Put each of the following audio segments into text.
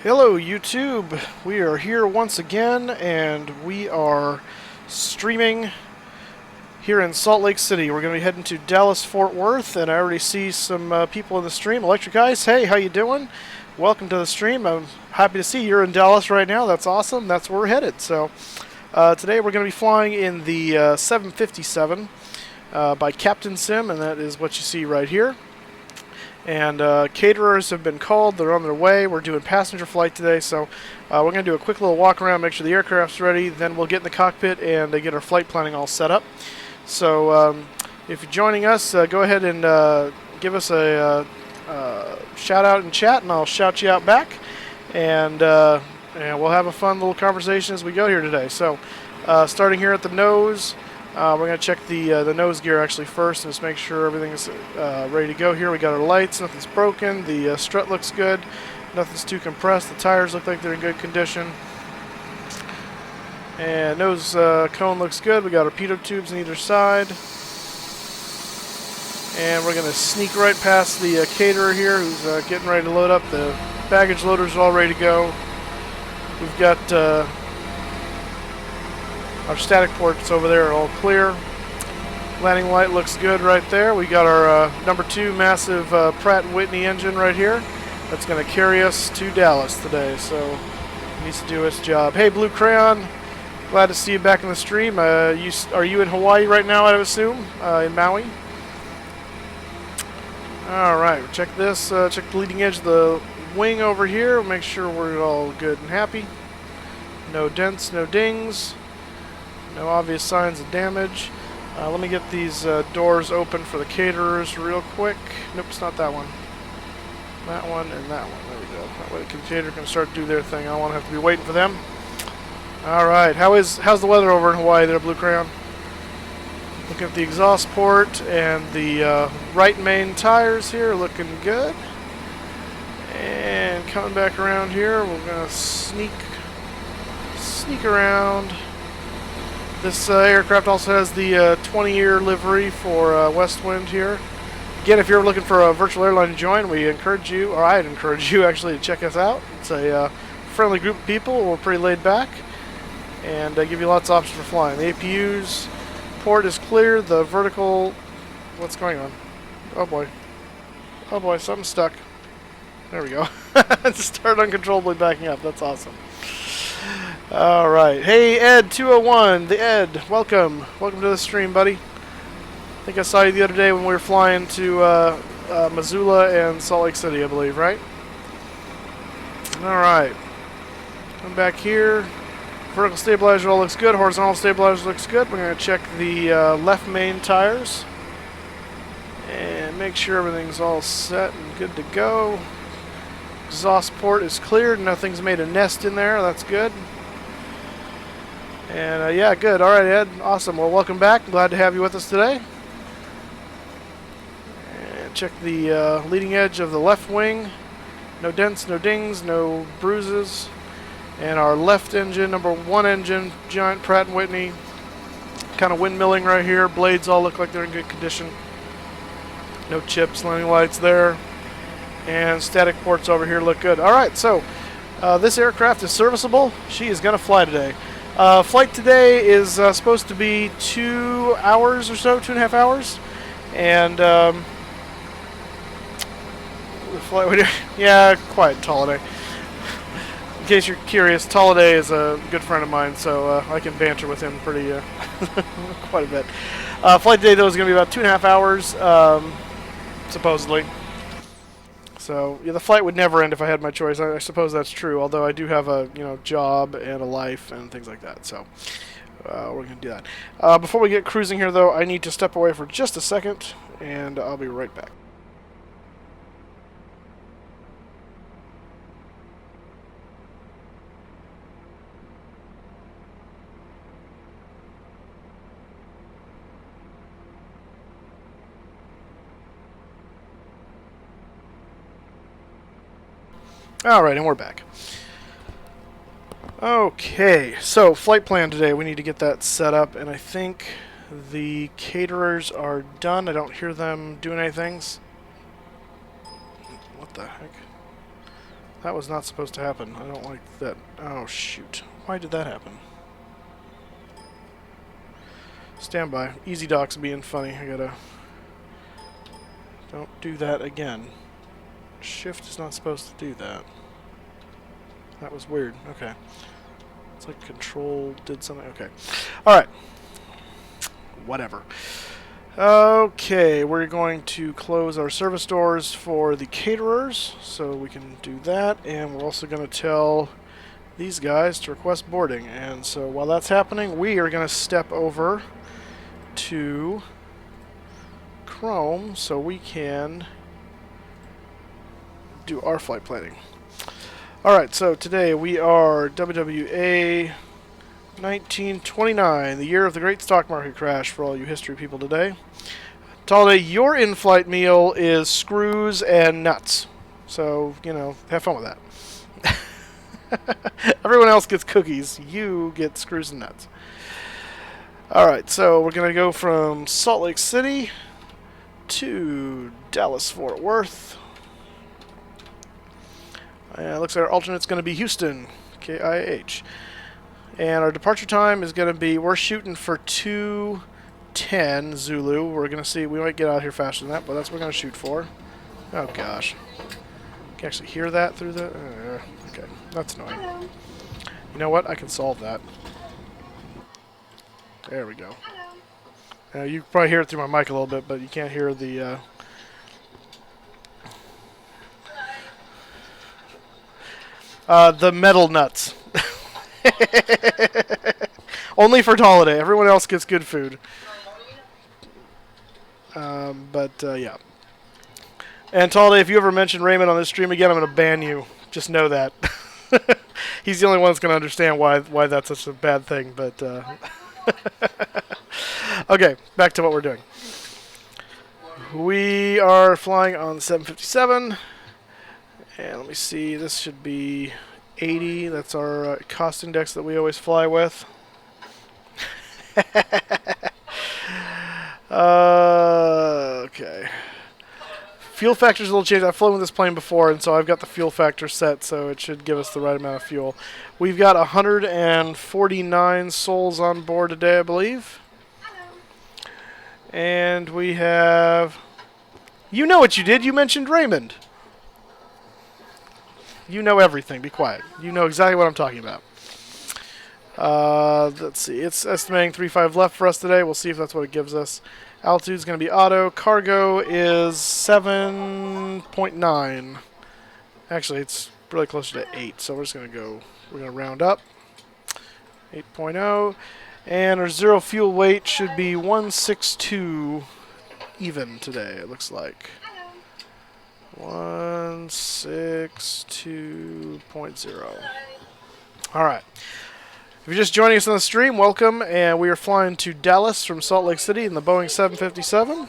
Hello YouTube, we are here once again and we are streaming here in Salt Lake City. We're going to be heading to Dallas Fort Worth and I already see some people in the stream. Electric Ice, hey, how you doing? Welcome to the stream. I'm happy to see you're in Dallas right now. That's awesome. That's where we're headed. So today we're going to be flying in the 757 by CaptainSim, and that is what you see right here. And caterers have been called. They're on their way. We're doing passenger flight today, so we're going to do a quick little walk around, make sure the aircraft's ready. Then we'll get in the cockpit and get our flight planning all set up. So if you're joining us, go ahead and give us a shout out in chat, and I'll shout you out back. And we'll have a fun little conversation as we go here today. So starting here at the nose. We're going to check the nose gear actually first and just make sure everything's ready to go here. We got our lights, nothing's broken, the strut looks good, nothing's too compressed, the tires look like they're in good condition. And nose cone looks good, we got our pitot tubes on either side. And we're going to sneak right past the caterer here who's getting ready to load up. The baggage loaders are all ready to go. We've got our static ports over there are all clear. Landing light looks good right there. We got our number 2 massive Pratt & Whitney engine right here. That's going to carry us to Dallas today, so it needs to do its job. Hey, Blue Crayon, glad to see you back in the stream. Are you in Hawaii right now, I would assume, in Maui? All right, check this. Check the leading edge of the wing over here. We'll make sure we're all good and happy. No dents, no dings. No obvious signs of damage. Let me get these doors open for the caterers real quick. Nope, it's not that one. That one and that one. There we go. That way the caterer can start to do their thing. I don't want to have to be waiting for them. Alright, how's the weather over in Hawaii there, Blue Crayon? Looking at the exhaust port and the right main tires here, looking good. And coming back around here, we're going to sneak around. This aircraft also has the 20-year livery for West Wind here. Again, if you're looking for a virtual airline to join, we encourage you, or I'd encourage you actually, to check us out. It's a friendly group of people. We're pretty laid back and give you lots of options for flying. The APU's port is clear. The vertical, what's going on? Oh boy. Oh boy, something's stuck. There we go. It started uncontrollably backing up. That's awesome. All right. Hey, Ed201, the Ed, welcome. Welcome to the stream, buddy. I think I saw you the other day when we were flying to Missoula and Salt Lake City, I believe, right? All right. Come back here. Vertical stabilizer all looks good. Horizontal stabilizer looks good. We're going to check the left main tires and make sure everything's all set and good to go. Exhaust port is cleared. Nothing's made a nest in there. That's good. And yeah, good. All right, Ed. Awesome. Well, welcome back. Glad to have you with us today. And check the leading edge of the left wing. No dents, no dings, no bruises. And our left engine, number 1 engine, giant Pratt & Whitney. Kind of windmilling right here. Blades all look like they're in good condition. No chips, landing lights there. And static ports over here look good. All right, so this aircraft is serviceable. She is going to fly today. Flight today is supposed to be 2 hours or so, 2.5 hours. And the flight, yeah, quiet, Tolliday. In case you're curious, Tolliday is a good friend of mine, so I can banter with him pretty quite a bit. Flight today, though, is going to be about 2.5 hours, supposedly. So yeah, the flight would never end if I had my choice. I suppose that's true. Although I do have a job and a life and things like that. So we're gonna do that. Before we get cruising here, though, I need to step away for just a second, and I'll be right back. Alright, and we're back. Okay, so flight plan today. We need to get that set up, and I think the caterers are done. I don't hear them doing anything. What the heck? That was not supposed to happen. I don't like that. Oh, shoot. Why did that happen? Stand by. Easy Doc's being funny. I gotta... Don't do that again. Shift is not supposed to do that. That was weird. Okay. It's like Control did something. Okay. Alright. Whatever. Okay, we're going to close our service doors for the caterers, so we can do that, and we're also going to tell these guys to request boarding. And so while that's happening, we are going to step over to Chrome so we can do our flight planning. Alright, so today we are WWA 1929, the year of the great stock market crash for all you history people today. Talde, your in-flight meal is screws and nuts. So, you know, have fun with that. Everyone else gets cookies. You get screws and nuts. Alright, so we're going to go from Salt Lake City to Dallas-Fort Worth. Looks like our alternate's going to be Houston, KIH. And our departure time is going to be, we're shooting for 2:10 Zulu. We're going to see, we might get out here faster than that, but that's what we're going to shoot for. Oh gosh. You can actually hear that through the... okay, that's annoying. You know what? I can solve that. There we go. You can probably hear it through my mic a little bit, but you can't hear the... the metal nuts. Only for Holiday. Everyone else gets good food. Yeah. And Holiday, if you ever mention Raymond on this stream again, I'm going to ban you. Just know that. He's the only one that's going to understand why that's such a bad thing. But okay, back to what we're doing. We are flying on the 757. And let me see. This should be 80. That's our cost index that we always fly with. Okay. Fuel factor's a little changed. I've flown with this plane before, and so I've got the fuel factor set, so it should give us the right amount of fuel. We've got 149 souls on board today, I believe. And we have... You know what you did. You mentioned Raymond. You know everything. Be quiet. You know exactly what I'm talking about. Let's see. It's estimating 3.5 left for us today. We'll see if that's what it gives us. Altitude's going to be auto. Cargo is 7.9. Actually, it's really closer to 8, so we're just going to go... We're going to round up. 8.0. And our zero fuel weight should be 162 even today, it looks like. 162.0. Alright. If you're just joining us on the stream, welcome. And we are flying to Dallas from Salt Lake City in the Boeing 757.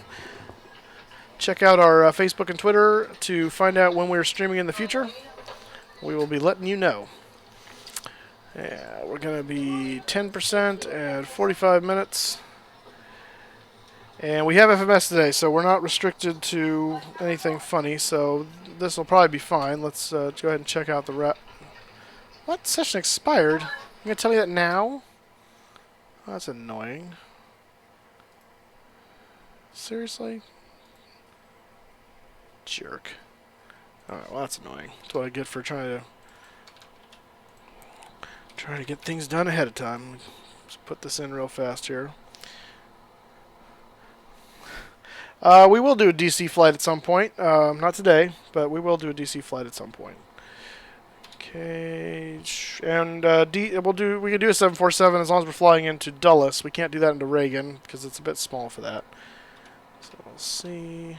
Check out our Facebook and Twitter to find out when we're streaming in the future. We will be letting you know. Yeah, we're going to be 10% at 45 minutes. And we have FMS today, so we're not restricted to anything funny, so this will probably be fine. Let's go ahead and check out the wrap. What? Session expired? You going to tell me that now? Oh, that's annoying. Seriously? Jerk. Alright, well that's annoying. That's what I get for trying to get things done ahead of time. Let's put this in real fast here. We will do a DC flight at some point. Not today, but we will do a DC flight at some point. Okay, and we can do a 747 as long as we're flying into Dulles. We can't do that into Reagan because it's a bit small for that. So we'll see.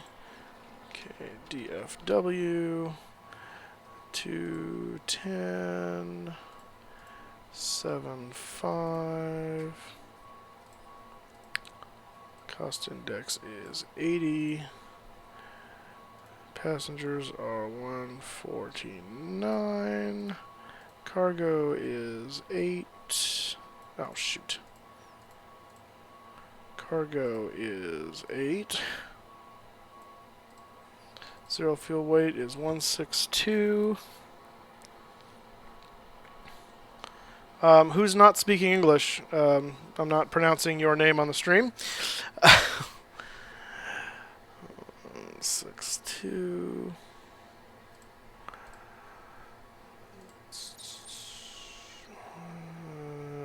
KDFW 210 75. Cost index is 80. Passengers are 149. Cargo is 8. Oh, shoot. Cargo is 8. Zero fuel weight is 162. Who's not speaking English? I'm not pronouncing your name on the stream. 6-2.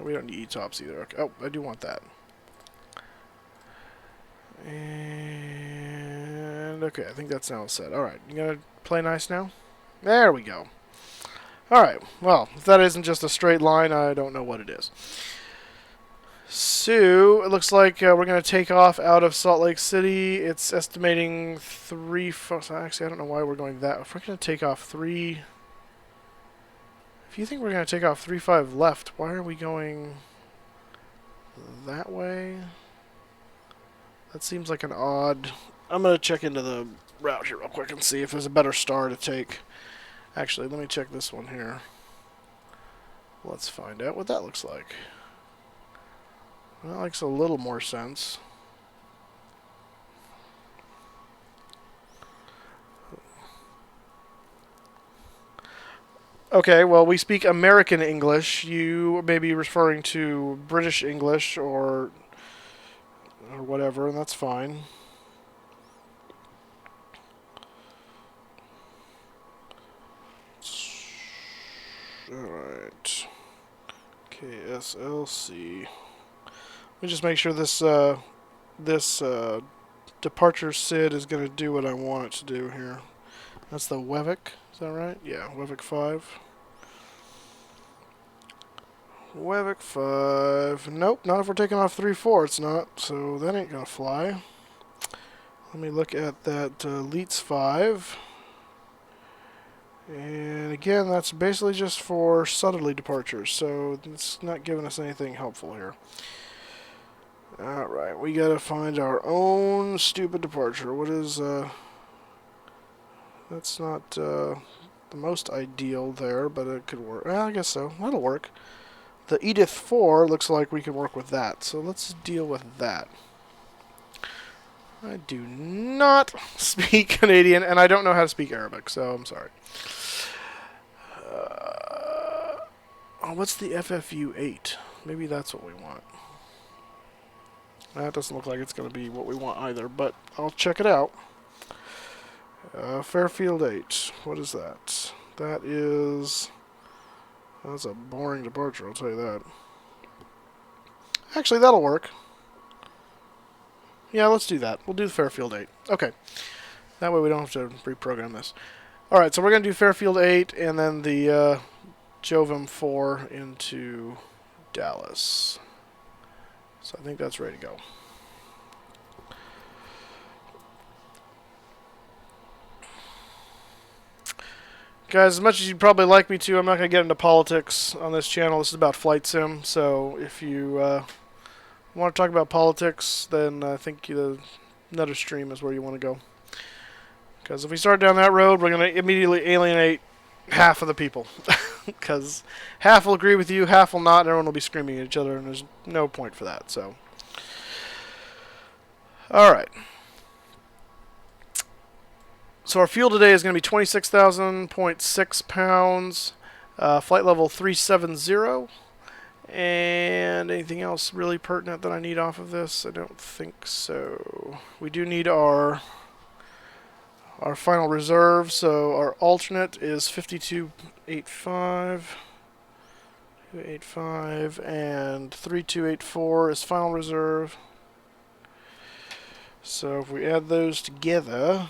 We don't need tops either. Okay. Oh, I do want that. And okay, I think that's now set. All right, you gonna play nice now? There we go. All right. Well, if that isn't just a straight line, I don't know what it is. So it looks like we're gonna take off out of Salt Lake City. It's estimating 3. Actually, I don't know why we're going that. If we're gonna take off 3. If you think we're going to take off 3-5 left, why are we going that way? That seems like an odd... I'm going to check into the route here real quick and see if there's a better star to take. Actually, let me check this one here. Let's find out what that looks like. That makes a little more sense. Okay, well, we speak American English. You may be referring to British English or whatever, and that's fine. Alright. KSLC. Let me just make sure this departure SID is going to do what I want it to do here. That's the Wevic. Is that right? Yeah, Wevic 5. Wevic 5. Nope, not if we're taking off 3-4. It's not, so that ain't gonna fly. Let me look at that Leets 5. And again, that's basically just for southerly departures, so it's not giving us anything helpful here. Alright, we gotta find our own stupid departure. What is, that's not the most ideal there, but it could work. Well, I guess so. That'll work. The Edith 4 looks like we can work with that, so let's deal with that. I do not speak Canadian, and I don't know how to speak Arabic, so I'm sorry. Oh, what's the FFU 8? Maybe that's what we want. That doesn't look like it's going to be what we want either, but I'll check it out. Fairfield 8. What is that? That is... That's a boring departure, I'll tell you that. Actually, that'll work. Yeah, let's do that. We'll do the Fairfield 8. Okay. That way we don't have to reprogram this. Alright, so we're going to do Fairfield 8 and then the Jovem 4 into Dallas. So I think that's ready to go. Guys, as much as you'd probably like me to, I'm not going to get into politics on this channel. This is about flight sim, so if you want to talk about politics, then I think another stream is where you want to go. Because if we start down that road, we're going to immediately alienate half of the people. Because half will agree with you, half will not, and everyone will be screaming at each other, and there's no point for that. So, alright. So our fuel today is going to be 26,000.6 pounds, flight level 370. And anything else really pertinent that I need off of this? I don't think so. We do need our final reserve, so our alternate is 5285, 285, and 3284 is final reserve. So if we add those together,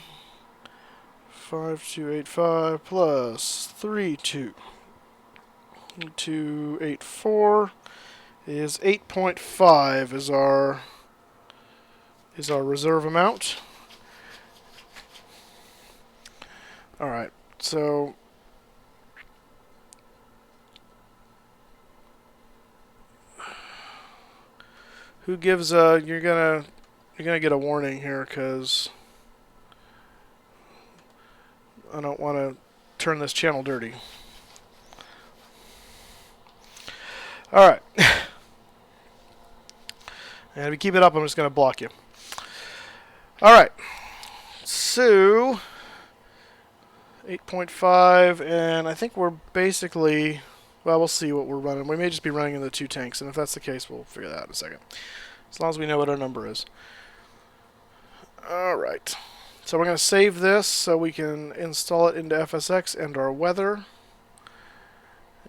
5285 plus 3284 is 8.5 is our reserve amount. All right, so who gives you're gonna get a warning here because I don't want to turn this channel dirty. All right, and if you keep it up, I'm just gonna block you. All right, so 8.5, and I think we're basically, Well, we'll see what we're running. We may just be running in the 2 tanks, and if that's the case, we'll figure that out in a second. As long as we know what our number is. Alright. So we're going to save this so we can install it into FSX and our weather.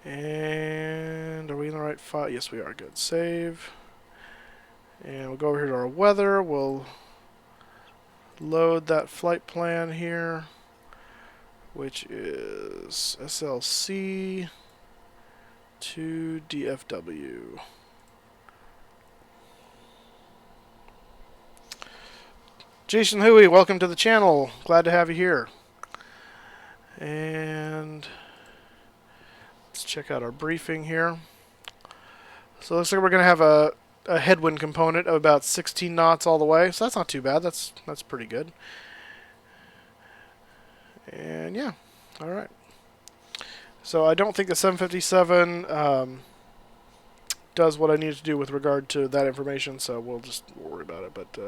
And are we in the right file? Yes, we are. Good. Save. And we'll go over here to our weather. We'll load that flight plan here, which is SLC to DFW. Jason Huey, welcome to the channel. Glad to have you here. And let's check out our briefing here. So it looks like we're going to have a headwind component of about 16 knots all the way. So that's not too bad. That's pretty good. And yeah, all right. So I don't think the 757 does what I need to do with regard to that information, so we'll just worry about it. But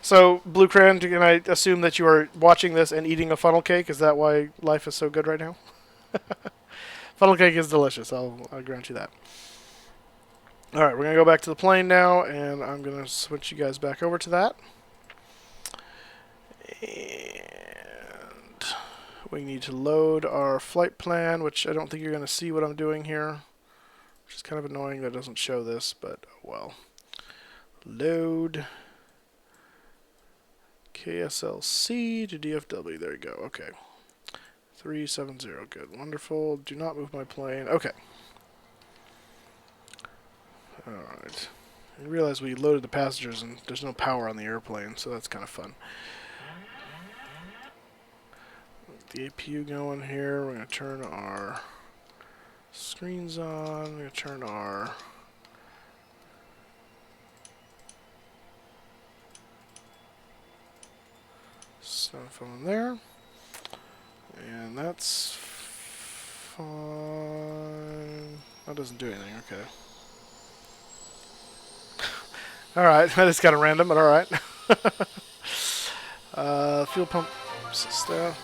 so, Blue Crayon, can I assume that you are watching this and eating a funnel cake? Is that why life is so good right now? Funnel cake is delicious. I'll grant you that. All right, we're going to go back to the plane now, and I'm going to switch you guys back over to that. And we need to load our flight plan, which I don't think you're going to see what I'm doing here, which is kind of annoying that it doesn't show this, but oh well. Load KSLC to DFW. There you go. Okay. 370. Good. Wonderful. Do not move my plane. Okay. Alright. I realize we loaded the passengers and there's no power on the airplane, so that's kind of fun. The APU going here. We're going to turn our screens on. We're going to turn our stuff on there. And that's fine. That doesn't do anything. Okay. Alright, that is kind of random, but alright. Fuel pump stuff.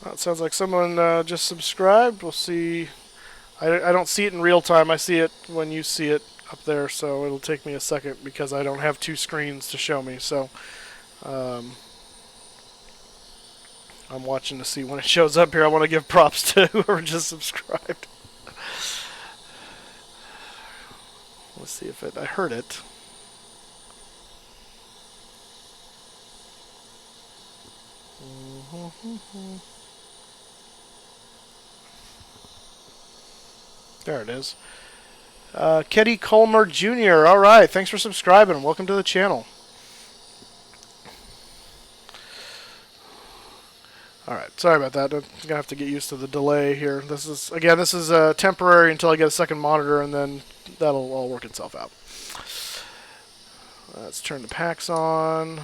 Well, it sounds like someone just subscribed. We'll see. I don't see it in real time. I see it when you see it up there, so it'll take me a second because I don't have 2 screens to show me. So I'm watching to see when it shows up here. I want to give props to whoever just subscribed. Let's see if I heard it. There it is. Keddy Colmer Jr. All right, thanks for subscribing. Welcome to the channel. All right, sorry about that. I'm gonna have to get used to the delay here. This is temporary until I get a second monitor, and then that'll all work itself out. Let's turn the packs on.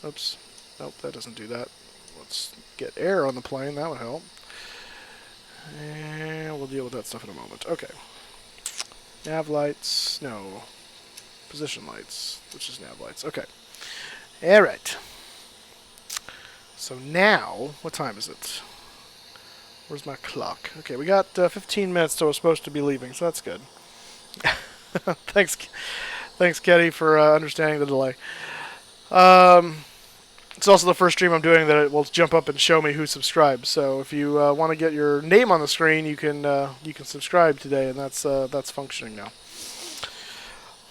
Oops. Nope, that doesn't do that. Let's get air on the plane. That would help. And we'll deal with that stuff in a moment. Okay. Nav lights. No. Position lights, which is nav lights. Okay. All right. So now, what time is it? Where's my clock? Okay, we got 15 minutes till we're supposed to be leaving, so that's good. Thanks, Keddy, for understanding the delay. It's also the first stream I'm doing that it will jump up and show me who subscribed. So if you want to get your name on the screen, you can subscribe today, and that's functioning now.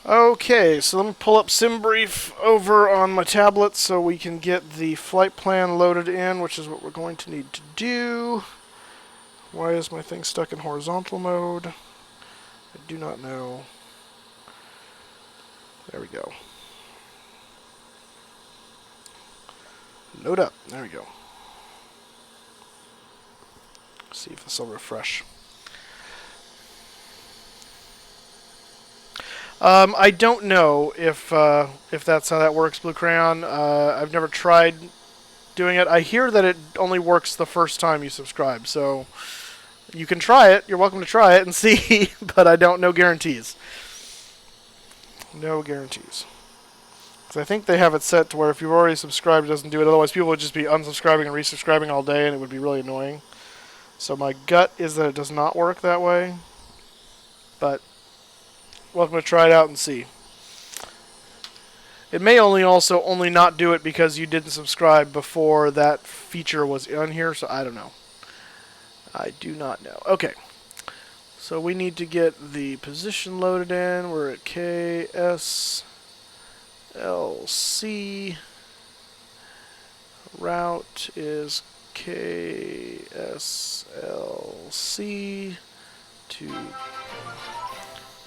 Okay, so let me pull up SimBrief over on my tablet so we can get the flight plan loaded in, which is what we're going to need to do. Why is my thing stuck in horizontal mode? I do not know. There we go. Load up. There we go. See if this will refresh. I don't know if that's how that works, Blue Crayon. I've never tried doing it. I hear that it only works the first time you subscribe, so you can try it. You're welcome to try it and see, but I don't know guarantees. No guarantees. Because I think they have it set to where if you've already subscribed, it doesn't do it. Otherwise, people would just be unsubscribing and resubscribing all day, and it would be really annoying. So my gut is that it does not work that way. But welcome to try it out and see. It may only not do it because you didn't subscribe before that feature was on here, so I don't know. I do not know. Okay. So we need to get the position loaded in. We're at KSLC. Route is KSLC to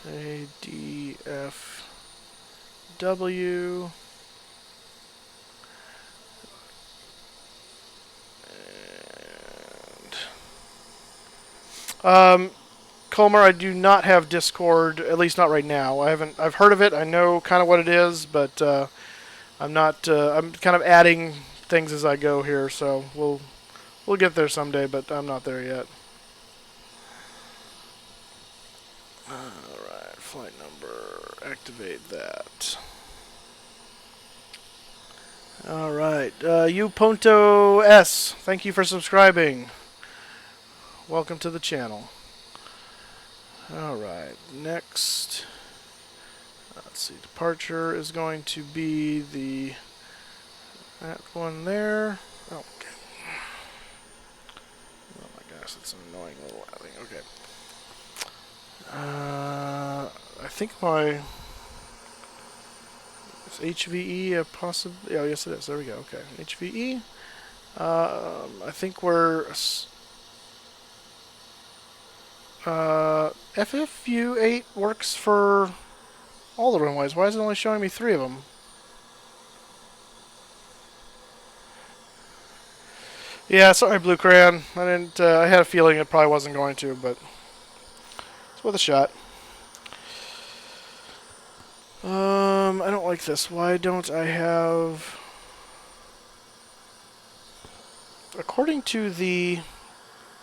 KDFW. Colmar, I do not have Discord, at least not right now. I've heard of it. I know kind of what it is, but I'm not. I'm kind of adding things as I go here, so we'll get there someday, but I'm not there yet. All right, flight number. Activate that. All right, you Ponto S. Thank you for subscribing. Welcome to the channel. Alright, next, let's see, departure is going to be that one there. Oh, okay. Oh my gosh, that's an annoying little thing. Okay. I think is HVE a possible? Oh, yes it is. There we go. Okay, HVE. I think we're FFU8 works for all the runways. Why is it only showing me 3 of them? Yeah, sorry, Blue Crayon. I didn't. I had a feeling it probably wasn't going to, but it's worth a shot. I don't like this. Why don't I have? According to the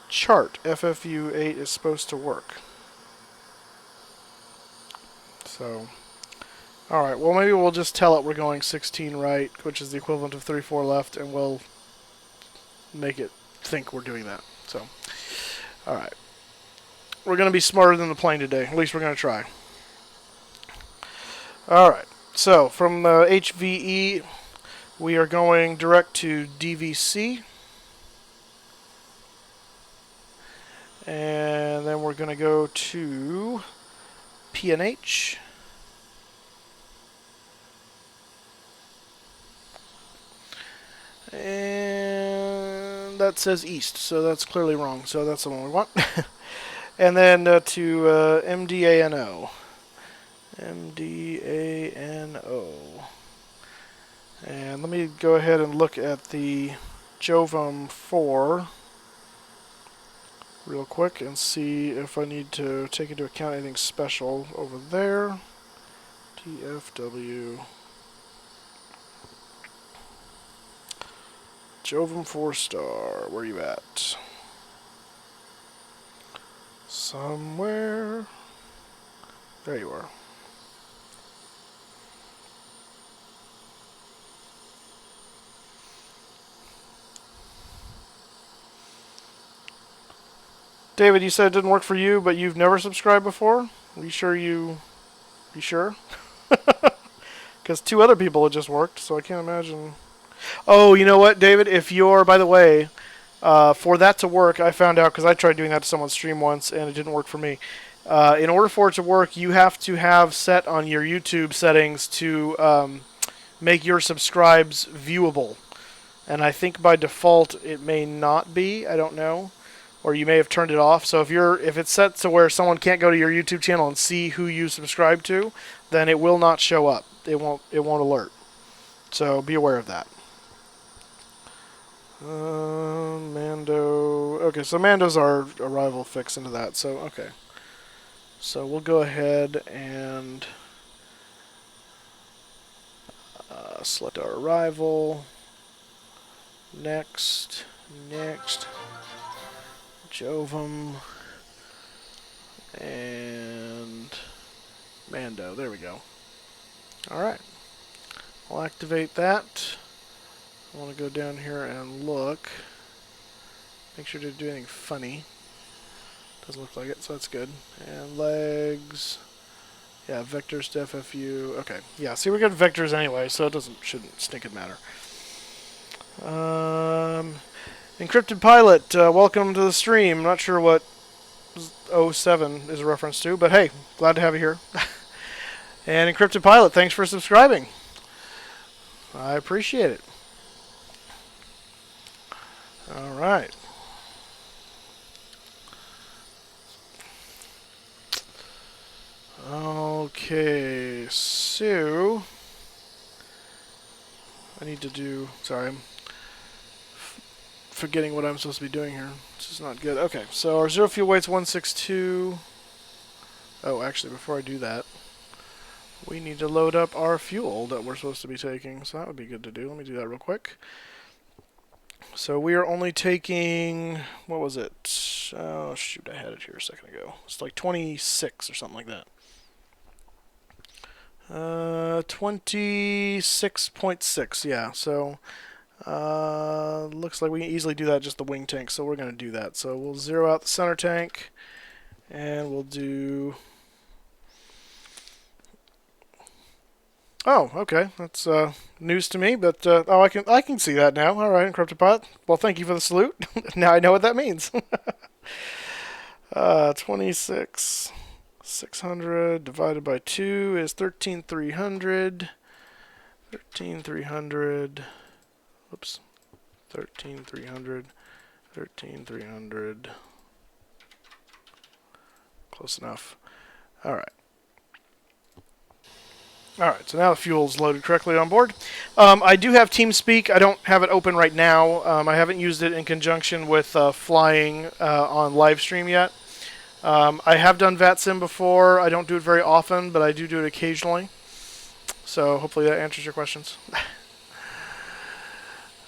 chart, FFU8 is supposed to work. So, alright, well maybe we'll just tell it we're going 16 right, which is the equivalent of 34 left, and we'll make it think we're doing that. So, alright. We're going to be smarter than the plane today. At least we're going to try. Alright, so from the HVE, we are going direct to DVC. And then we're going to go to PNH. And that says east, so that's clearly wrong. So that's the one we want. And then to MDANO. MDANO. And let me go ahead and look at the Jovum 4. Real quick and see if I need to take into account anything special over there. TFW. Jovum 4-star. Where are you at? Somewhere. There you are. David, you said it didn't work for you, but you've never subscribed before? Are you sure you sure? Because 2 other people it just worked, so I can't imagine. Oh, you know what, David? If you're, by the way, for that to work, I found out because I tried doing that to someone's stream once, and it didn't work for me. In order for it to work, you have to have set on your YouTube settings to make your subscribes viewable. And I think by default it may not be. I don't know. Or you may have turned it off. So if it's set to where someone can't go to your YouTube channel and see who you subscribe to, then it will not show up. It won't alert. So be aware of that. Mando. Okay, so Mando's our arrival fix into that. So okay. So we'll go ahead and select our arrival. Next. Jovum and Mando. There we go. Alright. I'll activate that. I want to go down here and look. Make sure to do anything funny. Doesn't look like it, so that's good. And legs. Yeah, vectors to FFU. Okay, yeah, see, we got vectors anyway, so it shouldn't stinking matter. Encrypted Pilot, welcome to the stream. Not sure what 07 is a reference to, but hey, glad to have you here. And Encrypted Pilot, thanks for subscribing. I appreciate it. All right. Okay, so I need to do, sorry, I'm forgetting what I'm supposed to be doing here. This is not good. Okay, so our zero fuel weight's 162. Oh, actually, before I do that, we need to load up our fuel that we're supposed to be taking, so that would be good to do. Let me do that real quick. So we are only taking, what was it? Oh, shoot, I had it here a second ago. It's like 26 or something like that. 26.6, yeah. So looks like we can easily do that just the wing tank, so we're going to do that. So we'll zero out the center tank, and we'll do... Oh, okay. That's news to me, but oh, I can see that now. All right, Encrypted Pilot. Well, thank you for the salute. Now I know what that means. 26. 600 divided by 2 is 13,300. 13,300. Oops. 13,300. 13,300. Close enough. All right. All right, so now the fuel's loaded correctly on board. I do have TeamSpeak. I don't have it open right now. I haven't used it in conjunction with flying on live stream yet. I have done VATSIM before. I don't do it very often, but I do it occasionally. So hopefully that answers your questions.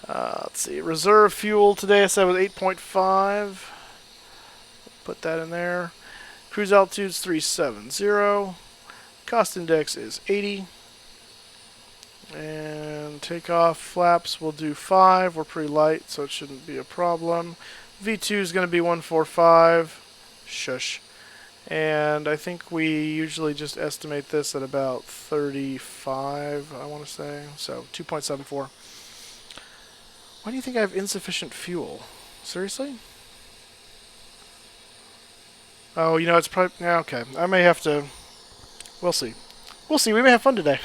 Let's see. Reserve fuel today I said was 8.5. Put that in there. Cruise altitude is 370. Cost index is 80. And takeoff flaps will do 5. We're pretty light, so it shouldn't be a problem. V2 is going to be 145. Shush. And I think we usually just estimate this at about 35, I want to say. So 2.74. Why do you think I have insufficient fuel? Seriously? Oh, you know, it's probably... Yeah, okay. I may have to... We'll see. We'll see. We may have fun today.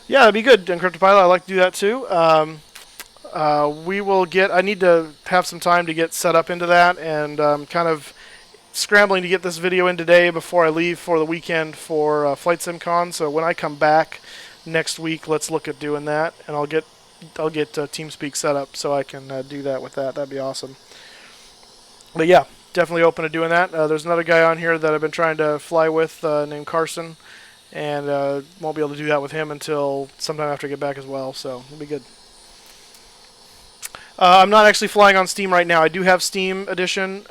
Yeah, that'd be good, Encrypted Pilot. I like to do that too. We will get... I need to have some time to get set up into that, and kind of scrambling to get this video in today before I leave for the weekend for FlightSimCon. So when I come back next week, let's look at doing that, and I'll get TeamSpeak set up so I can do that with that. That'd be awesome. But yeah, definitely open to doing that. There's another guy on here that I've been trying to fly with named Carson, and won't be able to do that with him until sometime after I get back as well, so it'll be good. I'm not actually flying on Steam right now. I do have Steam Edition.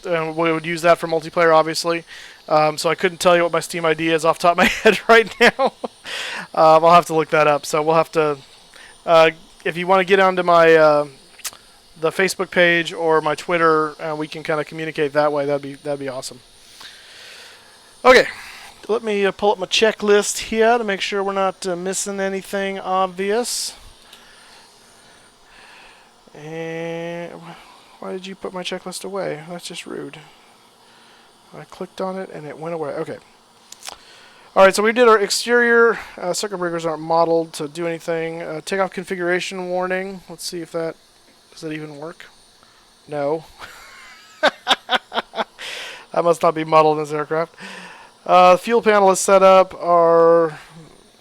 And we would use that for multiplayer, obviously. So I couldn't tell you what my Steam ID is off the top of my head right now. I'll have to look that up. So we'll have to... if you want to get onto my... the Facebook page or my Twitter, we can kind of communicate that way. That'd be awesome. Okay, let me pull up my checklist here to make sure we're not missing anything obvious. And why did you put my checklist away? That's just rude. I clicked on it and it went away. Okay. All right, so we did our exterior. Circuit breakers aren't modeled to do anything. Takeoff configuration warning. Let's see if that... Does that even work? No. That must not be modeled in this aircraft. The fuel panel is set up. Our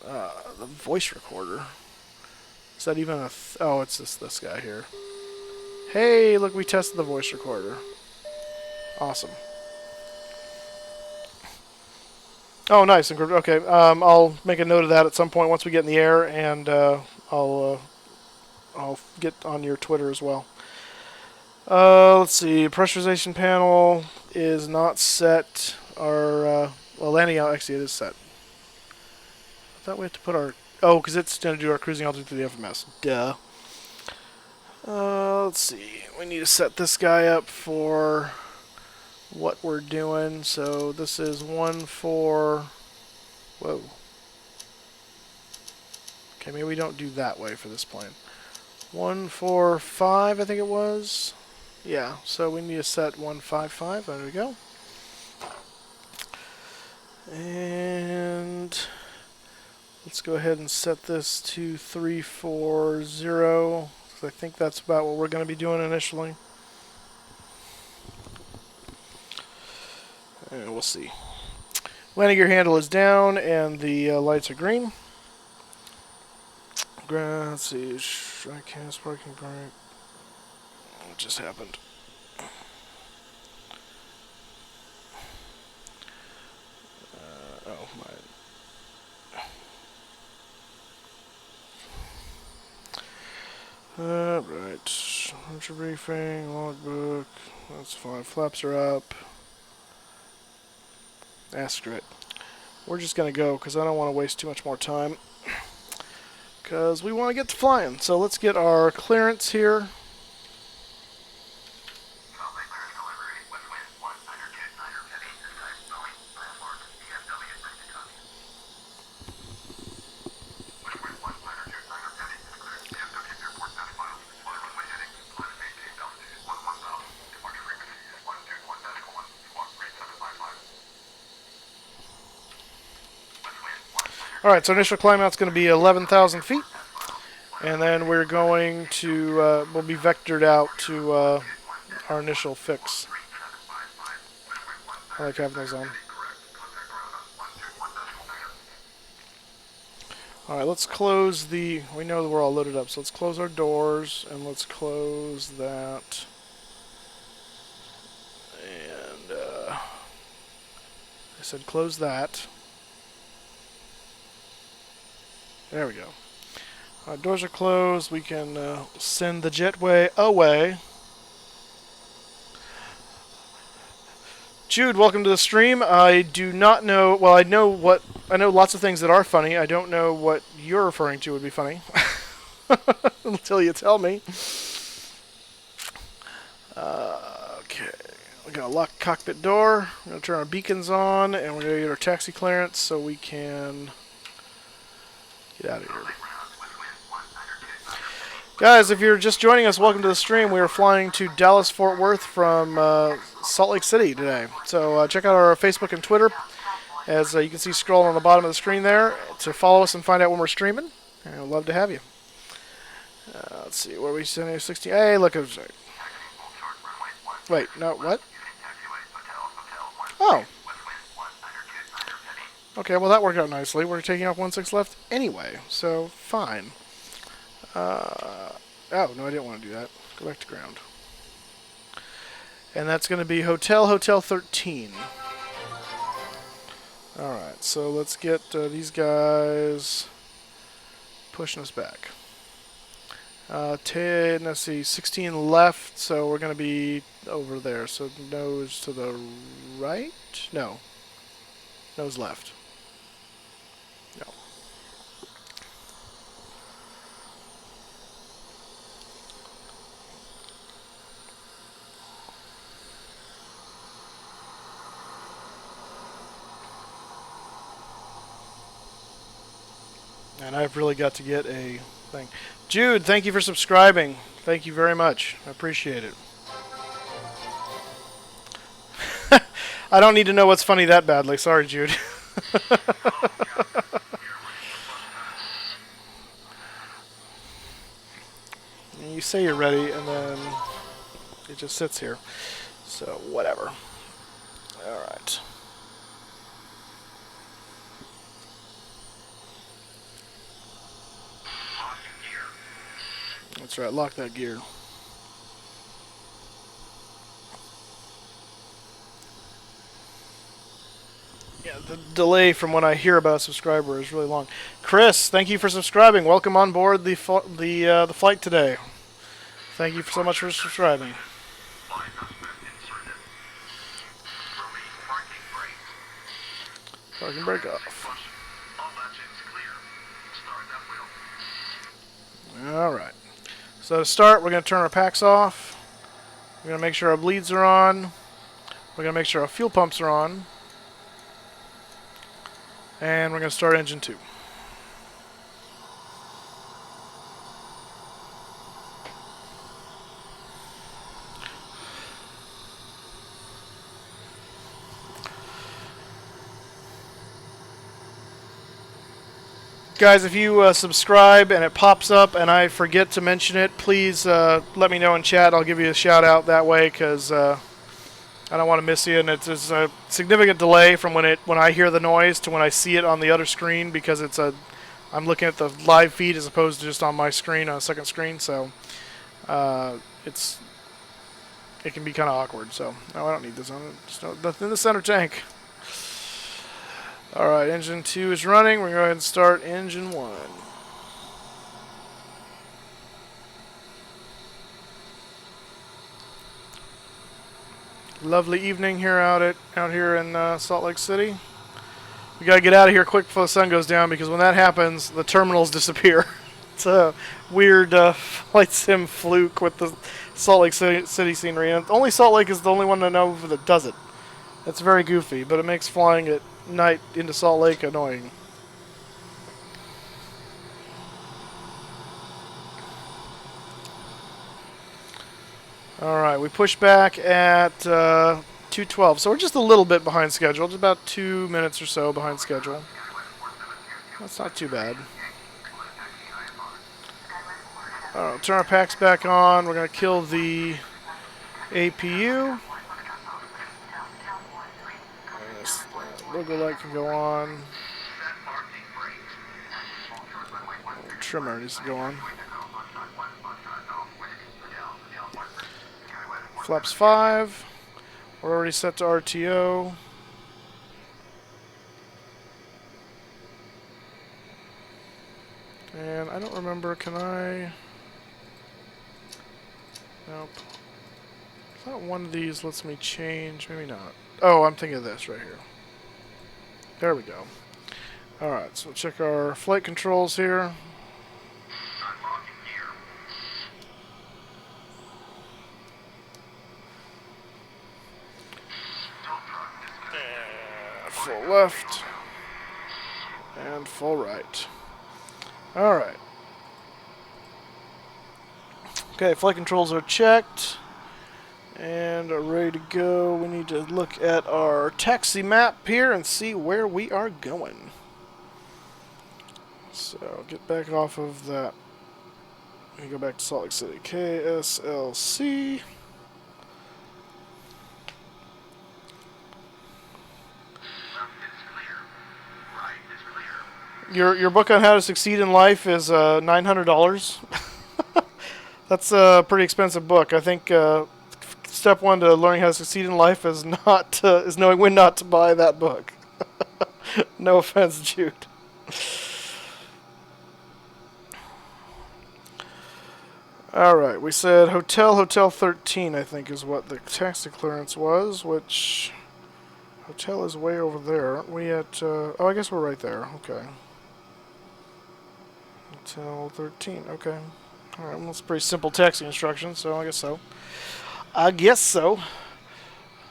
the voice recorder. Is that even a... oh, it's just this guy here. Hey, look, we tested the voice recorder. Awesome. Oh, nice. Okay, I'll make a note of that at some point once we get in the air, and I'll get on your Twitter as well. Let's see. Pressurization panel is not set. Our well, landing out actually it is set. I thought we had to put our because it's going to do our cruising altitude through the FMS. Duh. Let's see. We need to set this guy up for what we're doing. So this is 1-4. Whoa. Okay, maybe we don't do that way for this plane. 1-4-5, I think it was. Yeah, so we need to set 1-5-5. There we go. And let's go ahead and set this to 3-4-0. I think that's about what we're going to be doing initially. And we'll see. Landing gear handle is down and the lights are green. Let's see. Strike parking brake. What just happened? Oh, my. Right. Launcher briefing, logbook. That's fine. Flaps are up. Screw it. We're just going to go because I don't want to waste too much more time. Because we want to get to flying. So let's get our clearance here. Alright, so initial climb out's going to be 11,000 feet. And then we're going to, we'll be vectored out to our initial fix. I like having those on. Alright, let's close the, we know that we're all loaded up, so let's close our doors, and let's close that. And, I said close that. There we go. Our doors are closed. We can send the jetway away. Jude, welcome to the stream. I do not know. Well, I know lots of things that are funny. I don't know what you're referring to would be funny until you tell me. Okay, we're gonna lock the cockpit door. We're gonna turn our beacons on, and we're gonna get our taxi clearance so we can get out of here. Guys, if you're just joining us, welcome to the stream. We are flying to Dallas-Fort Worth from Salt Lake City today. So check out our Facebook and Twitter, as you can see scrolling on the bottom of the screen there, to follow us and find out when we're streaming. And we'd love to have you. Let's see, where are we sending 16? Hey, look, I'm sorry. Wait, no, what? Oh. Okay, well that worked out nicely. We're taking off 16 left anyway, so fine. Oh, no, I didn't want to do that. Go back to ground. And that's going to be Hotel 13. Alright, so let's get these guys pushing us back. 10, let's see, 16 left, so we're going to be over there. So nose to the right? No. Nose left. No. And I've really got to get a thing. Jude, thank you for subscribing. Thank you very much. I appreciate it. I don't need to know what's funny that badly. Sorry, Jude. You say you're ready, and then it just sits here. So, whatever. Alright. That's right, lock that gear. Yeah, the delay from when I hear about a subscriber is really long. Chris, thank you for subscribing. Welcome on board the flight today. Thank you so much for subscribing. Parking brake off. Alright. So to start, we're going to turn our packs off. We're going to make sure our bleeds are on. We're going to make sure our fuel pumps are on. And we're going to start engine 2. Guys, if you subscribe and it pops up and I forget to mention it, please let me know in chat. I'll give you a shout out that way, because I don't want to miss you. And it's a significant delay from when I hear the noise to when I see it on the other screen, because I'm looking at the live feed as opposed to just on my screen, on a second screen. So it can be kind of awkward. So no, I don't need this on it. Just nothing in the center tank. Alright, engine 2 is running. We're going to go ahead and start engine 1. Lovely evening here out here in Salt Lake City. We got to get out of here quick before the sun goes down, because when that happens, the terminals disappear. It's a weird flight sim fluke with the Salt Lake City scenery. And only Salt Lake is the only one I know that does it. It's very goofy, but it makes flying at night into Salt Lake annoying. Alright, we push back at 2:12, so we're just a little bit behind schedule, just about 2 minutes or so behind schedule. That's not too bad. Alright, turn our packs back on. We're going to kill the APU. Logo light can go on. Trimmer needs to go on. Flaps 5. We're already set to RTO. And I don't remember, can I? Nope. I thought one of these lets me change, maybe not. Oh, I'm thinking of this right here. There we go. Alright, so check our flight controls here. Full left. And full right. Alright. Okay, flight controls are checked and are ready to go. We need to look at our taxi map here and see where we are going. So, get back off of that. We go back to Salt Lake City. KSLC. Your book on how to succeed in life is $900. That's a pretty expensive book. I think step 1 to learning how to succeed in life is knowing when not to buy that book. No offense, Jude. Alright, we said Hotel 13, I think, is what the taxi clearance was, which hotel is way over there. Aren't we at, oh, I guess we're right there. Okay. Hotel 13, okay. Alright, well, that's pretty simple taxi instructions, so I guess so. I guess so.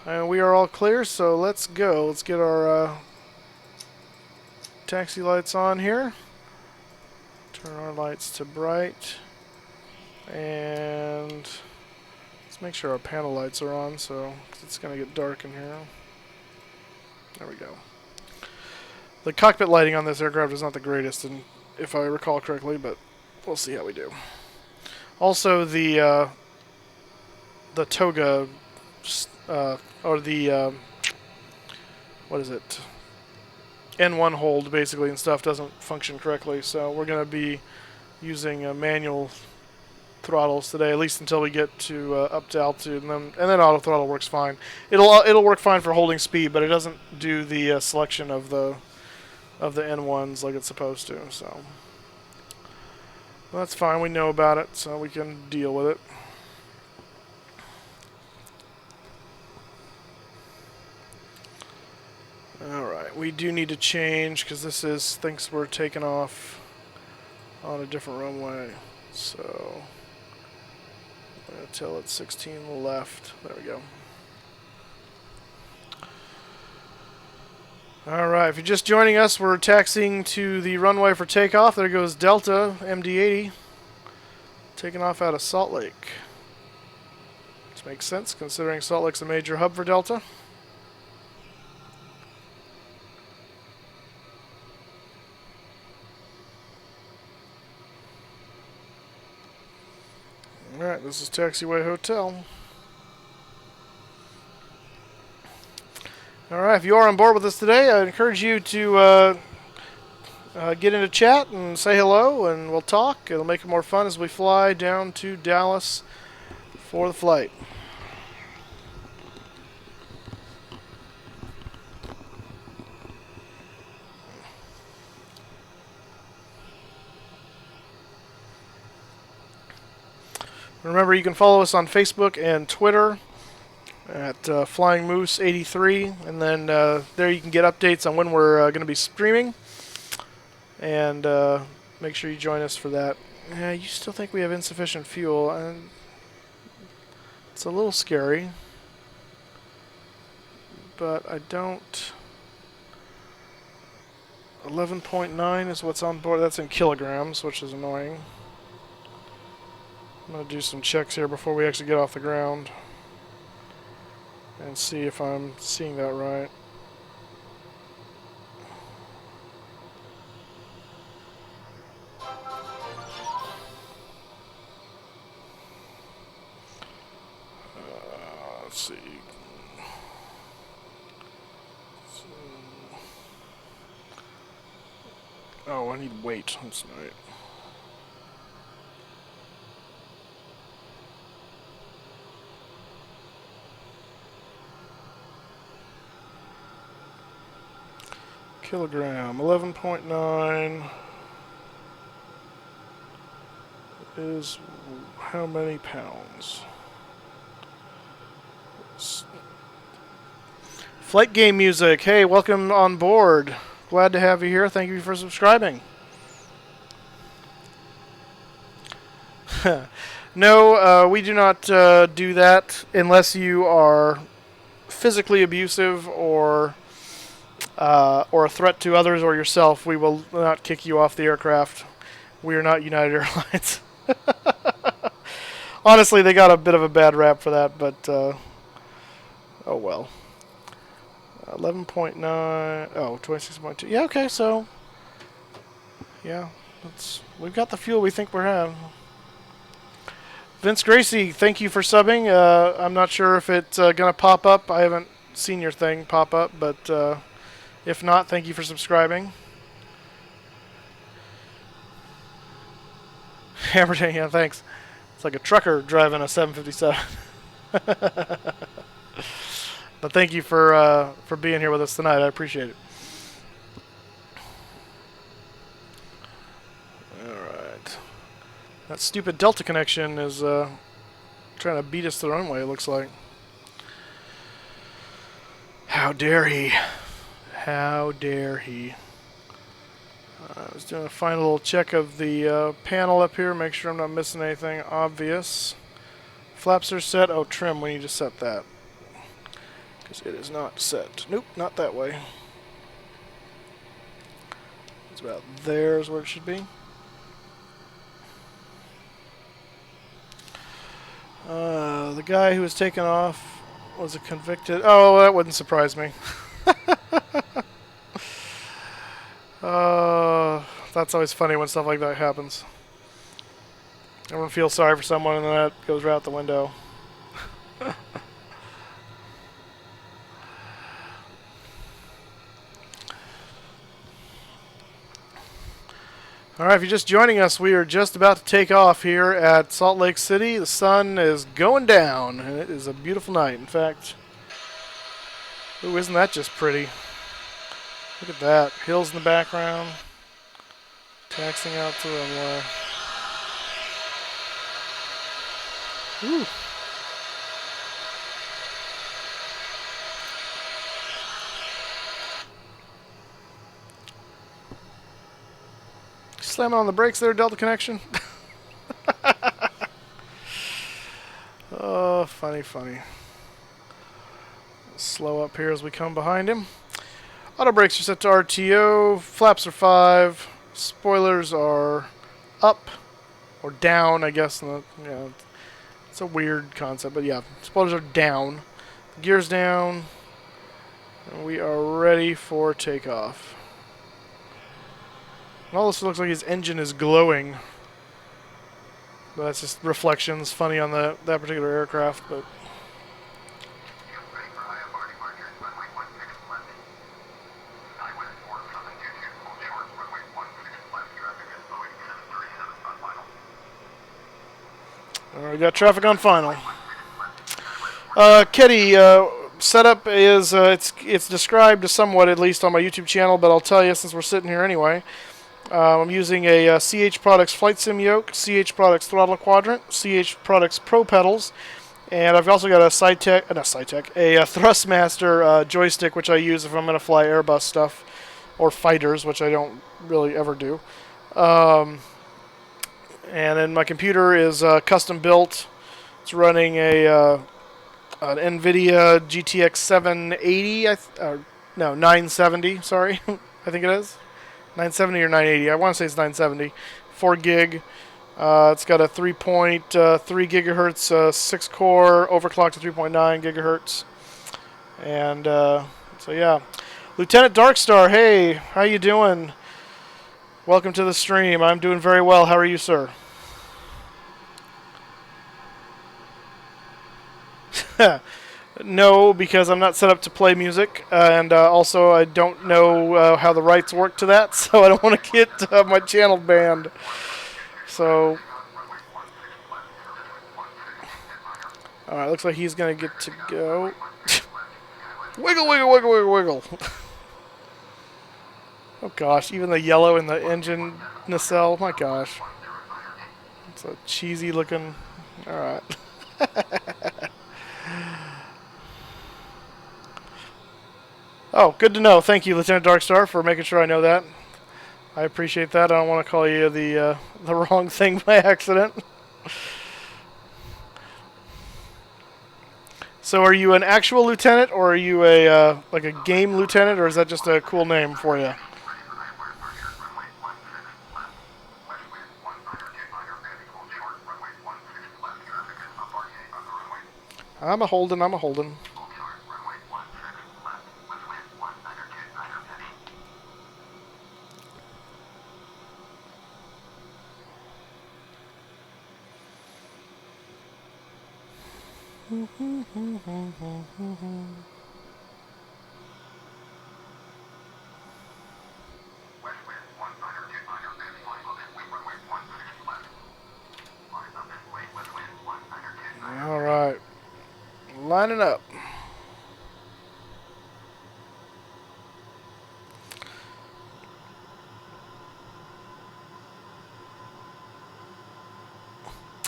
And we are all clear, so let's go. Let's get our taxi lights on here. Turn our lights to bright. And let's make sure our panel lights are on, so it's going to get dark in here. There we go. The cockpit lighting on this aircraft is not the greatest, and if I recall correctly, but we'll see how we do. Also, the toga, or the, what is it? N1 hold, basically, and stuff doesn't function correctly, so we're going to be using manual throttles today, at least until we get to up to altitude, and then auto throttle works fine. It'll work fine for holding speed, but it doesn't do the selection of the N1s like it's supposed to. So well, that's fine. We know about it, so we can deal with it. we do need to change because this thinks we're taking off on a different runway. So I'm going to tell it 16 left. There we go. Alright, if you're just joining us, we're taxiing to the runway for takeoff. There goes Delta MD-80, taking off out of Salt Lake. Which makes sense, considering Salt Lake's a major hub for Delta. Alright, this is Taxiway Hotel. Alright, if you are on board with us today, I encourage you to get into chat and say hello, and we'll talk. It'll make it more fun as we fly down to Dallas for the flight. Remember, you can follow us on Facebook and Twitter at Flying Moose 83, and then there you can get updates on when we're going to be streaming, and make sure you join us for that. Yeah, you still think we have insufficient fuel, and it's a little scary, but I don't. 11.9 is what's on board. That's in kilograms, which is annoying. I'm going to do some checks here before we actually get off the ground and see if I'm seeing that right. Let's see. Oh, I need weight. That's right. Kilogram, 11.9 is how many pounds? Flight game music. Hey, welcome on board. Glad to have you here. Thank you for subscribing. No, we do not do that unless you are physically abusive or a threat to others or yourself. We will not kick you off the aircraft. We are not United Airlines. Honestly, they got a bit of a bad rap for that, but oh well. 11.9. Oh, 26.2. Yeah, okay, so yeah, we've got the fuel we think we're having. Vince Gracie, thank you for subbing. I'm not sure if it's gonna pop up. I haven't seen your thing pop up, but if not, thank you for subscribing. Hammerton, yeah, thanks. It's like a trucker driving a 757. But thank you for being here with us tonight. I appreciate it. All right. That stupid Delta connection is trying to beat us to the runway, it looks like. How dare he? How dare he? I was doing a final little check of the panel up here, make sure I'm not missing anything obvious. Flaps are set. Oh, trim, we need to set that. Because it is not set. Nope, not that way. It's about there is where it should be. The guy who was taken off was a convicted... Oh, that wouldn't surprise me. That's always funny when stuff like that happens. Everyone feels sorry for someone and then that goes right out the window. Alright, if you're just joining us, we are just about to take off here at Salt Lake City. The sun is going down, and it is a beautiful night. In fact, ooh, isn't that just pretty? Look at that. Hills in the background. Taxiing out to the runway. Ooh. slamming on the brakes there, Delta Connection? Oh, funny, funny. Slow up here as we come behind him. Auto brakes are set to RTO. Flaps are 5. Spoilers are up or down, I guess. Yeah, it's a weird concept, but yeah, spoilers are down. Gears down. And we are ready for takeoff. And all this looks like his engine is glowing. But that's just reflections, funny on that particular aircraft, but. We got traffic on final. Kitty, setup is it's described somewhat, at least on my YouTube channel, but I'll tell you since we're sitting here anyway. I'm using a CH Products Flight Sim yoke, CH Products Throttle Quadrant, CH Products Pro Pedals, and I've also got a Thrustmaster joystick, which I use if I'm going to fly Airbus stuff or fighters, which I don't really ever do. And then my computer is custom built. It's running an NVIDIA GTX 780, 970, sorry. I think it is. 970 or 980. I want to say it's 970. 4 gig. It's got a 3.3 gigahertz 6-core, overclocked to 3.9 gigahertz. And so, yeah. Lieutenant Darkstar, hey, how you doing? Welcome to the stream. I'm doing very well. How are you, sir? No, because I'm not set up to play music, and also I don't know how the rights work to that, so I don't want to get my channel banned. So, alright, looks like he's going to get to go. Wiggle, wiggle, wiggle, wiggle, wiggle. Oh gosh, even the yellow in the engine nacelle, my gosh. It's a cheesy looking, alright. Oh, good to know. Thank you, Lieutenant Darkstar, for making sure I know that. I appreciate that. I don't want to call you the wrong thing by accident. So, are you an actual lieutenant, or are you a like a game lieutenant, or is that just a cool name for you? I'm a holding. I'm a holding. All right, lining up.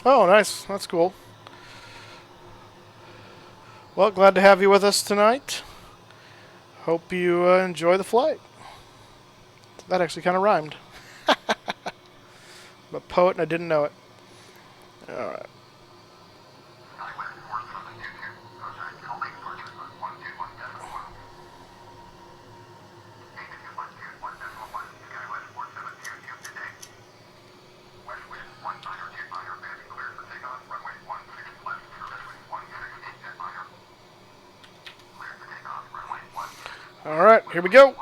Oh, nice. That's cool. Well, glad to have you with us tonight. Hope you enjoy the flight. That actually kind of rhymed. I'm a poet and I didn't know it. All right. All right, here we go.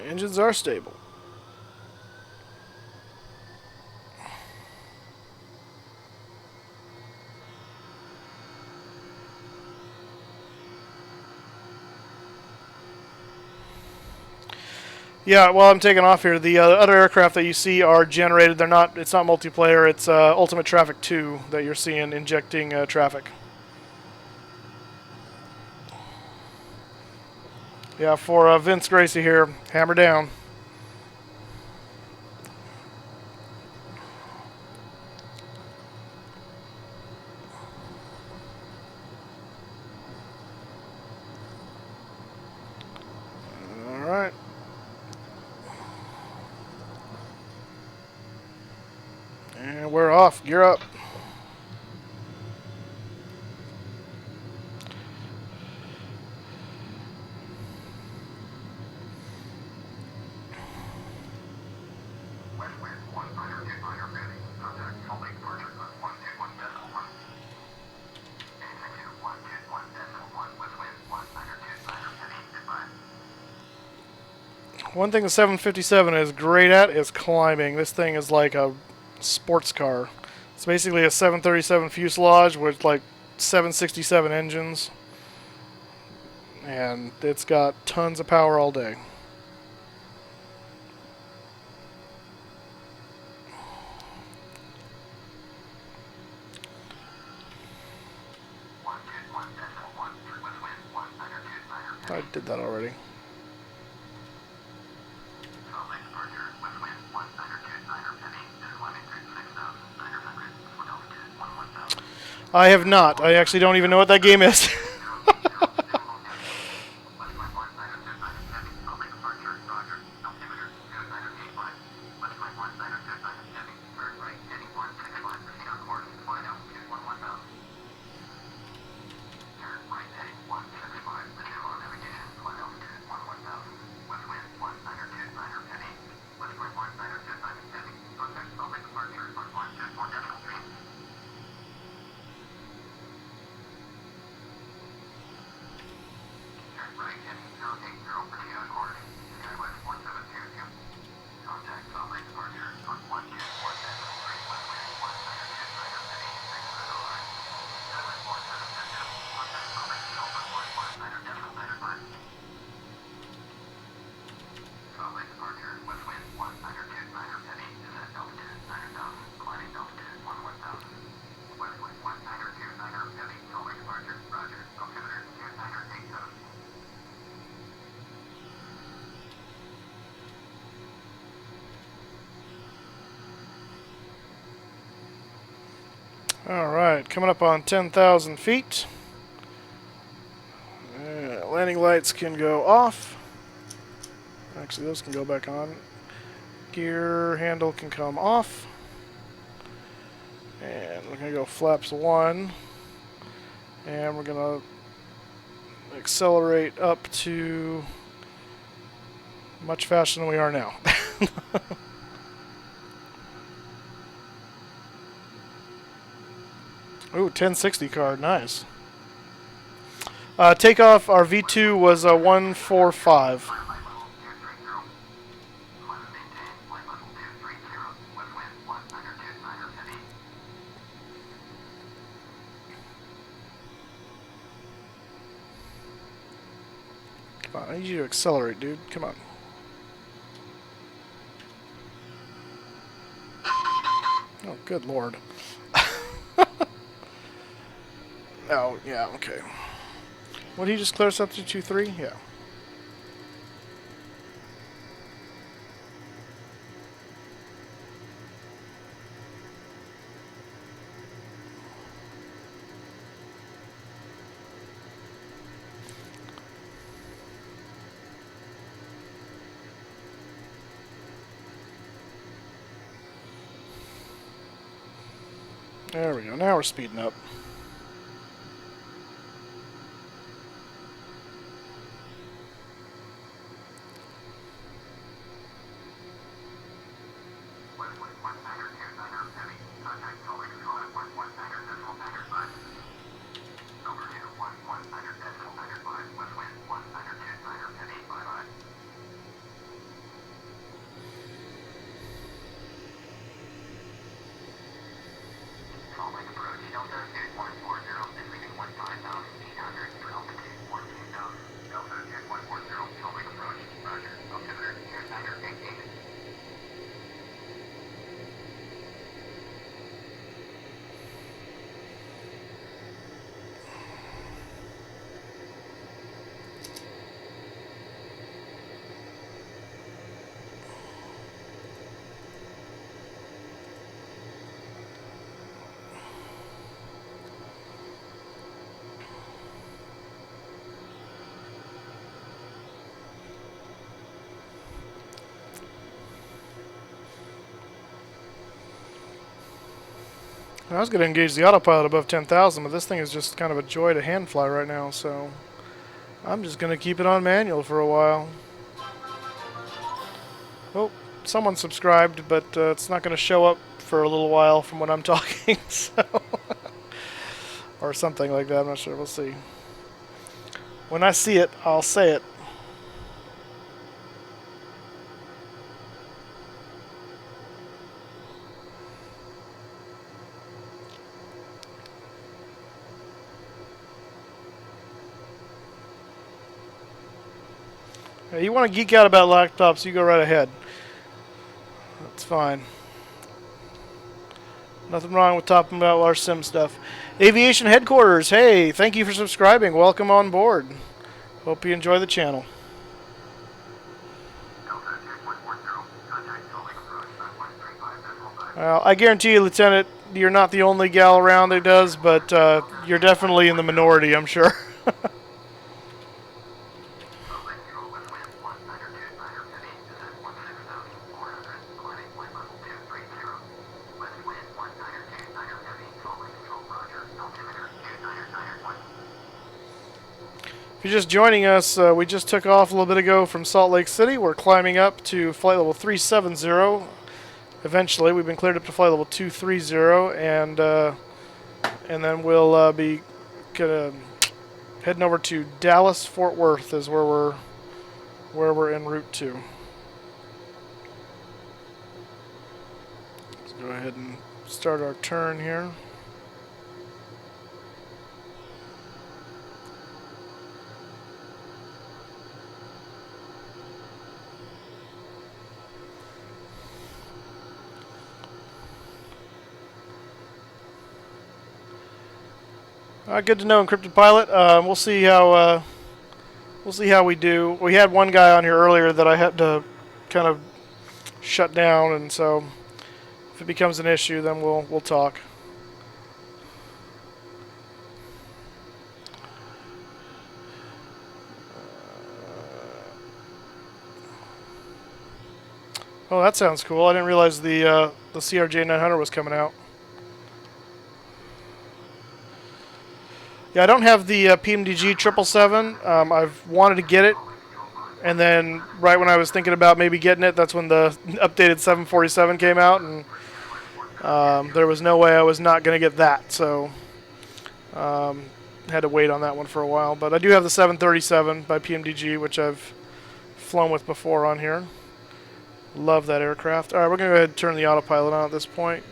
Engines are stable. Yeah, well, I'm taking off here. The other aircraft that you see are generated. They're not. It's not multiplayer. It's Ultimate Traffic 2 that you're seeing injecting traffic. Yeah, for Vince Gracie here, hammer down. And we're off. Gear up. One thing the 757 is great at is climbing. This thing is like a sports car. It's basically a 737 fuselage with like 767 engines. And it's got tons of power all day. I did that already. I have not. I actually don't even know what that game is. Alright, coming up on 10,000 feet. Landing lights can go off. Actually, those can go back on. Gear handle can come off. And we're going to go flaps 1. And we're going to accelerate up to much faster than we are now. Ooh, 1060 card, nice. Takeoff, our V2 was a 145. Come on, I need you to accelerate, dude. Come on. Oh, good lord. Oh, yeah, okay. What did he just clear us up to 2-3? Yeah. There we go. Now we're speeding up. I was going to engage the autopilot above 10,000, but this thing is just kind of a joy to hand fly right now, so I'm just going to keep it on manual for a while. Oh, someone subscribed, but it's not going to show up for a little while from when I'm talking, so or something like that. I'm not sure. We'll see. When I see it, I'll say it. You want to geek out about laptops, you go right ahead. That's fine. Nothing wrong with talking about our sim stuff. Aviation Headquarters, hey, thank you for subscribing. Welcome on board. Hope you enjoy the channel. I guarantee you, Lieutenant, you're not the only gal around that does, but you're definitely in the minority, I'm sure. If you're just joining us, we just took off a little bit ago from Salt Lake City. We're climbing up to flight level 370. Eventually, we've been cleared up to flight level 230, and then we'll be heading over to Dallas Fort Worth is where we're en route to. Let's go ahead and start our turn here. Good to know, Encrypted Pilot. We'll see how we do. We had one guy on here earlier that I had to kind of shut down, and so if it becomes an issue, then we'll talk. Oh, that sounds cool. I didn't realize the CRJ 900 was coming out. Yeah, I don't have the PMDG 777. I've wanted to get it, and then right when I was thinking about maybe getting it, that's when the updated 747 came out, and there was no way I was not going to get that, so had to wait on that one for a while. But I do have the 737 by PMDG, which I've flown with before on here. Love that aircraft. All right, we're going to go ahead and turn the autopilot on at this point.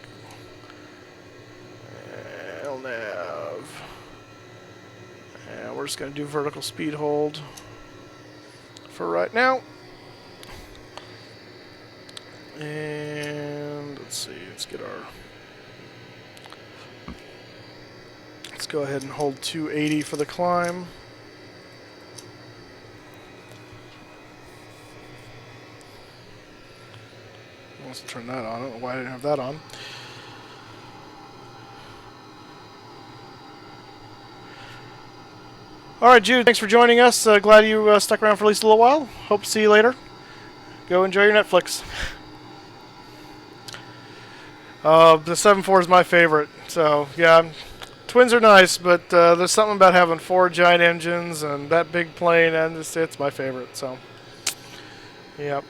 We're just going to do vertical speed hold for right now. And let's see, let's go ahead and hold 280 for the climb. Let's turn that on. I don't know why I didn't have that on. All right, Jude, thanks for joining us. Glad you stuck around for at least a little while. Hope to see you later. Go enjoy your Netflix. The 7.4 is my favorite. So, yeah, twins are nice, but there's something about having 4 giant engines and that big plane, and it's my favorite. So, yep.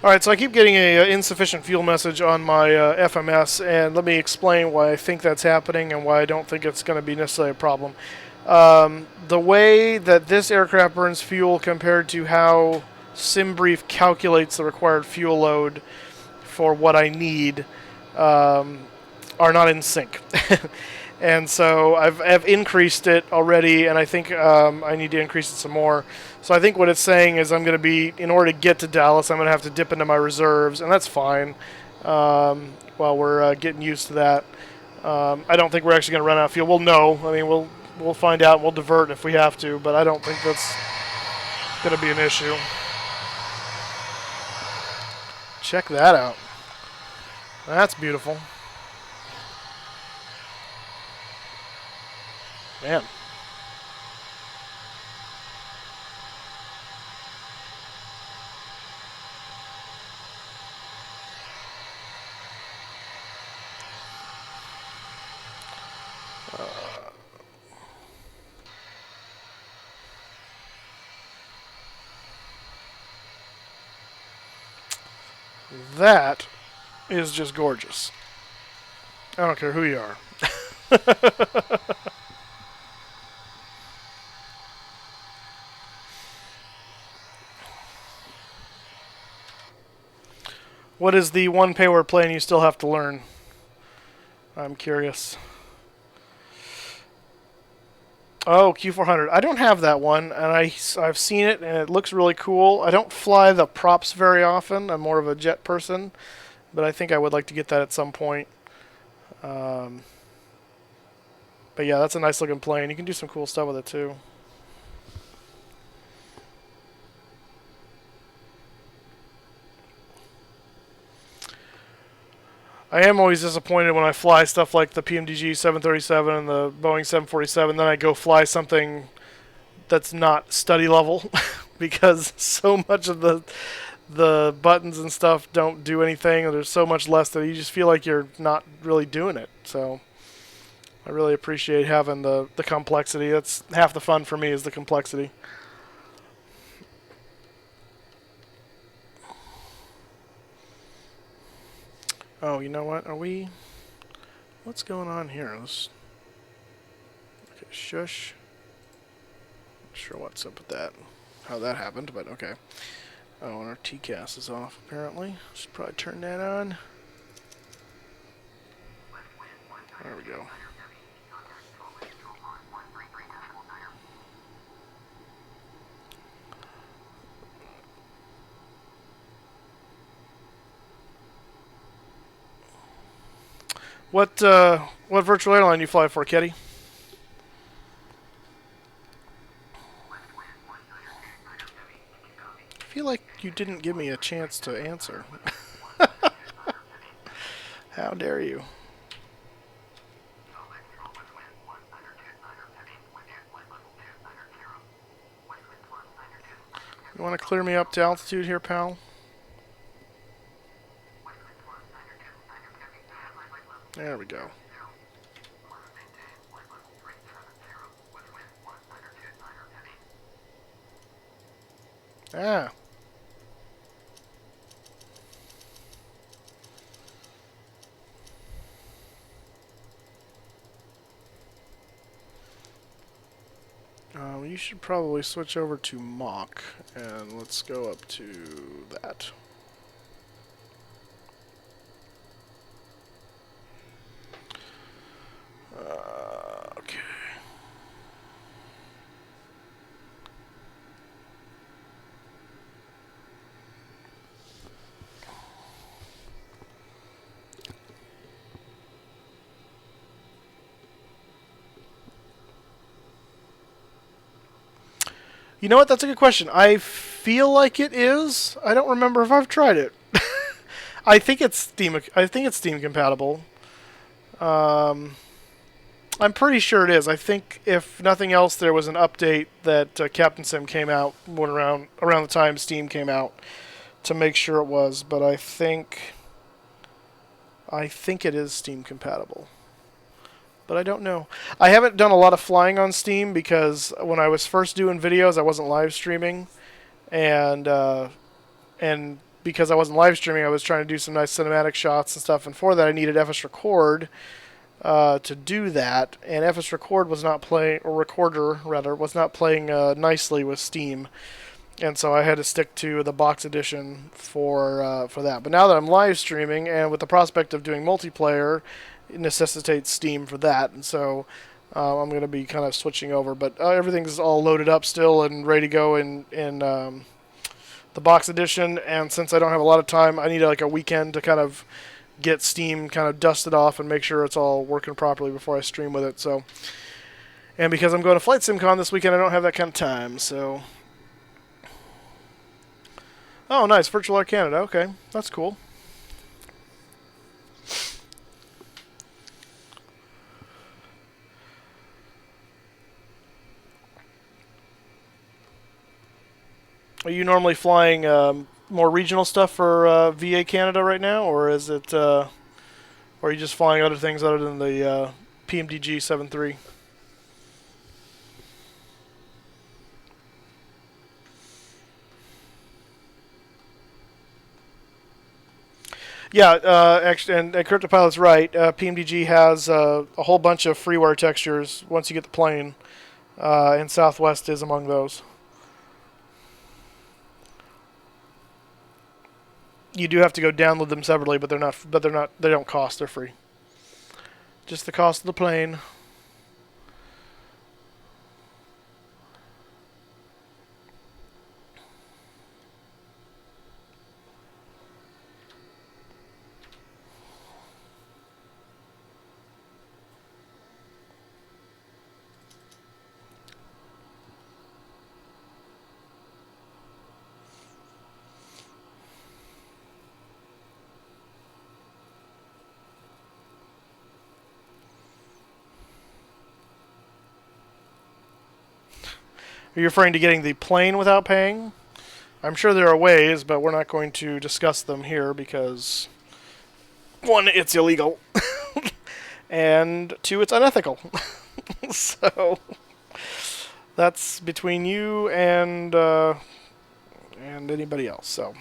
Alright, so I keep getting a insufficient fuel message on my FMS, and let me explain why I think that's happening and why I don't think it's going to be necessarily a problem. The way that this aircraft burns fuel compared to how SimBrief calculates the required fuel load for what I need are not in sync. And so I've increased it already, and I think I need to increase it some more. So I think what it's saying is I'm going to be, in order to get to Dallas, I'm going to have to dip into my reserves, and that's fine while we're getting used to that. I don't think we're actually going to run out of fuel. We'll know. I mean, we'll find out, and we'll divert if we have to, but I don't think that's going to be an issue. Check that out. That's beautiful. Man. That is just gorgeous. I don't care who you are. What is the one payware plane you still have to learn? I'm curious. Oh, Q400. I don't have that one, and I've seen it, and it looks really cool. I don't fly the props very often. I'm more of a jet person, but I think I would like to get that at some point. But yeah, that's a nice looking plane. You can do some cool stuff with it too. I am always disappointed when I fly stuff like the PMDG 737 and the Boeing 747, then I go fly something that's not study level because so much of the buttons and stuff don't do anything, or there's so much less that you just feel like you're not really doing it. So I really appreciate having the complexity. That's half the fun for me, is the complexity. Oh, you know what? What's going on here? Okay, shush. Not sure what's up with that. How that happened, but okay. Oh, and our TCAS is off, apparently. Should probably turn that on. There we go. What virtual airline you fly for, Ketty? I feel like you didn't give me a chance to answer. How dare you? You want to clear me up to altitude here, pal? There we go. Ah. You should probably switch over to Mach, and let's go up to that. Okay. You know what? That's a good question. I feel like it is. I don't remember if I've tried it. I think it's Steam compatible. I'm pretty sure it is. I think if nothing else, there was an update that CaptainSim came out around the time Steam came out to make sure it was. But I think it is Steam compatible. But I don't know. I haven't done a lot of flying on Steam because when I was first doing videos, I wasn't live streaming, and because I wasn't live streaming, I was trying to do some nice cinematic shots and stuff. And for that, I needed FS Record to do that, and FS Record was not playing, or Recorder rather, was not playing nicely with Steam, and so I had to stick to the box edition for that. But now that I'm live streaming, and with the prospect of doing multiplayer, it necessitates Steam for that, and so I'm going to be kind of switching over. But everything's all loaded up still and ready to go in the box edition, and since I don't have a lot of time, I need like a weekend to kind of get Steam kind of dusted off and make sure it's all working properly before I stream with it. So, and because I'm going to Flight SimCon this weekend, I don't have that kind of time. So, Oh, nice. Virtual Air Canada. Okay, that's cool. Are you normally flying more regional stuff for VA Canada right now, or is it, or are you just flying other things other than the PMDG 7.3? Yeah, actually, and CryptoPilot's right. PMDG has a whole bunch of freeware textures once you get the plane, and Southwest is among those. You do have to go download them separately, but they're not. But they're not. They don't cost. They're free. Just the cost of the plane. Are you referring to getting the plane without paying? I'm sure there are ways, but we're not going to discuss them here because, one, it's illegal, and two, it's unethical. So that's between you and anybody else. So.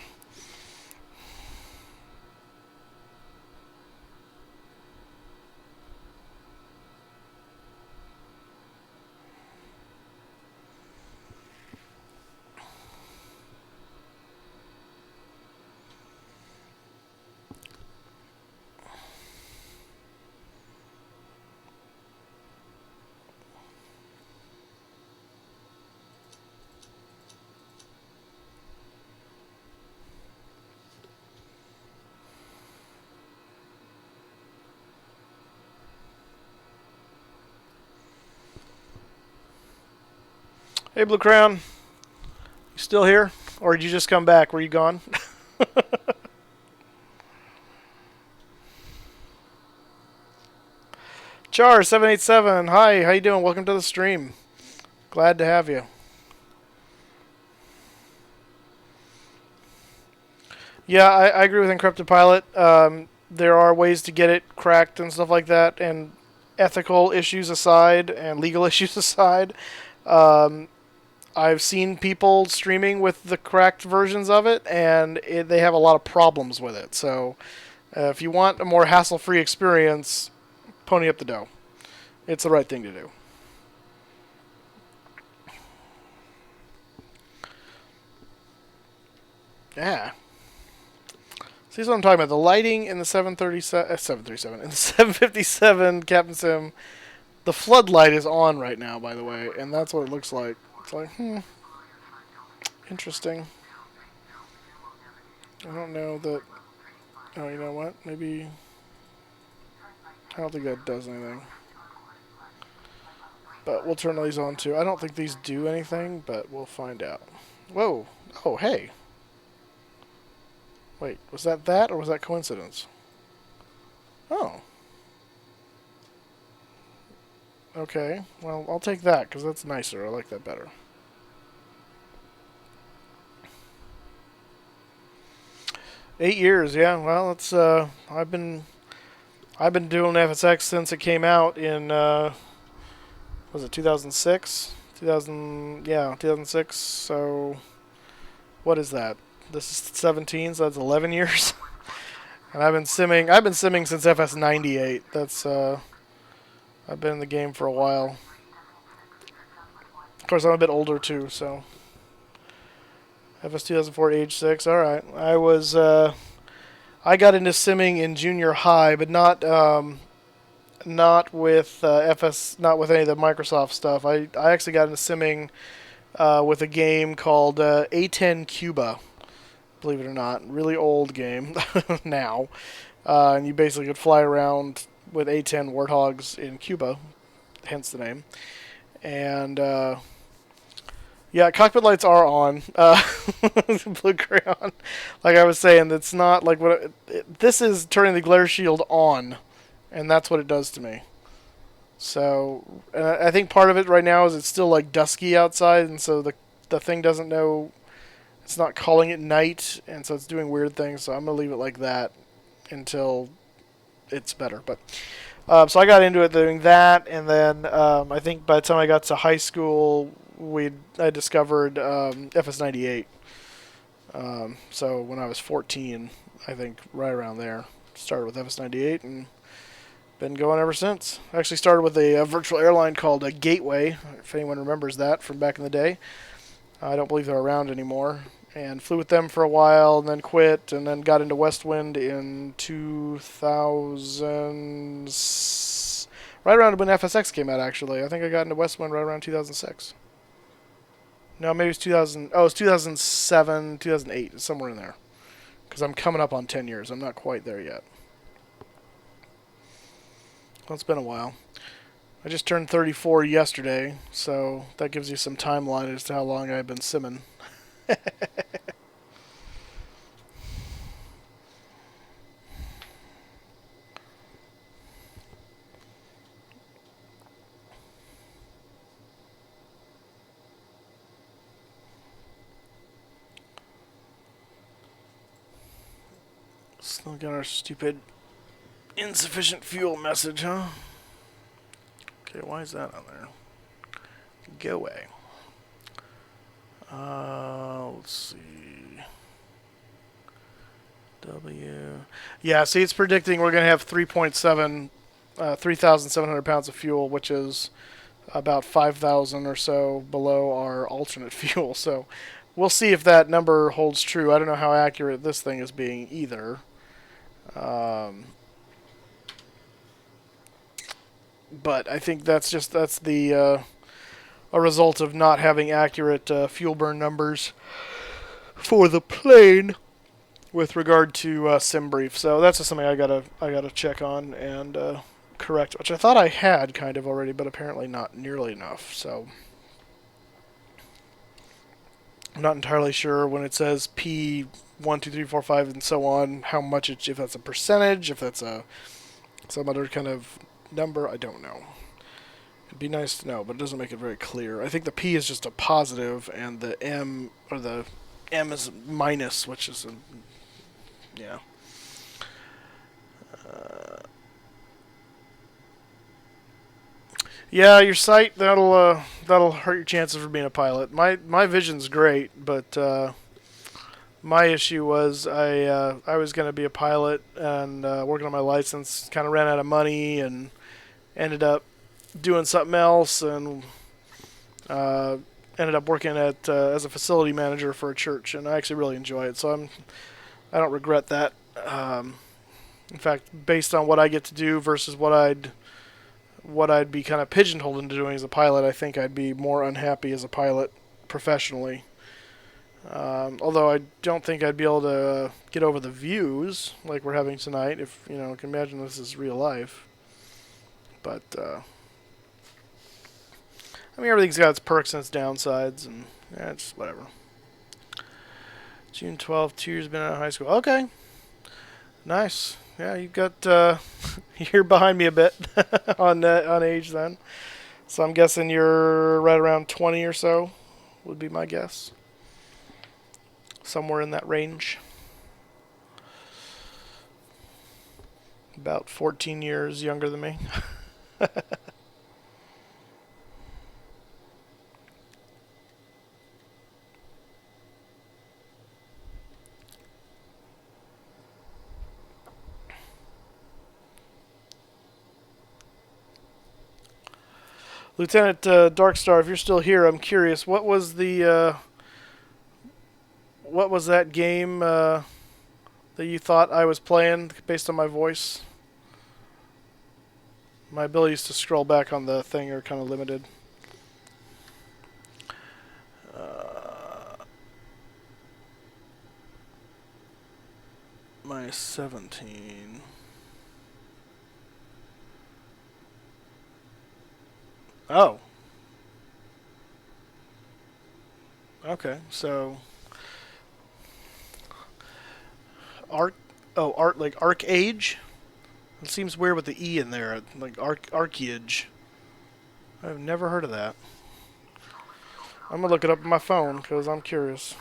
Hey, Blue Crown. You still here? Or did you just come back? Were you gone? Char787. Hi, how you doing? Welcome to the stream. Glad to have you. Yeah, I agree with Encrypted Pilot. There are ways to get it cracked and stuff like that, and ethical issues aside and legal issues aside, I've seen people streaming with the cracked versions of it, and they have a lot of problems with it. So if you want a more hassle-free experience, pony up the dough. It's the right thing to do. Yeah. See what I'm talking about. The lighting in the 737, in the 757 CaptainSim, the floodlight is on right now, by the way, and that's what it looks like. It's like, interesting. I don't know that. Oh, you know what? Maybe. I don't think that does anything. But we'll turn these on too. I don't think these do anything, but we'll find out. Whoa. Oh, hey. Wait, was that or was that coincidence? Oh. Okay, well, I'll take that, because that's nicer. I like that better. Eight years, yeah. Well, it's I've been doing FSX since it came out in was it 2006? 2006. So what is that? This is 17, so that's 11 years. And I've been simming since FS98. That's I've been in the game for a while. Of course, I'm a bit older too, so FS 2004 age 6. All right. I got into simming in junior high, but not with FS, not with any of the Microsoft stuff. I actually got into simming with a game called A10 Cuba. Believe it or not, really old game now. And you basically could fly around with A10 Warthogs in Cuba, hence the name. And Yeah, cockpit lights are on. Blue crayon. Like I was saying, it's not like this is turning the glare shield on, and that's what it does to me. So, and I think part of it right now is it's still like dusky outside, and so the thing doesn't know, it's not calling it night, and so it's doing weird things. So I'm gonna leave it like that until it's better. But so I got into it doing that, and then I think by the time I got to high school, I discovered FS98. So when I was 14, I think right around there, started with FS98 and been going ever since. I actually started with a virtual airline called a Gateway, if anyone remembers that from back in the day. I don't believe they're around anymore. And flew with them for a while, and then quit, and then got into Westwind in 2000, right around when FSX came out. Actually, I think I got into Westwind right around 2006. No, maybe it's 2000. Oh, it's 2007, 2008, somewhere in there. Because I'm coming up on 10 years. I'm not quite there yet. Well, it's been a while. I just turned 34 yesterday, so that gives you some timeline as to how long I've been simming. Still got our stupid insufficient fuel message, huh? Okay, why is that on there? Go away. Let's see. W. Yeah, see, it's predicting we're going to have 3,700 pounds of fuel, which is about 5,000 or so below our alternate fuel. So we'll see if that number holds true. I don't know how accurate this thing is being either. But I think that's the a result of not having accurate fuel burn numbers for the plane with regard to sim brief. So that's just something I gotta check on and correct, which I thought I had kind of already, but apparently not nearly enough. So I'm not entirely sure when it says P1, 2, 3, 4, 5, and so on, how much if that's a percentage, if that's some other kind of number. I don't know. It'd be nice to know, but it doesn't make it very clear. I think the P is just a positive, and the M is minus, which is yeah. Yeah, your sight that'll hurt your chances for being a pilot. My vision's great, but my issue was I was going to be a pilot and working on my license. Kind of ran out of money and ended up doing something else and ended up working at as a facility manager for a church, and I actually really enjoy it. So I don't regret that. In fact, based on what I get to do versus what I'd be kind of pigeonholed into doing as a pilot, I think I'd be more unhappy as a pilot professionally. Although I don't think I'd be able to get over the views like we're having tonight. If you know, can imagine this is real life. But I mean, everything's got its perks and its downsides, and yeah, it's whatever. June 12th, 2 years been out of high school. Okay, nice. Yeah, you got you're behind me a bit on age then. So I'm guessing you're right around 20 or so, would be my guess. Somewhere in that range. About 14 years younger than me. Lieutenant Darkstar, if you're still here, I'm curious. What was that game that you thought I was playing based on my voice? My abilities to scroll back on the thing are kind of limited. My 17. Oh. Okay, so arc. Oh, art like arc age. It seems weird with the E in there, like archeage. I've never heard of that. I'm gonna look it up on my phone because I'm curious.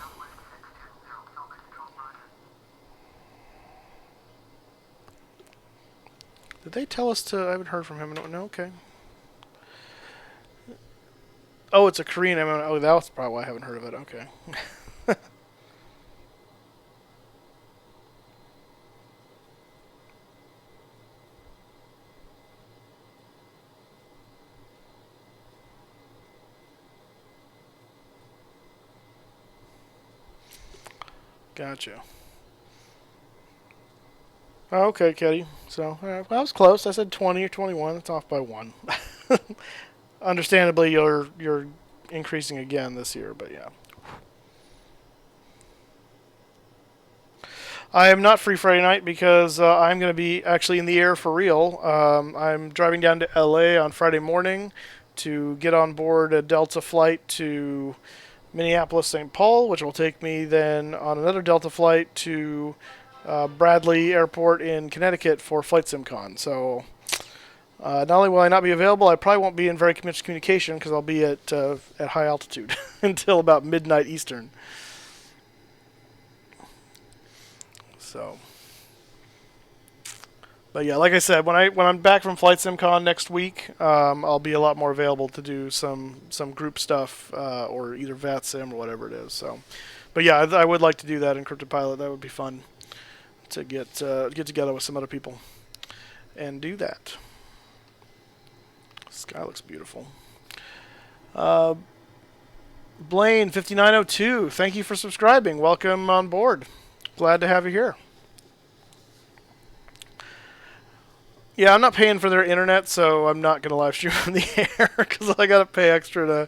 Did they tell us to? I haven't heard from him. No, okay. Oh, it's a Korean MMO. Oh, that's probably why I haven't heard of it. Okay. Gotcha. Oh, okay, Kitty. So, well, I was close. I said 20 or 21. It's off by one. Understandably, you're increasing again this year, but yeah. I am not free Friday night because I'm going to be actually in the air for real. I'm driving down to LA on Friday morning to get on board a Delta flight to Minneapolis, St. Paul, which will take me then on another Delta flight to Bradley Airport in Connecticut for Flight SimCon. So not only will I not be available, I probably won't be in very much communication because I'll be at high altitude until about midnight Eastern. So, but yeah, like I said, when I'm back from Flight SimCon next week, I'll be a lot more available to do some group stuff or either VATSIM or whatever it is. So, but yeah, I would like to do that in Encrypted Pilot. That would be fun to get together with some other people and do that. Sky looks beautiful. Blaine 5902, thank you for subscribing. Welcome on board. Glad to have you here. Yeah, I'm not paying for their internet, so I'm not going to live stream from the air because I got to pay extra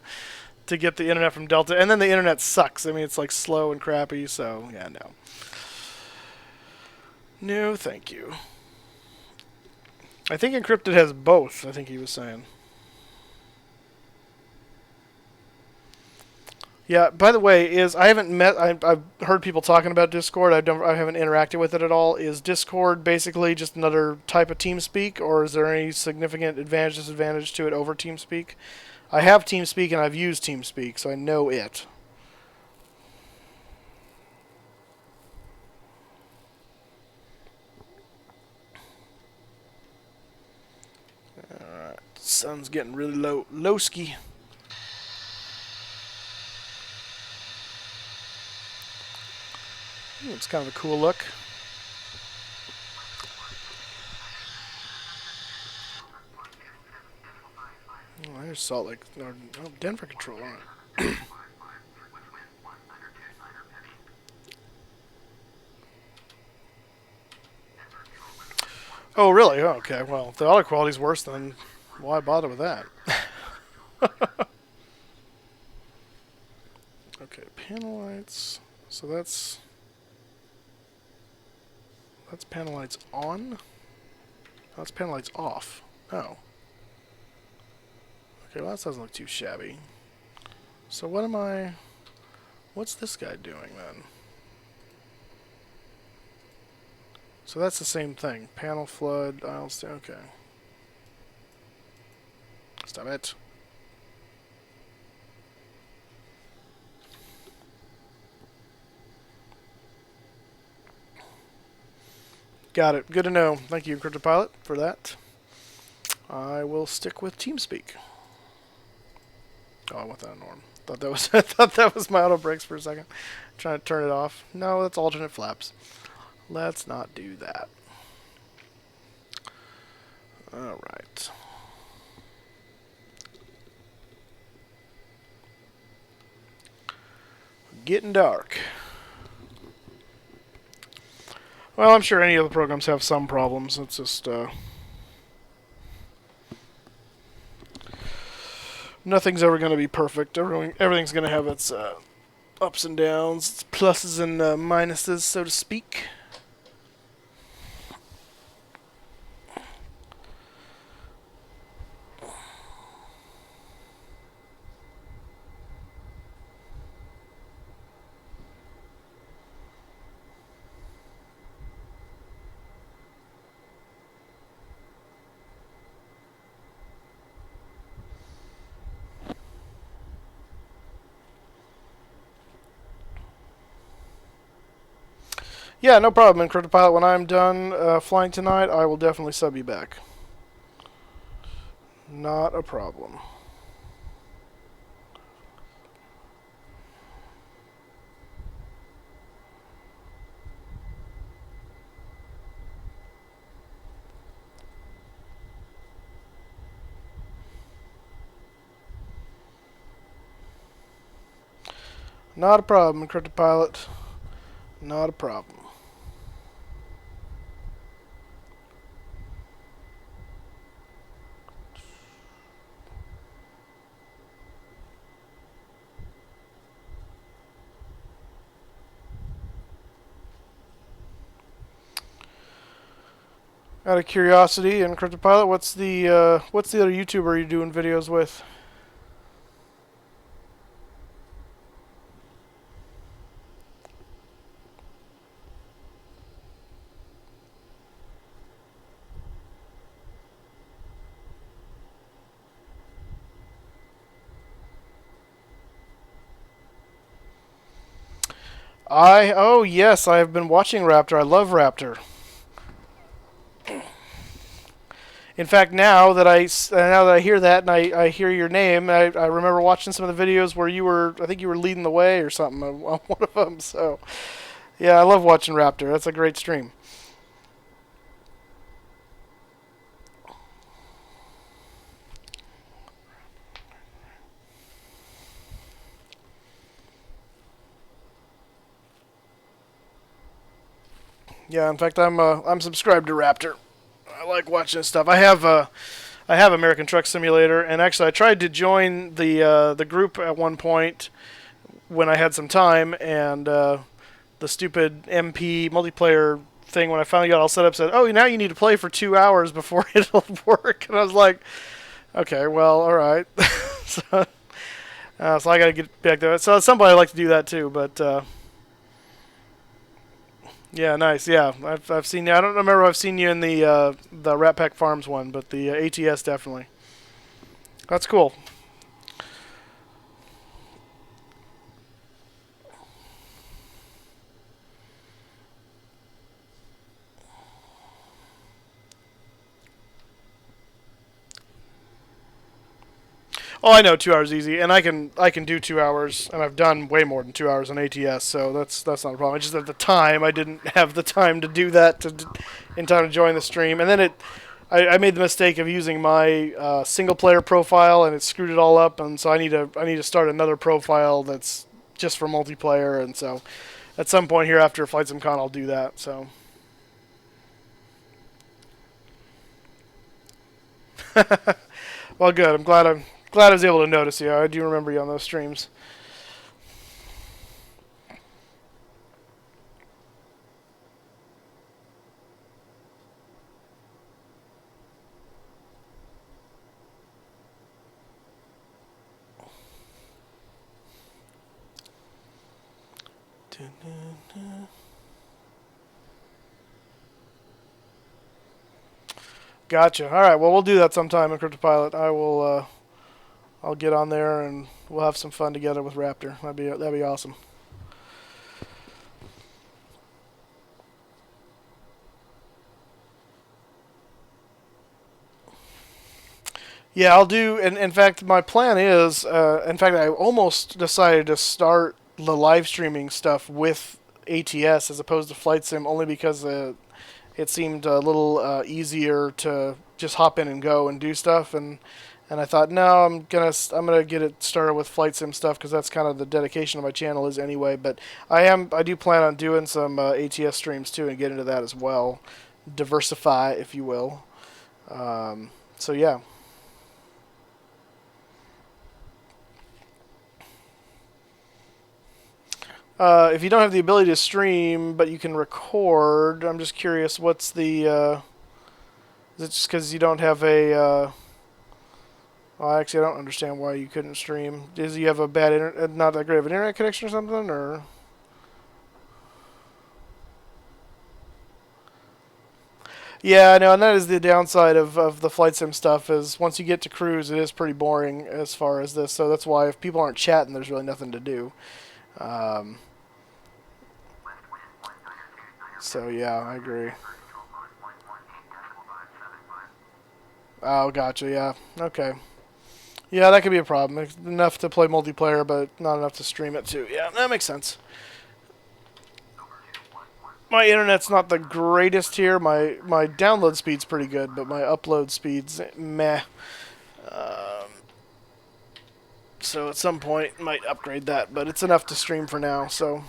to get the internet from Delta. And then the internet sucks. I mean, it's like slow and crappy, so yeah, no. No, thank you. I think Encrypted has both, I think he was saying. Yeah, by the way, I haven't met, I've heard people talking about Discord. I haven't interacted with it at all. Is Discord basically just another type of TeamSpeak, or is there any significant advantage, disadvantage to it over TeamSpeak? I have TeamSpeak and I've used TeamSpeak, so I know it. Alright, sun's getting really low-ski. It's kind of a cool look. Oh, there's Salt Lake. No, Denver control on it. Oh, really? Oh, okay. Well, if the auto quality's worse, then why bother with that? Okay, panel lights. So that's panel lights on. That's panel lights off. Oh. Okay, well that doesn't look too shabby. So what's this guy doing then? So that's the same thing. Panel flood, aisles, okay. Stop it. Got it. Good to know. Thank you, Encrypted Pilot, for that. I will stick with TeamSpeak. Oh, I want that on norm. I thought that was my auto brakes for a second. Trying to turn it off. No, that's alternate flaps. Let's not do that. Alright. Getting dark. Well, I'm sure any of the programs have some problems. It's just, nothing's ever going to be perfect. Everything's going to have its ups and downs, its pluses and minuses, so to speak. Yeah, no problem. And Crypto Pilot, when I'm done flying tonight, I will definitely sub you back. Not a problem. Not a problem, Crypto Pilot. Not a problem. Out of curiosity, and Crypto Pilot, what's the other YouTuber you're doing videos with? Oh yes, I have been watching Raptor. I love Raptor. In fact, now that I hear that and I hear your name, I remember watching some of the videos where I think you were leading the way or something on one of them. So yeah, I love watching Raptor. That's a great stream. Yeah, in fact, I'm subscribed to Raptor. I like watching his stuff. I have American Truck Simulator, and actually I tried to join the group at one point when I had some time, and the stupid MP multiplayer thing, when I finally got all set up, said, "Oh, now you need to play for 2 hours before it'll work." And I was like, "Okay, well, all right." so, so I got to get back there. So at some point I'd like to do that too, but. Yeah, nice. Yeah, I've seen you. I don't remember if I've seen you in the Rat Pack Farms one, but the ATS definitely. That's cool. Oh, I know 2 hours easy, and I can do 2 hours, and I've done way more than 2 hours on ATS, so that's not a problem. It's just at the time I didn't have the time to do that in time to join the stream, and then I made the mistake of using my single player profile, and it screwed it all up, and so I need to start another profile that's just for multiplayer, and so at some point here after Flight Sim Con I'll do that. So. Well, good. I'm glad I was able to notice you. I do remember you on those streams. Gotcha. All right. Well, we'll do that sometime in CryptoPilot. I'll get on there and we'll have some fun together with Raptor. That'd be awesome. Yeah, I'll do. And in fact, my plan is. In fact, I almost decided to start the live streaming stuff with ATS as opposed to Flight Sim, only because it seemed a little easier to just hop in and go and do stuff. And I thought, no, I'm gonna get it started with Flight Sim stuff because that's kind of the dedication of my channel is anyway. But I do plan on doing some ATS streams too and get into that as well, diversify if you will. So yeah. If you don't have the ability to stream, but you can record, I'm just curious, what's the... is it just because you don't have a... well, actually, I don't understand why you couldn't stream. Is you have a bad internet, not that great of an internet connection or something, or... Yeah, I know, and that is the downside of the Flight Sim stuff, is once you get to cruise, it is pretty boring as far as this, so that's why if people aren't chatting, there's really nothing to do. So yeah, I agree. Oh, gotcha. Yeah. Okay. Yeah, that could be a problem. It's enough to play multiplayer, but not enough to stream it too. Yeah, that makes sense. My internet's not the greatest here. My download speed's pretty good, but my upload speed's meh. Um, so at some point, might upgrade that, but it's enough to stream for now. So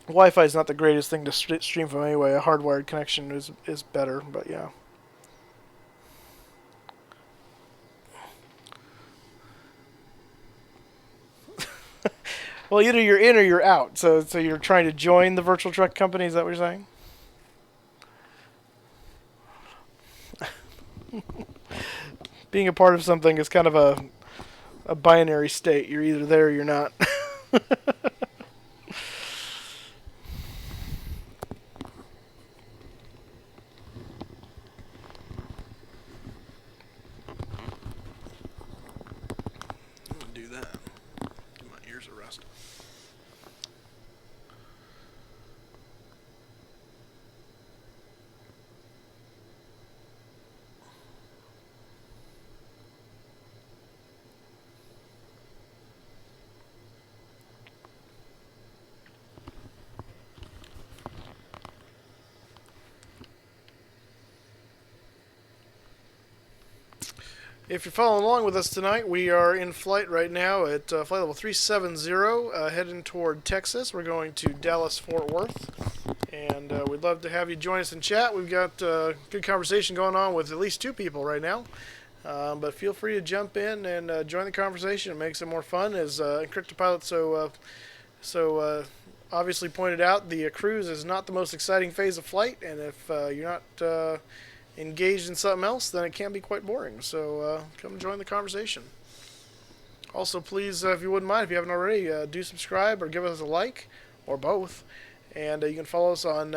Wi-Fi is not the greatest thing to stream from anyway. A hardwired connection is better, but yeah. Well, either you're in or you're out. So you're trying to join the virtual truck company. Is that what you're saying? Being a part of something is kind of a binary state. You're either there or you're not. I'm gonna do that. Give my ears a rest. If you're following along with us tonight, we are in flight right now at flight level 370, heading toward Texas. We're going to Dallas Fort Worth, and we'd love to have you join us in chat. We've got good conversation going on with at least 2 people right now, but feel free to jump in and join the conversation. It makes it more fun. As Encrypted Pilot obviously pointed out, the cruise is not the most exciting phase of flight, and if you're not engaged in something else, then it can be quite boring. So come join the conversation. Also, please, if you wouldn't mind, if you haven't already, do subscribe or give us a like, or both. And you can follow us on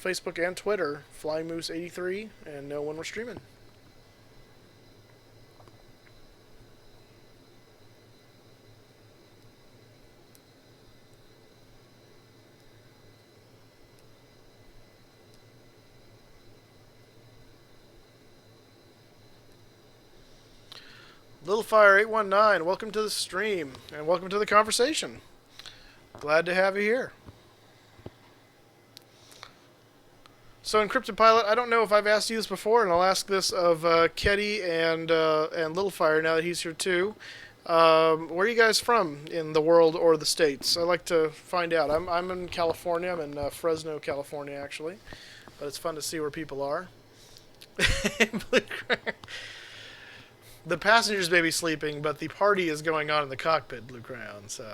Facebook and Twitter, FlyingMoose83, and know when we're streaming. LittleFire819, welcome to the stream, and welcome to the conversation. Glad to have you here. So, Encrypted Pilot, I don't know if I've asked you this before, and I'll ask this of Keddy and LittleFire now that he's here too. Where are you guys from in the world or the States? I'd like to find out. I'm in California. I'm in Fresno, California, actually. But it's fun to see where people are. The passengers may be sleeping, but the party is going on in the cockpit, Blue Crown, so...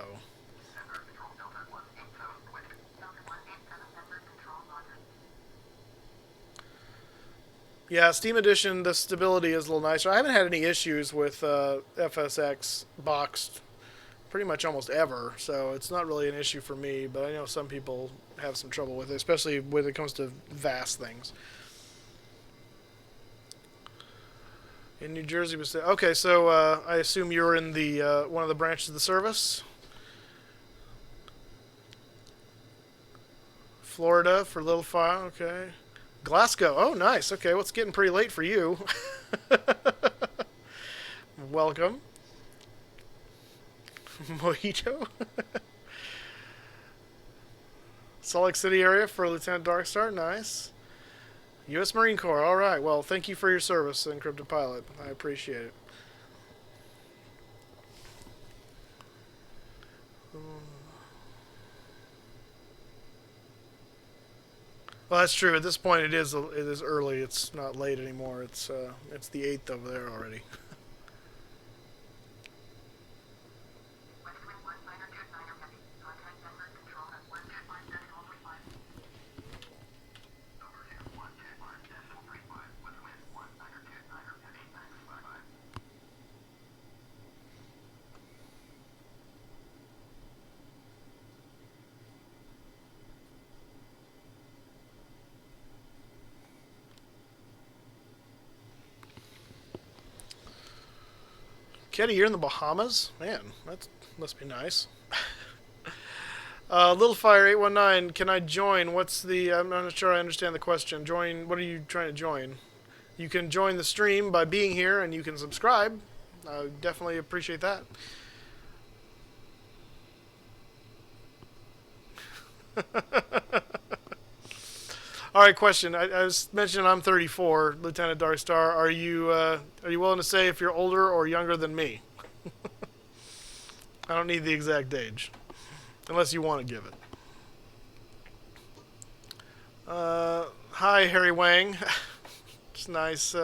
Yeah, Steam Edition, the stability is a little nicer. I haven't had any issues with FSX boxed pretty much almost ever, so it's not really an issue for me, but I know some people have some trouble with it, especially when it comes to vast things. In New Jersey, okay. So I assume you're in the one of the branches of the service. Florida for Little Fire. Okay. Glasgow. Oh, nice. Okay, well, it's getting pretty late for you. Welcome. Mojito. Salt Lake City area for Lieutenant Darkstar. Nice. U.S. Marine Corps. All right. Well, thank you for your service, Encrypted Pilot. I appreciate it. Well, that's true. At this point, it is early. It's not late anymore. It's the 8th over there already. Kenny, you're in the Bahamas? Man, that must be nice. Little Fire 819, can I join? What's the... I'm not sure I understand the question. Join... What are you trying to join? You can join the stream by being here, and you can subscribe. I definitely appreciate that. All right, question. I was mentioning I'm 34, Lieutenant Darkstar. Are you willing to say if you're older or younger than me? I don't need the exact age, unless you want to give it. Hi, Harry Wang. It's nice,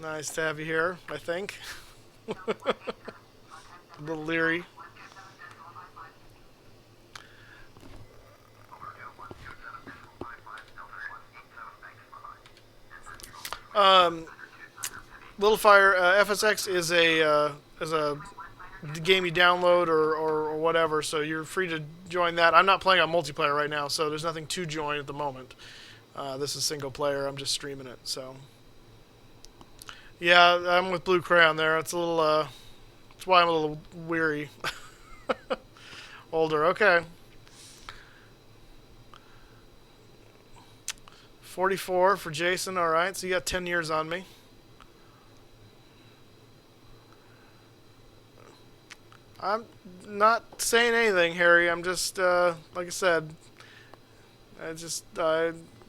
nice to have you here, I think. A little leery. Little Fire FSX is a game you download or whatever, so you're free to join that. I'm not playing on multiplayer right now, so there's nothing to join at the moment. This is single player. I'm just streaming it, so yeah, I'm with Blue Crayon there. It's a little that's why I'm a little weary. Older, okay. 44 for Jason. All right, so you got 10 years on me. I'm not saying anything, Harry. I'm just, like I said,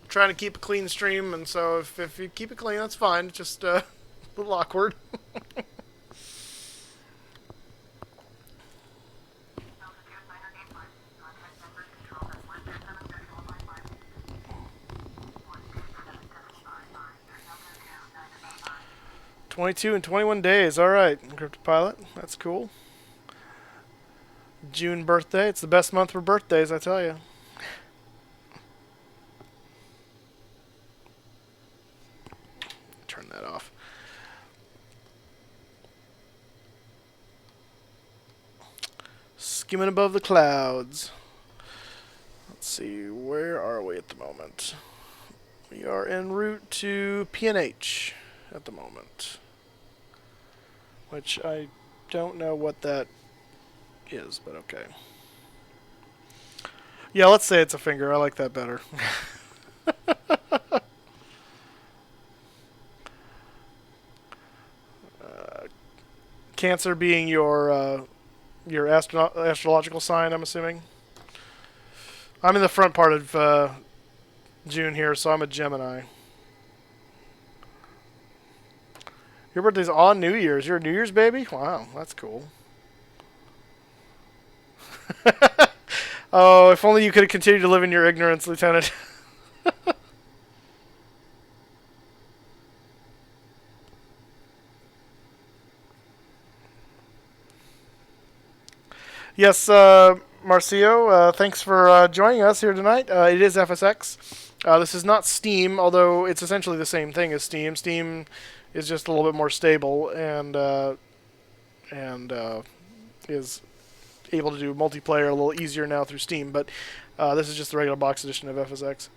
trying to keep a clean stream, and so if you keep it clean, that's fine. It's just a little awkward. $22 and 21 days. All right, Encrypted Pilot. That's cool. June birthday. It's the best month for birthdays, I tell you. Turn that off. Skimming above the clouds. Let's see, where are we at the moment? We are en route to PNH at the moment, which I don't know what that is, but okay. Yeah, let's say it's a finger. I like that better. Cancer being your astrological sign, I'm assuming. I'm in the front part of June here, so I'm a Gemini. Your birthday's on New Year's. You're a New Year's baby? Wow, that's cool. Oh, if only you could have continued to live in your ignorance, Lieutenant. Yes, Marcio, thanks for joining us here tonight. It is FSX. This is not Steam, although it's essentially the same thing as Steam. Steam is just a little bit more stable and is able to do multiplayer a little easier now through Steam. But this is just the regular box edition of FSX.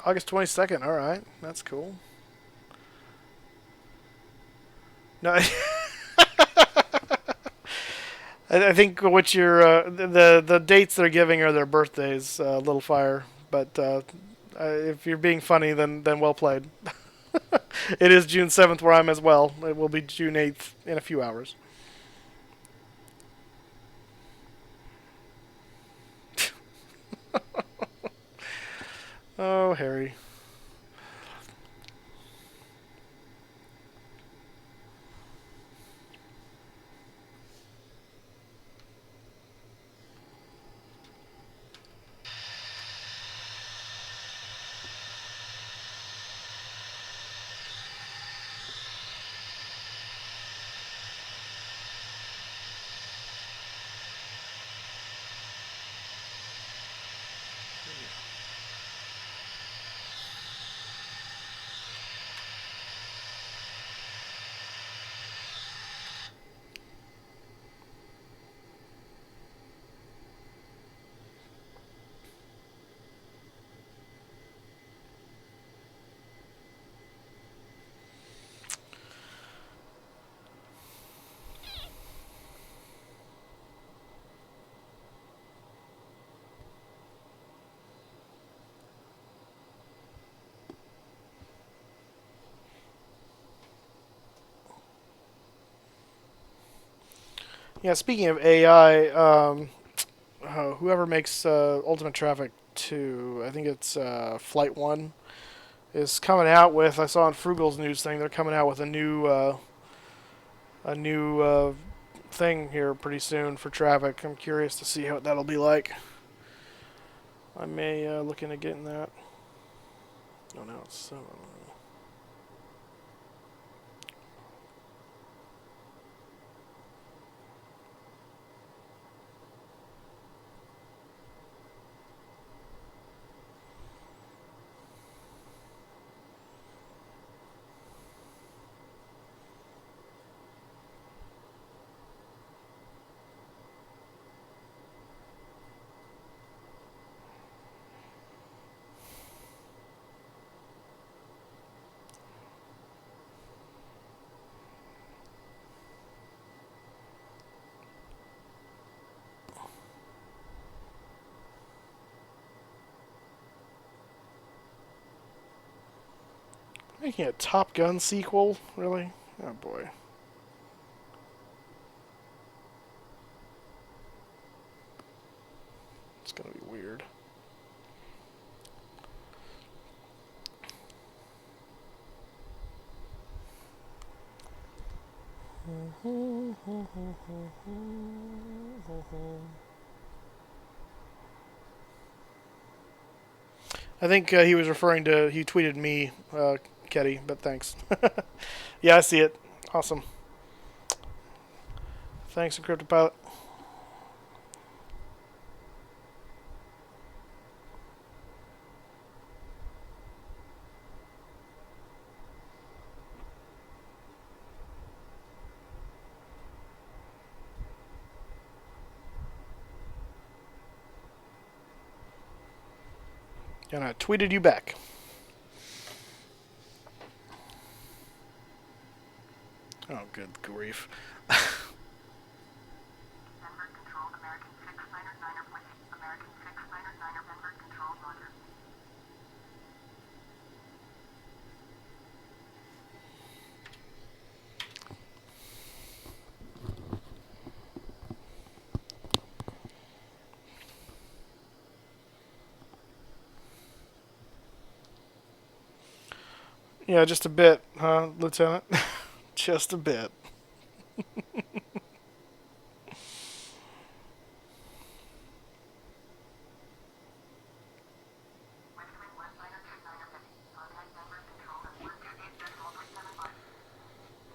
August 22nd. All right, that's cool. No, I think what your the dates they're giving are their birthdays, Little Fire. But if you're being funny, then well played. It is June 7th where I'm as well. It will be June 8th in a few hours. Oh, Harry. Yeah, speaking of AI, whoever makes Ultimate Traffic 2, I think it's Flight 1, is coming out with, I saw on Frugal's news thing, they're coming out with a new thing here pretty soon for traffic. I'm curious to see how that'll be like. I may look into getting that. Oh no, it's so... Making a Top Gun sequel? Really? Oh boy. It's gonna be weird. I think he was referring to, he tweeted me, Ketty, but thanks. Yeah, I see it. Awesome. Thanks, Encrypted Pilot. And I tweeted you back. Oh, good grief. Yeah, just a bit, huh, Lieutenant? Just a bit.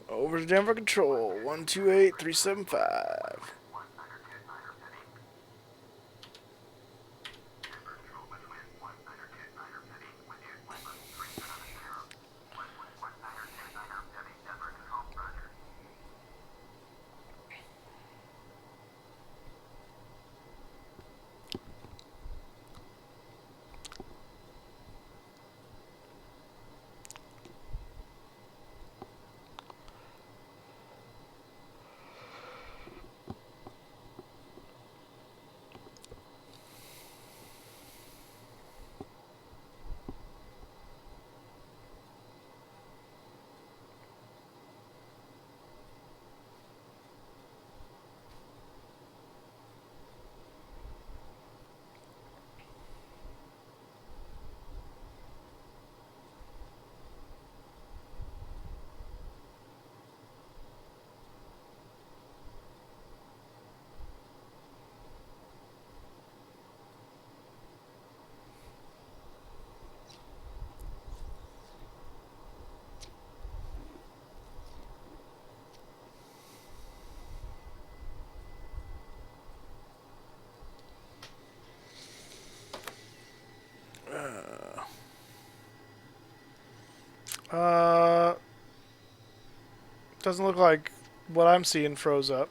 Over to Denver Control, 128375. Uh, doesn't look like what I'm seeing froze up.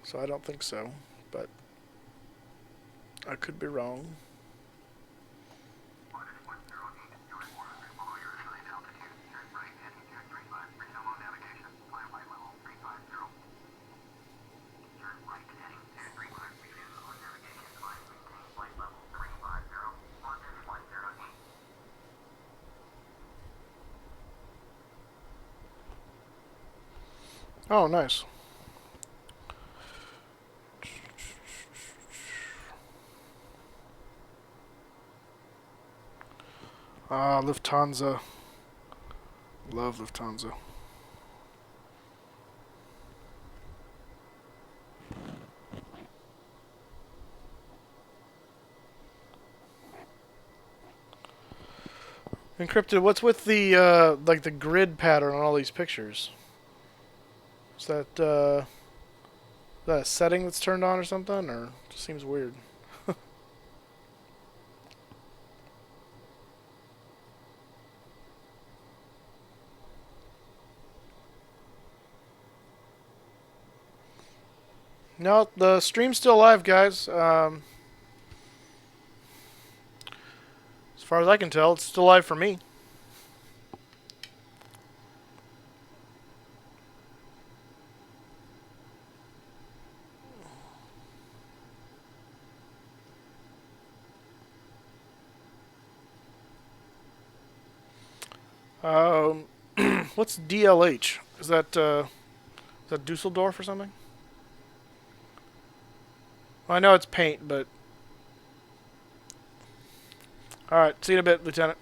So I don't think so, but I could be wrong. Oh, nice. Ah, Lufthansa. Love Lufthansa. Encrypted. What's with the like the grid pattern on all these pictures? Is that a setting that's turned on or something, or it just seems weird? No, the stream's still live, guys. As far as I can tell, it's still live for me. Um, what's DLH? Is that Dusseldorf or something? Well, I know it's paint, but all right. See you in a bit, Lieutenant.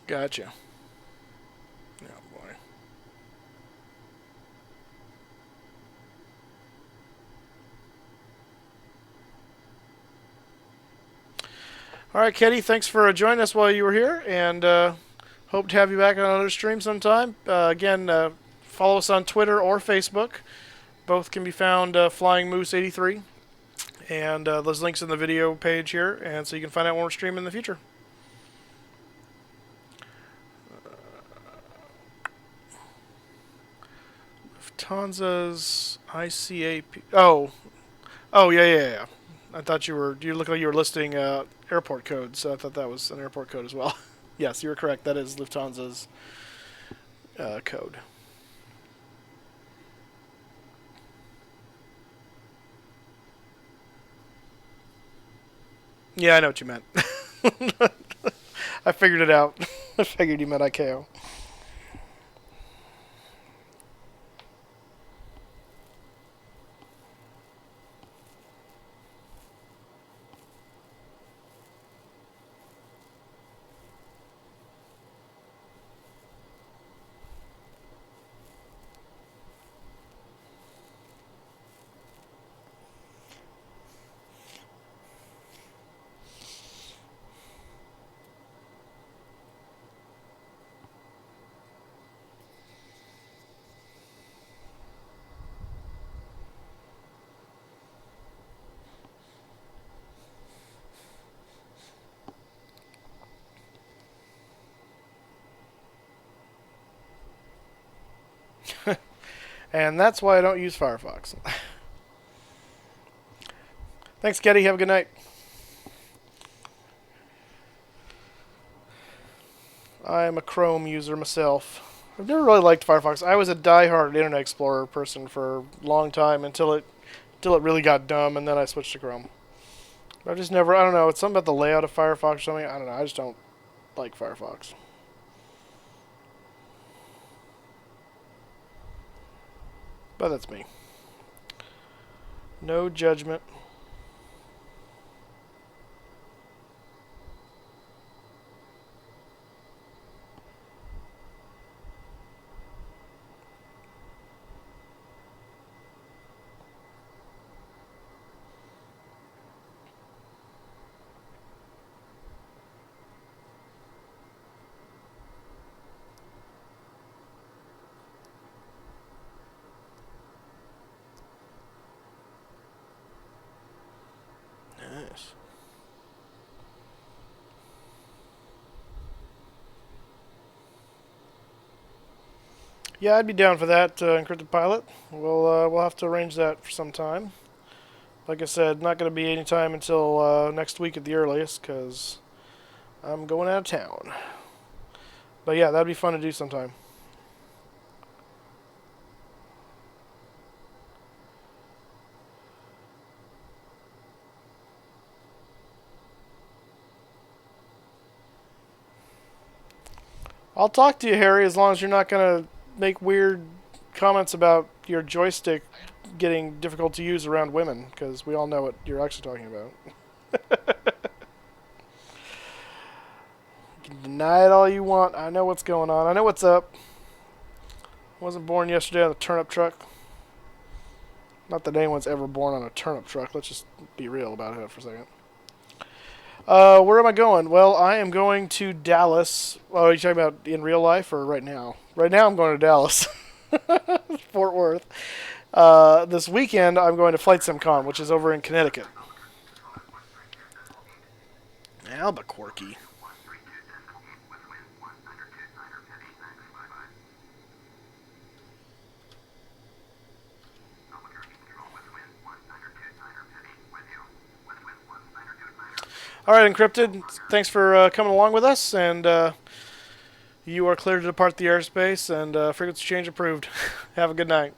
Gotcha. Oh boy. All right, Ketty. Thanks for joining us while you were here, and hope to have you back on another stream sometime. Again, follow us on Twitter or Facebook. Both can be found Flying Moose 83, and those links in the video page here, and so you can find out when we're streaming in the future. Lufthansa's ICAP. Oh, yeah. I thought you look like you were listing airport codes. So I thought that was an airport code as well. Yes, you were correct. That is Lufthansa's code. Yeah, I know what you meant. I figured it out. I figured you meant ICAO. And that's why I don't use Firefox. Thanks, Getty. Have a good night. I'm a Chrome user myself. I've never really liked Firefox. I was a die-hard Internet Explorer person for a long time until it really got dumb, and then I switched to Chrome. I just never. I don't know. It's something about the layout of Firefox or something. I don't know. I just don't like Firefox. But that's me. No judgment. Nice. Yeah, I'd be down for that, encrypted pilot. We'll have to arrange that for some time. Like I said, not going to be any time until next week at the earliest, because I'm going out of town. But yeah, that'd be fun to do sometime. I'll talk to you, Harry, as long as you're not going to make weird comments about your joystick getting difficult to use around women, because we all know what you're actually talking about. You can deny it all you want. I know what's going on. I know what's up. Wasn't born yesterday on a turnip truck. Not that anyone's ever born on a turnip truck. Let's just be real about it for a second. Where am I going? Well, I am going to Dallas. Oh, are you talking about in real life or right now? Right now I'm going to Dallas. Fort Worth. This weekend I'm going to FlightSimCon, which is over in Connecticut. Albuquerque. All right, Encrypted. Thanks for coming along with us, and you are clear to depart the airspace, and frequency change approved. Have a good night.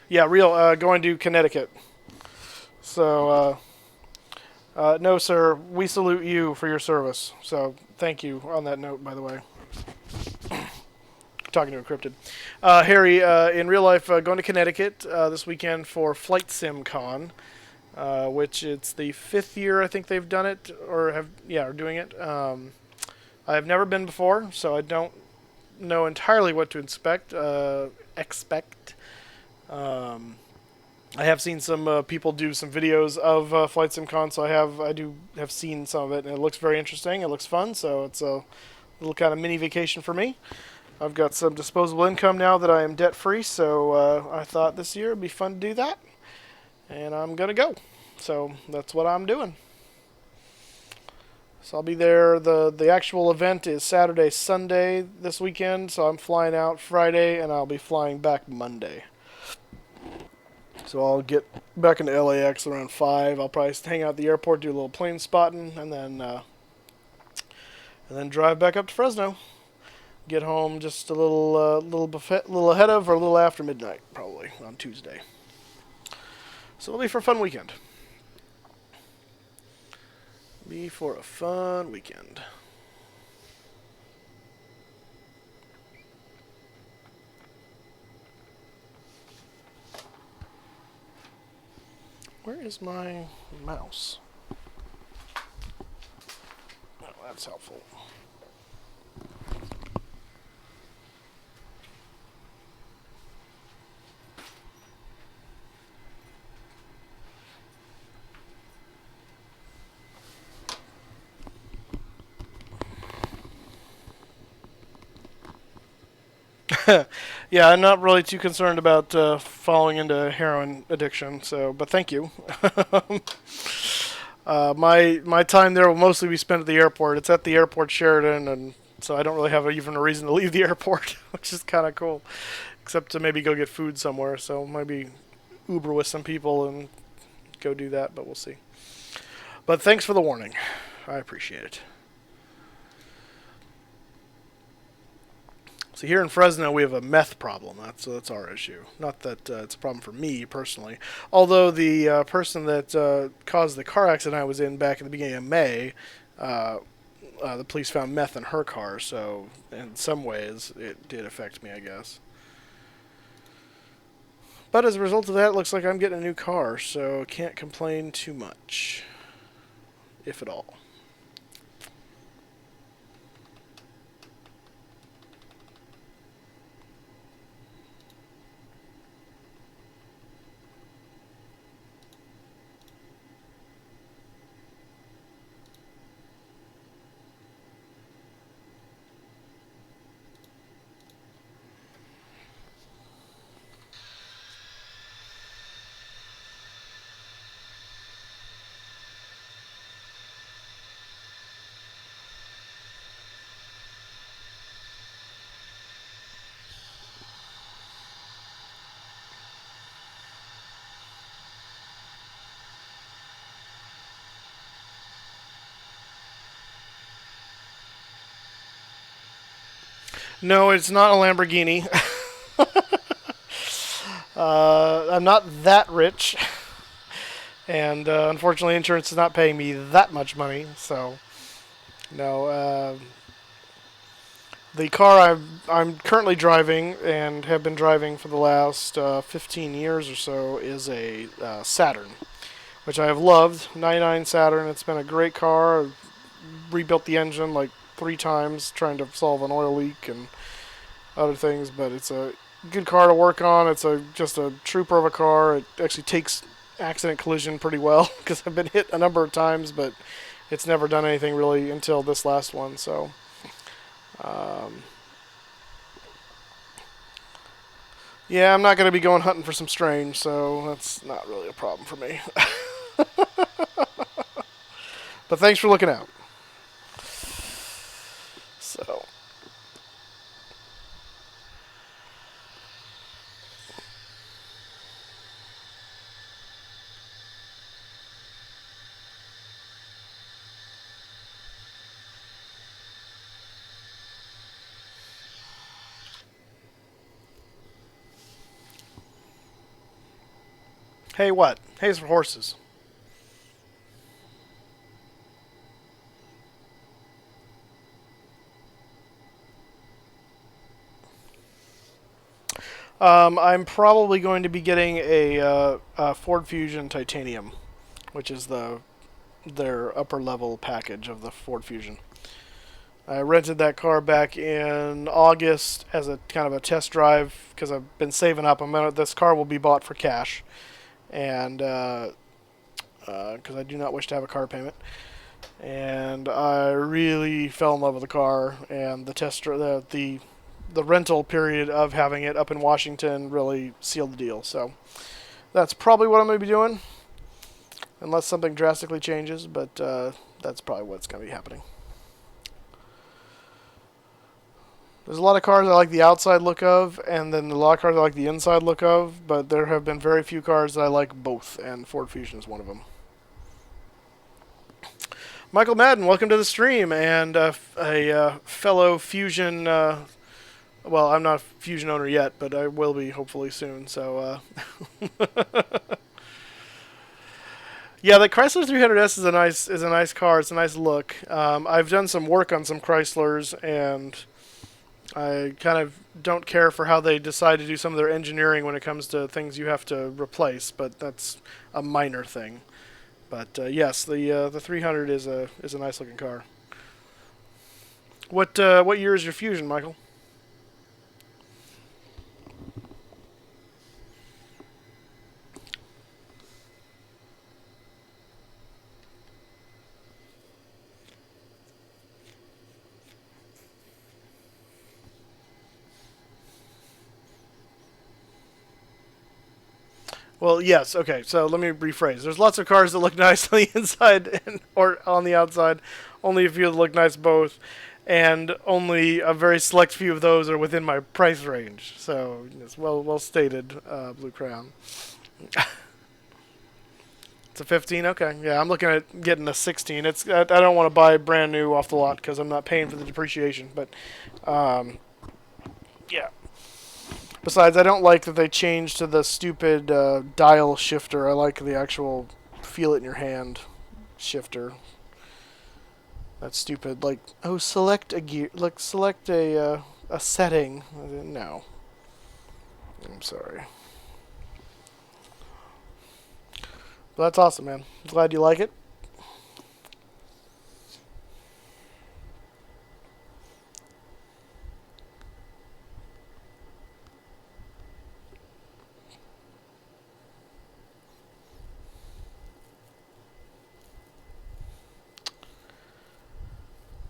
Yeah, real. Going to Connecticut. So, no, sir. We salute you for your service. So, thank you on that note, by the way. Talking to Encrypted. Harry, in real life, going to Connecticut this weekend for FlightSimCon, which it's the 5th year I think they've done it, or are doing it. I have never been before, so I don't know entirely what to expect. I have seen some people do some videos of FlightSimCon, so I do have seen some of it, and it looks very interesting. It looks fun, so it's a little kind of mini vacation for me. I've got some disposable income now that I am debt-free, so I thought this year it'd be fun to do that, and I'm going to go. So that's what I'm doing. So I'll be there. The actual event is Saturday, Sunday this weekend, so I'm flying out Friday, and I'll be flying back Monday. So I'll get back into LAX around 5. I'll probably hang out at the airport, do a little plane spotting, and then drive back up to Fresno. Get home just a little ahead of or a little after midnight, probably on Tuesday. So it'll be for a fun weekend. Where is my mouse? Oh, that's helpful. Yeah, I'm not really too concerned about falling into heroin addiction. So, but thank you. My time there will mostly be spent at the airport. It's at the airport Sheridan, and so I don't really have even a reason to leave the airport, which is kind of cool. Except to maybe go get food somewhere. So maybe Uber with some people and go do that, but we'll see. But thanks for the warning. I appreciate it. So here in Fresno, we have a meth problem. That's our issue. Not that it's a problem for me personally. Although the person that caused the car accident I was in back in the beginning of May, the police found meth in her car. So in some ways, it did affect me, I guess. But as a result of that, it looks like I'm getting a new car, so can't complain too much, if at all. No, it's not a Lamborghini. I'm not that rich, and unfortunately, insurance is not paying me that much money. So, no. The car I'm currently driving and have been driving for the last 15 years or so is a Saturn, which I have loved. 99 Saturn. It's been a great car. I've rebuilt the engine like 3 times trying to solve an oil leak and other things, but it's a good car to work on. It's just a trooper of a car. It actually takes accident collision pretty well because I've been hit a number of times, but it's never done anything really until this last one. So, um, yeah, I'm not going to be going hunting for some strange, so that's not really a problem for me. But thanks for looking out. So, hey, what? Hay's for horses. I'm probably going to be getting a Ford Fusion Titanium, which is their upper level package of the Ford Fusion. I rented that car back in August as a kind of a test drive because I've been saving up. This car will be bought for cash, and because I do not wish to have a car payment. And I really fell in love with the car, and the rental period of having it up in Washington really sealed the deal. So that's probably what I'm going to be doing, unless something drastically changes. But that's probably what's going to be happening. There's a lot of cars I like the outside look of, and then a lot of cars I like the inside look of, but there have been very few cars that I like both, and Ford Fusion is one of them. Michael Madden, welcome to the stream, and a fellow Fusion, well, I'm not a Fusion owner yet, but I will be hopefully soon, so, yeah, the Chrysler 300S is a nice car. It's a nice look. I've done some work on some Chryslers, and I kind of don't care for how they decide to do some of their engineering when it comes to things you have to replace, but that's a minor thing. But yes, the 300 is a nice looking car. What year is your Fusion, Michael? Well, yes. Okay, so let me rephrase. There's lots of cars that look nice on the inside or on the outside. Only a few that look nice both, and only a very select few of those are within my price range. So it's well stated, Blue Crown. It's a 15. Okay, yeah, I'm looking at getting a 16. I don't want to buy brand new off the lot because I'm not paying for the depreciation. But yeah. Besides, I don't like that they changed to the stupid dial shifter. I like the actual feel it in your hand shifter. That's stupid. Like, oh, select a gear. Like, select a setting. No. I'm sorry. But that's awesome, man. I'm glad you like it.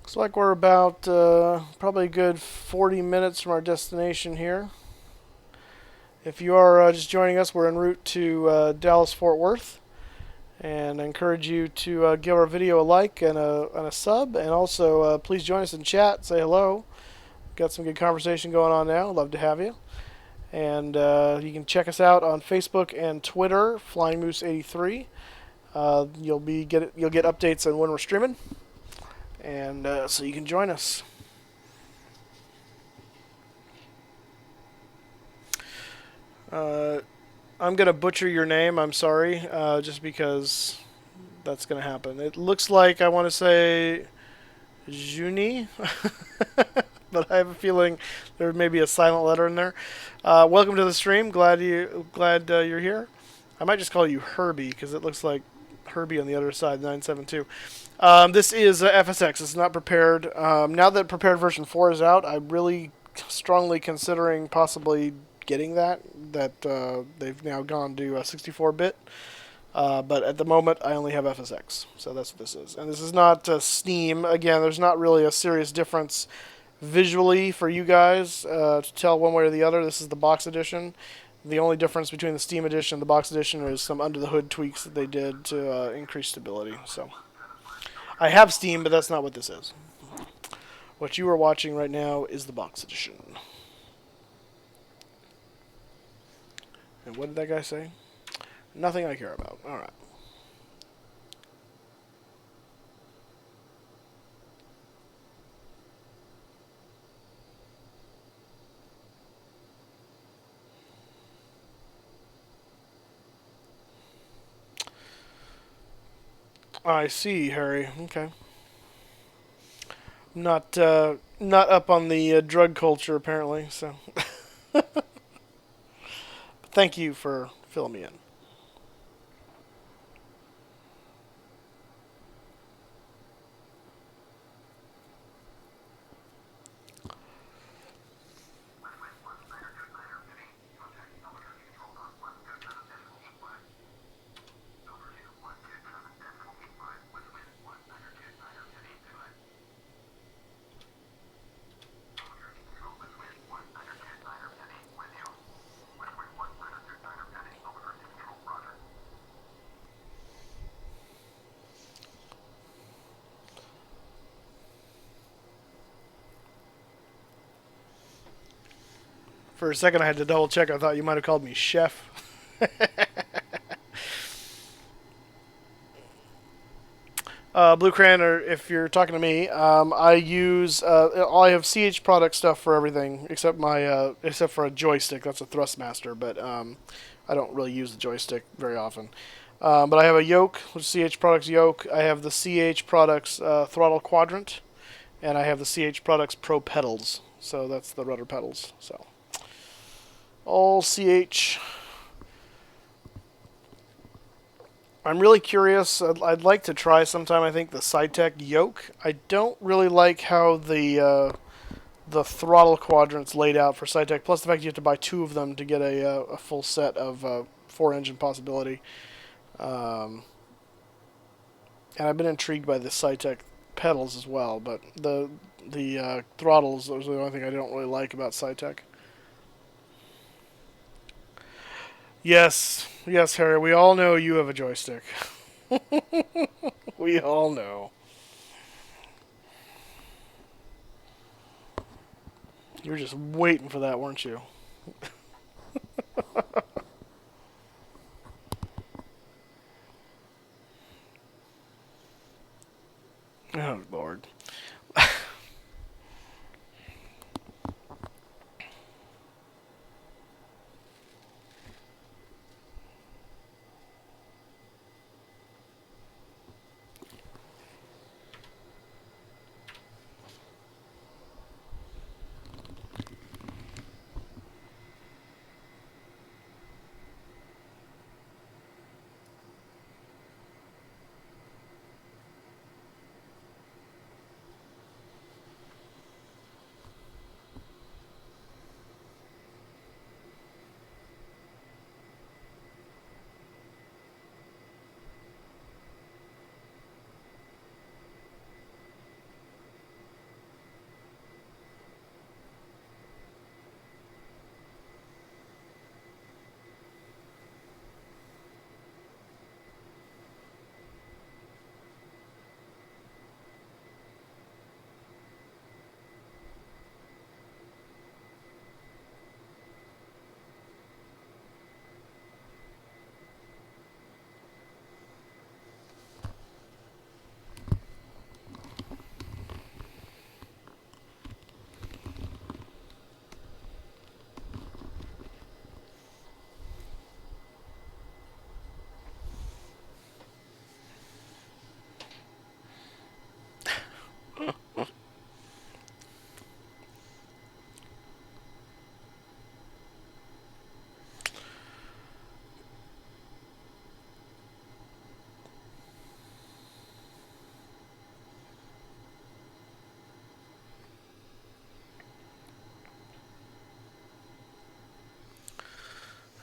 Looks like we're about probably a good 40 minutes from our destination here. If you are just joining us, we're en route to Dallas-Fort Worth. And I encourage you to give our video a like and a sub. And also, please join us in chat. Say hello. Got some good conversation going on now. Love to have you. And you can check us out on Facebook and Twitter, Flying Moose 83. You'll get updates on when we're streaming. And so you can join us. I'm gonna butcher your name. I'm sorry, just because that's gonna happen. It looks like I want to say Juni, but I have a feeling there may be a silent letter in there. Welcome to the stream. Glad you're here. I might just call you Herbie because it looks like Herbie on the other side, 972. This is FSX. It's not prepared. Now that prepared version 4 is out, I'm really strongly considering possibly getting that. They've now gone to 64-bit. But at the moment, I only have FSX. So that's what this is. And this is not Steam. Again, there's not really a serious difference visually for you guys to tell one way or the other. This is the box edition. The only difference between the Steam edition and the box edition is some under-the-hood tweaks that they did to increase stability. So I have Steam, but that's not what this is. What you are watching right now is the box edition. And what did that guy say? Nothing I care about. Alright. I see, Harry. Okay. Not up on the drug culture apparently. So, thank you for filling me in. For a second, I had to double check. I thought you might have called me Chef. Blue Cran, or if you're talking to me, I use I have CH product stuff for everything except my except for a joystick. That's a Thrustmaster, but I don't really use the joystick very often. But I have a yoke, which is CH Products yoke. I have the CH Products throttle quadrant, and I have the CH Products Pro pedals. So that's the rudder pedals. So all CH. I'm really curious. I'd like to try sometime. I think the SciTech yoke. I don't really like how the throttle quadrant's laid out for SciTech. Plus the fact you have to buy two of them to get a full set of 4-engine possibility. And I've been intrigued by the SciTech pedals as well. But the throttles, those are the only thing I don't really like about SciTech. Yes, yes, Harry. We all know you have a joystick. We all know. You were just waiting for that, weren't you? Oh, Lord.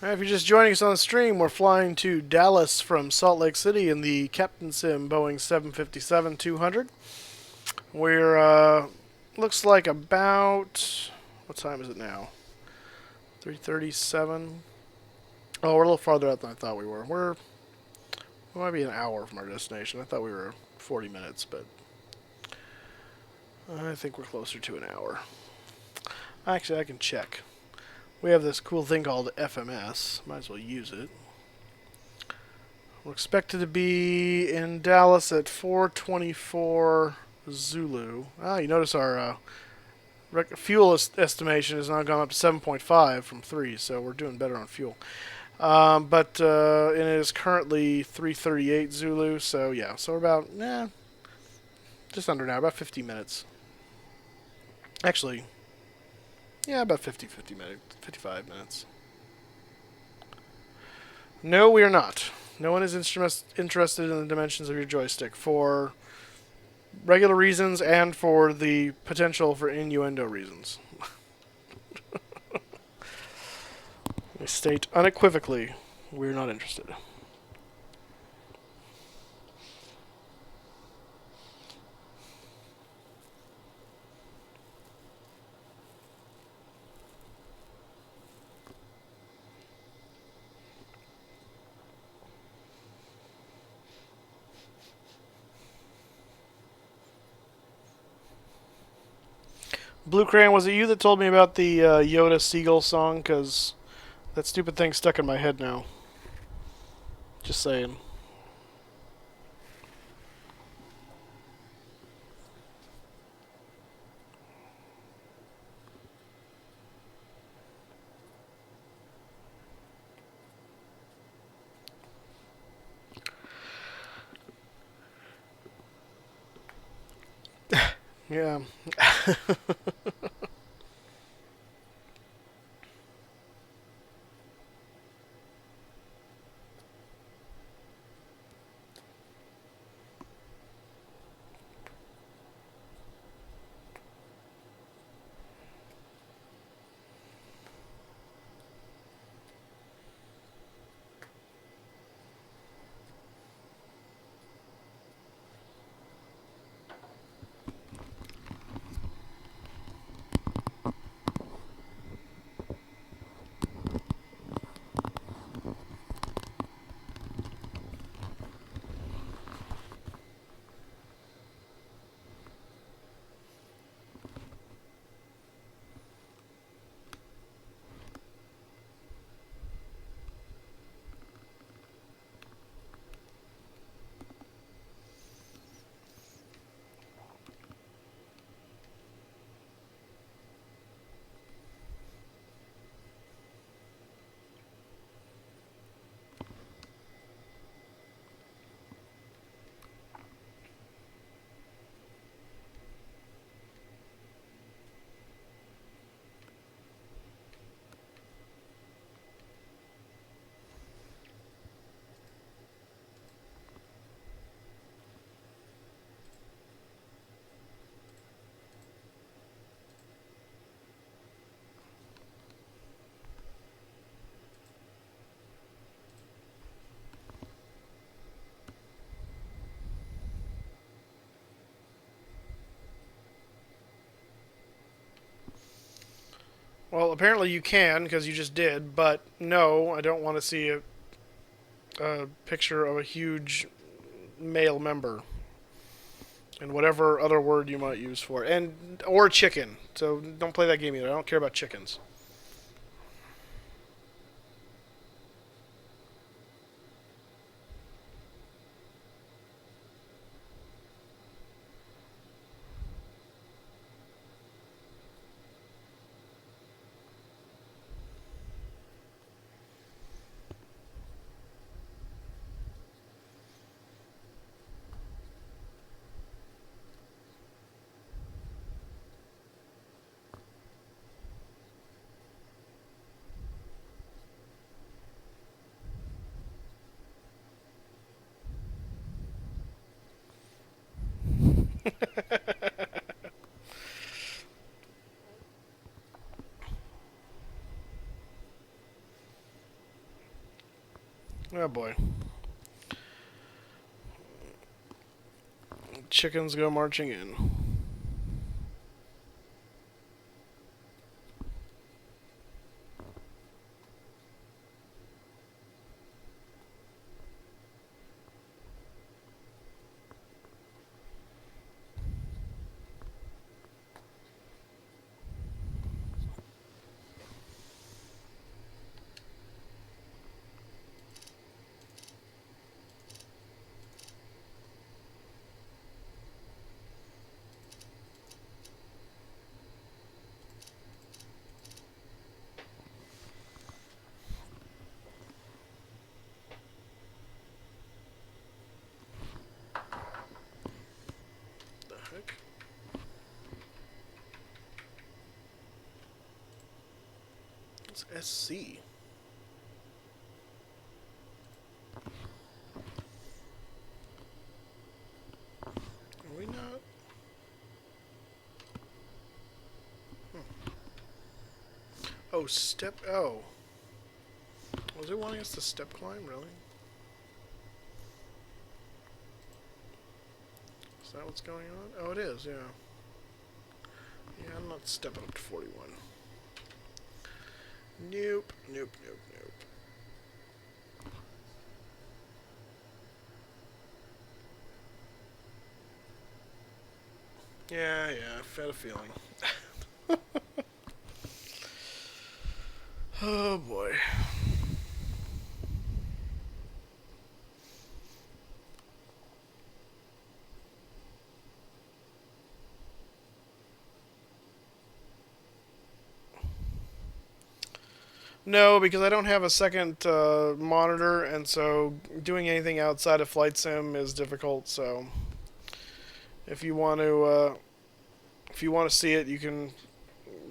If you're just joining us on the stream, we're flying to Dallas from Salt Lake City in the CaptainSim Boeing 757-200. We're, looks like about, what time is it now? 3:37. Oh, we're a little farther out than I thought we were. We might be an hour from our destination. I thought we were 40 minutes, but I think we're closer to an hour. Actually, I can check. We have this cool thing called FMS. Might as well use it. We're expected to be in Dallas at 4:24 Zulu. You notice our fuel estimation has now gone up to 7.5 from 3, so we're doing better on fuel. But it is currently 3:38 Zulu, so yeah, so we're about, just under now, about 50 minutes. Actually, yeah, about 50 minutes, 55 minutes. No, we are not. No one is interested in the dimensions of your joystick for regular reasons and for the potential for innuendo reasons. We state unequivocally, we're not interested. Blue Crayon, was it you that told me about the Yoda Seagull song? Because that stupid thing's stuck in my head now. Just saying. Yeah. Well, apparently you can, because you just did, but no, I don't want to see a picture of a huge male member. And whatever other word you might use for it. Or chicken. So don't play that game either. I don't care about chickens. Oh boy. Chickens go marching in. The heck? It's SC. Are we not? Oh, step. Oh. Was it wanting us to step climb, really? Is that what's going on? Oh, it is, yeah. Yeah, I'm not stepping up to 41. Nope, nope, nope, nope. Yeah, I've had a feeling. Oh boy. No, because I don't have a second monitor, and so doing anything outside of flight sim is difficult. So, if you want to see it, you can.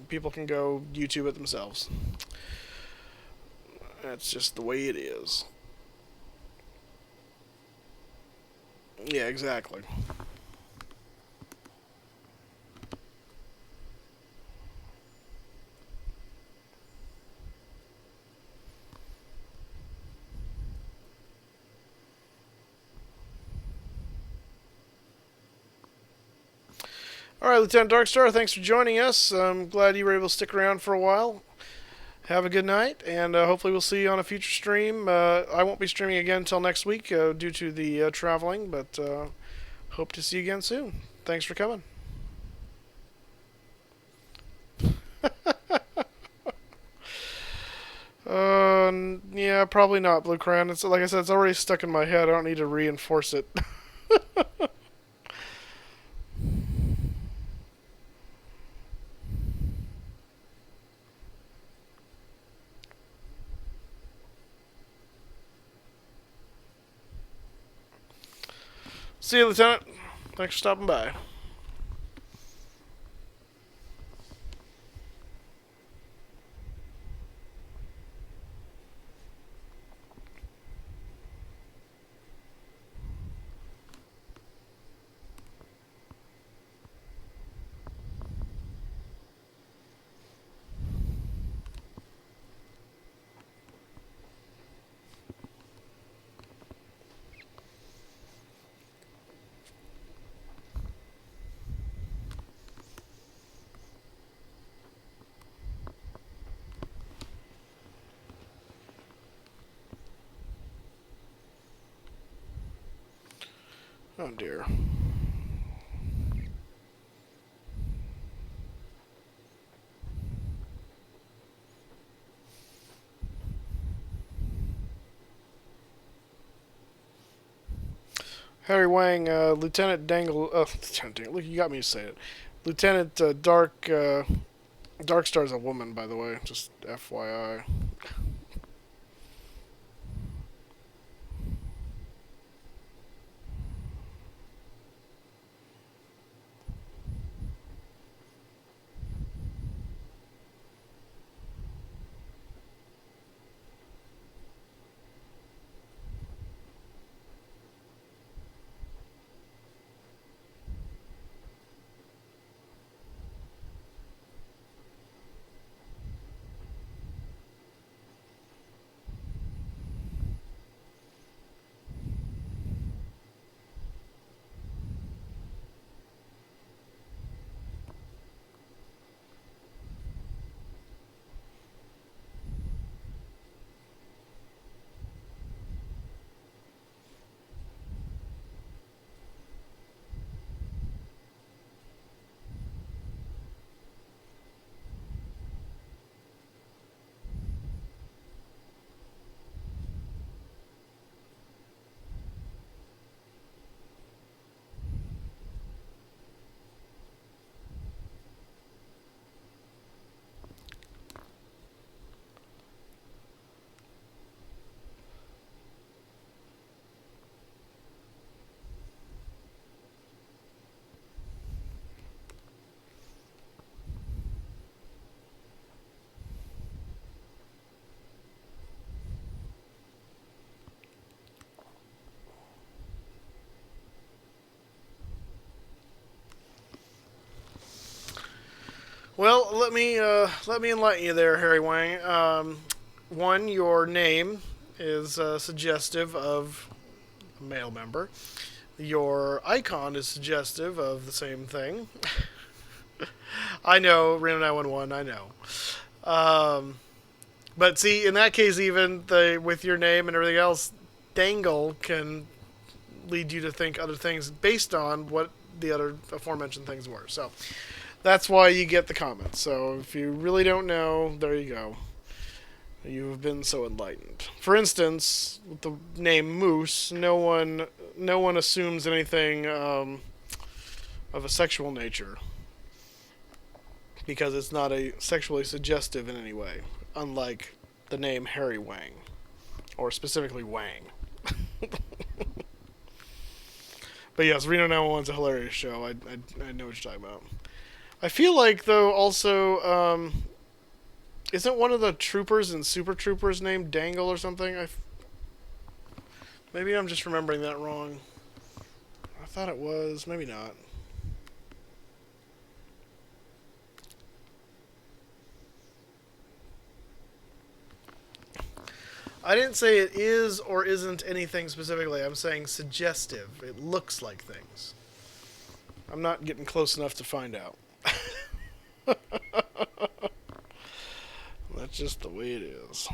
People can go YouTube it themselves. That's just the way it is. Yeah, exactly. All right, Lieutenant Darkstar, thanks for joining us. I'm glad you were able to stick around for a while. Have a good night, and hopefully we'll see you on a future stream. I won't be streaming again until next week due to the traveling, but hope to see you again soon. Thanks for coming. Yeah, probably not, Blue Crown. It's like I said, it's already stuck in my head. I don't need to reinforce it. See you, Lieutenant. Thanks for stopping by. Oh dear. Harry Wang, Lieutenant Dangle. Lieutenant Dangle. Look, you got me to say it. Lieutenant Darkstar's a woman, by the way. Just FYI. Well, let me enlighten you there, Harry Wang. One, your name is suggestive of a male member. Your icon is suggestive of the same thing. I know, Reno 911. I know. But see, in that case, even with your name and everything else, dangle can lead you to think other things based on what the other aforementioned things were. So that's why you get the comments. So if you really don't know, there you go. You have been so enlightened. For instance, with the name Moose, no one assumes anything of a sexual nature because it's not a sexually suggestive in any way, unlike the name Harry Wang, or specifically Wang. But yes, Reno 911's a hilarious show. I know what you're talking about. I feel like, though, also, isn't one of the troopers in Super Troopers named Dangle or something? Maybe I'm just remembering that wrong. I thought it was. Maybe not. I didn't say it is or isn't anything specifically. I'm saying suggestive. It looks like things. I'm not getting close enough to find out. That's just the way it is.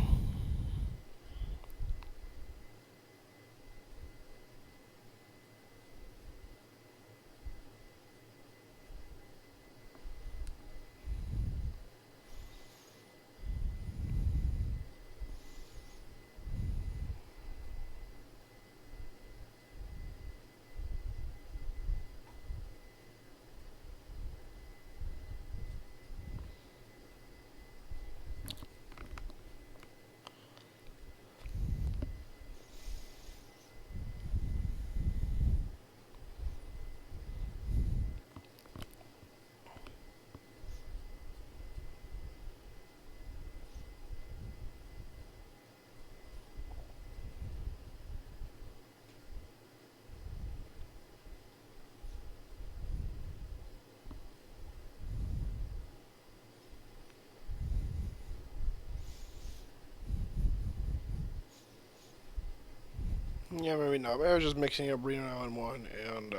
Yeah, maybe not. I was just mixing up Reno 911 and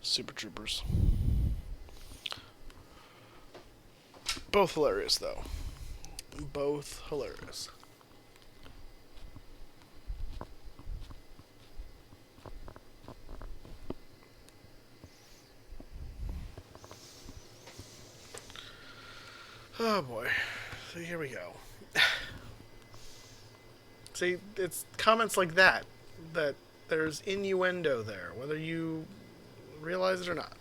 Super Troopers. Both hilarious, though. Both hilarious. Oh boy. So here we go. See, it's comments like that there's innuendo there, whether you realize it or not.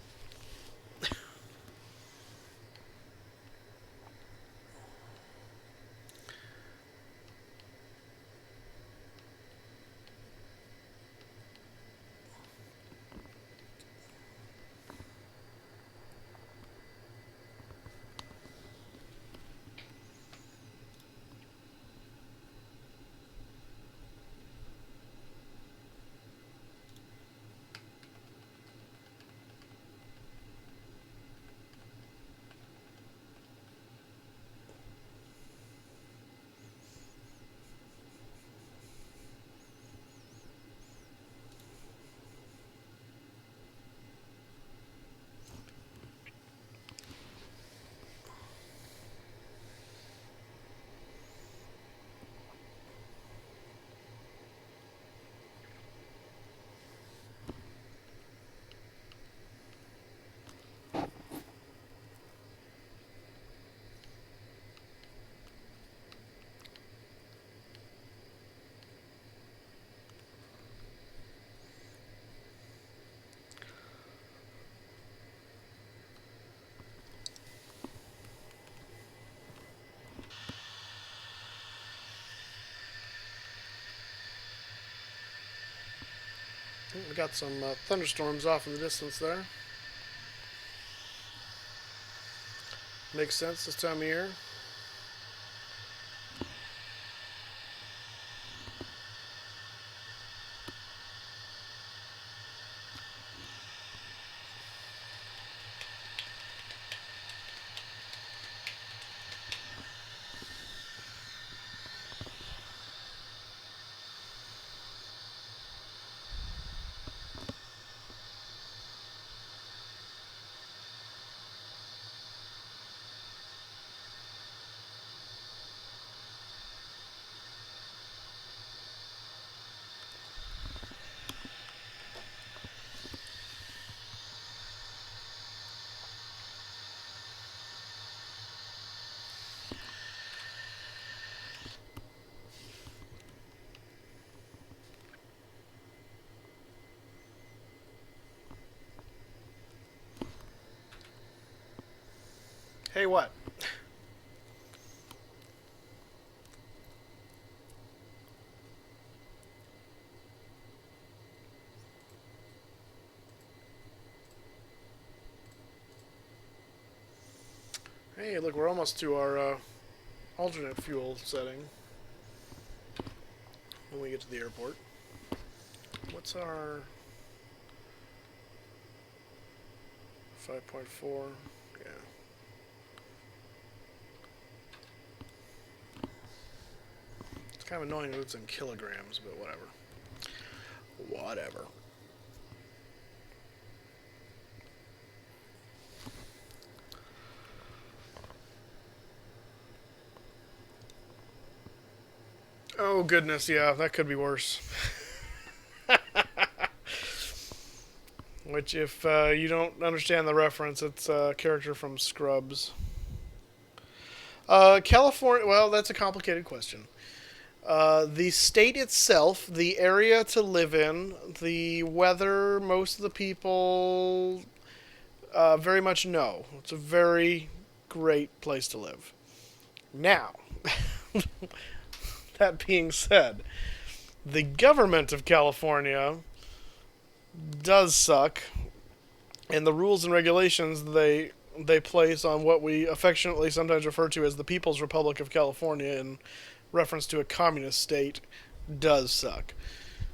We got some thunderstorms off in the distance there. Makes sense this time of year. Hey, what? Hey, look, we're almost to our alternate fuel setting when we get to the airport. What's our 5.4? Yeah. It's kind of annoying that it's in kilograms, but whatever. Whatever. Oh, goodness, yeah, that could be worse. Which, if you don't understand the reference, it's a character from Scrubs. California, well, that's a complicated question. The state itself, the area to live in, the weather, most of the people, very much no. It's a very great place to live. Now, that being said, the government of California does suck, and the rules and regulations they place on what we affectionately sometimes refer to as the People's Republic of California in reference to a communist state does suck.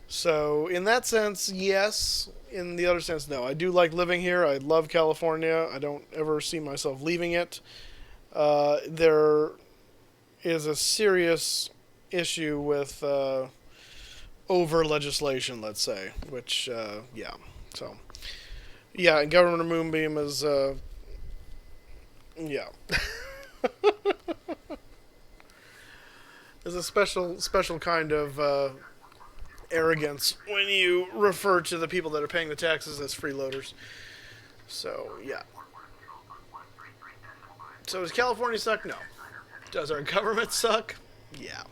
So in that sense, yes. In the other sense, no. I do like living here. I love California. I don't ever see myself leaving it. There is a serious issue with over legislation, let's say, which, yeah. So, yeah, Governor Moonbeam is, yeah. There's a special kind of arrogance when you refer to the people that are paying the taxes as freeloaders. So, yeah. So, does California suck? No. Does our government suck? Yeah.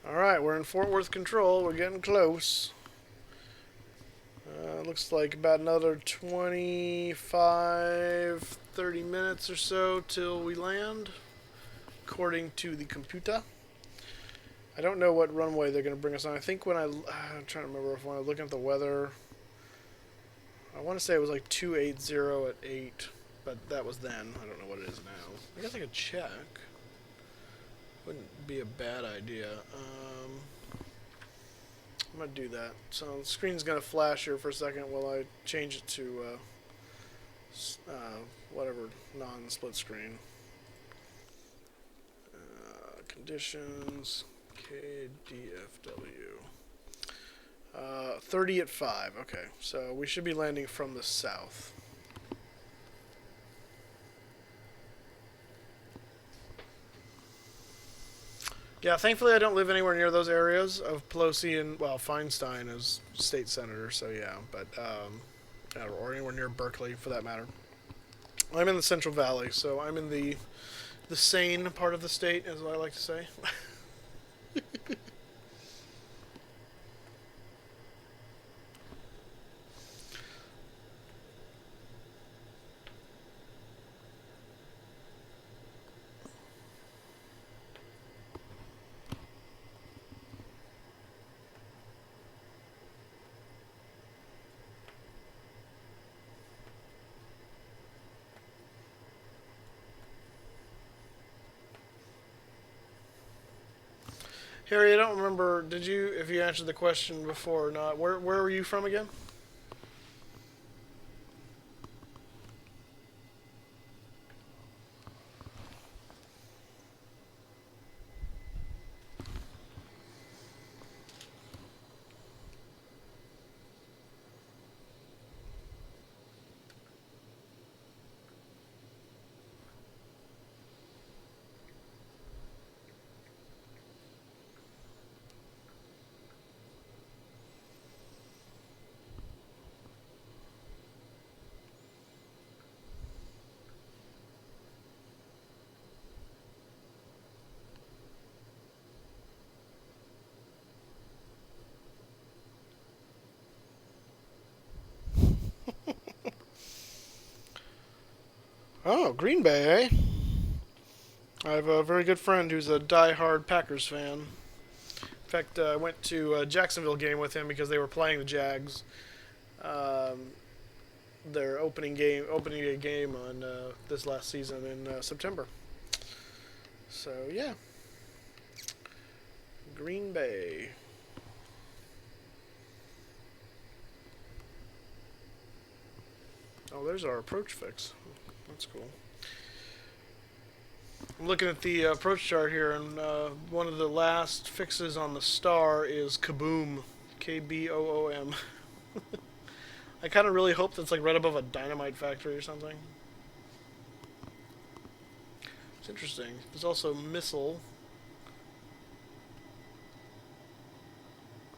Alright, we're in Fort Worth control. We're getting close. Looks like about another 25, 30 minutes or so till we land, according to the computer. I don't know what runway they're going to bring us on. I think when I'm trying to remember if when I was looking at the weather, I want to say it was like 280 at 8, but that was then. I don't know what it is now. I guess I could check. Wouldn't be a bad idea. I'm going to do that. So the screen's going to flash here for a second while I change it to whatever non-split screen. Conditions, KDFW. 30 at 5. Okay, so we should be landing from the south. Yeah, thankfully I don't live anywhere near those areas of Pelosi and, well, Feinstein as state senator, so yeah, but, or anywhere near Berkeley for that matter. I'm in the Central Valley, so I'm in the sane part of the state, as I like to say. Harry, I don't remember, if you answered the question before or not. Where were you from again? Oh, Green Bay, eh? I have a very good friend who's a die-hard Packers fan. In fact, I went to a Jacksonville game with him because they were playing the Jags. Um, their opening day game on this last season in September. So yeah, Green Bay. Oh, there's our approach fix. That's cool. I'm looking at the approach chart here, and one of the last fixes on the star is Kaboom, KBOOM. I kind of really hope that's like right above a dynamite factory or something. It's interesting. There's also missile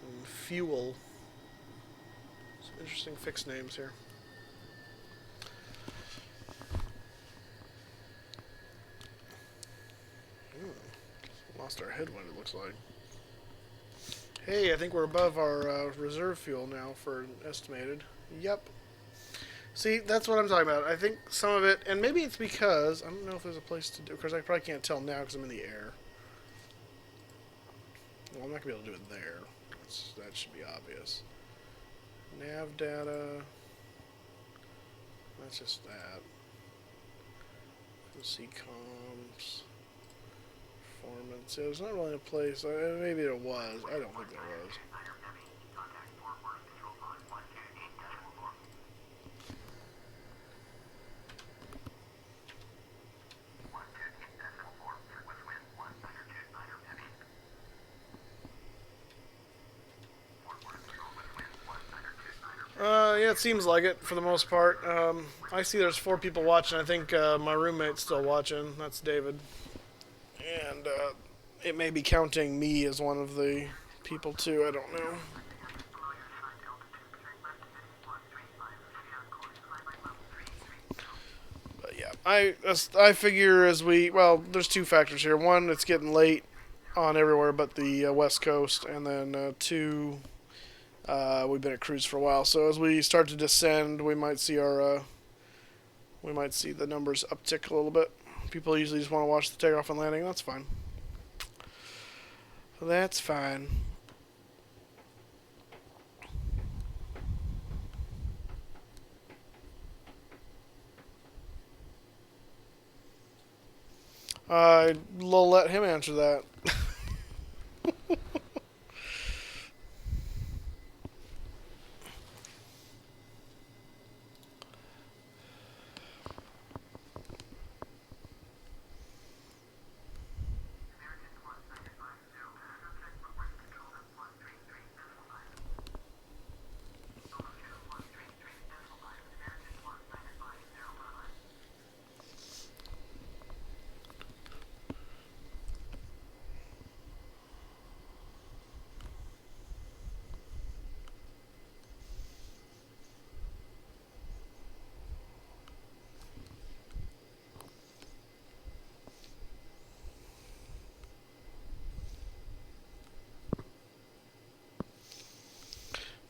and fuel. Some interesting fix names here. Lost our headwind, it looks like. Hey, I think we're above our reserve fuel now for estimated. Yep. See, that's what I'm talking about. I think some of it, and maybe it's because, I don't know if there's a place to do, because I probably can't tell now because I'm in the air. Well, I'm not going to be able to do it there. That should be obvious. Nav data. That's just that. See comms. Performance. Yeah, there's not really a place. Maybe there was. I don't think there was. Yeah, it seems like it for the most part. I see there's 4 people watching. I think my roommate's still watching. That's David. And it may be counting me as one of the people too. I don't know. But yeah, I figure there's 2 factors here. One, it's getting late on everywhere but the West Coast, and then 2, we've been at cruise for a while. So as we start to descend, we might see the numbers uptick a little bit. People usually just want to watch the takeoff and landing. That's fine. That's fine. I'll let him answer that.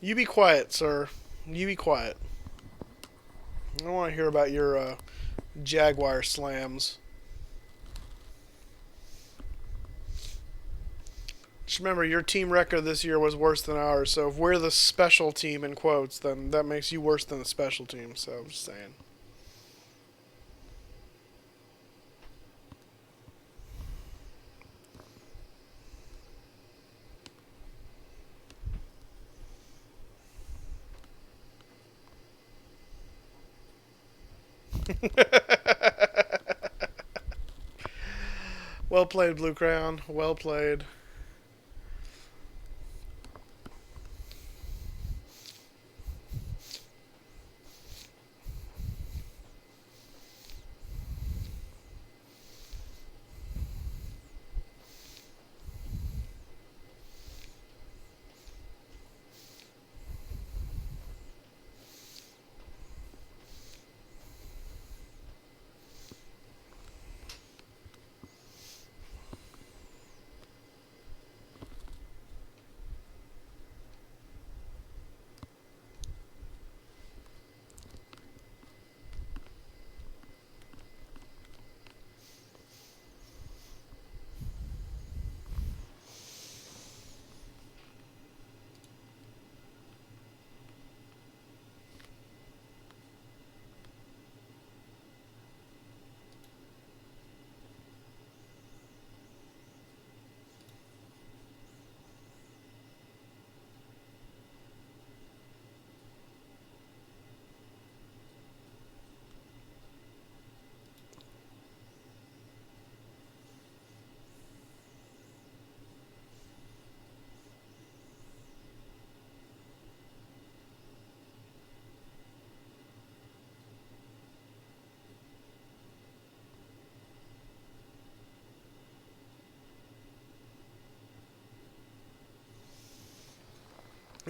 You be quiet, sir. You be quiet. I don't want to hear about your Jaguar slams. Just remember, your team record this year was worse than ours, so if we're the special team, in quotes, then that makes you worse than the special team, so I'm just saying. Well played, Blue Crown. Well played.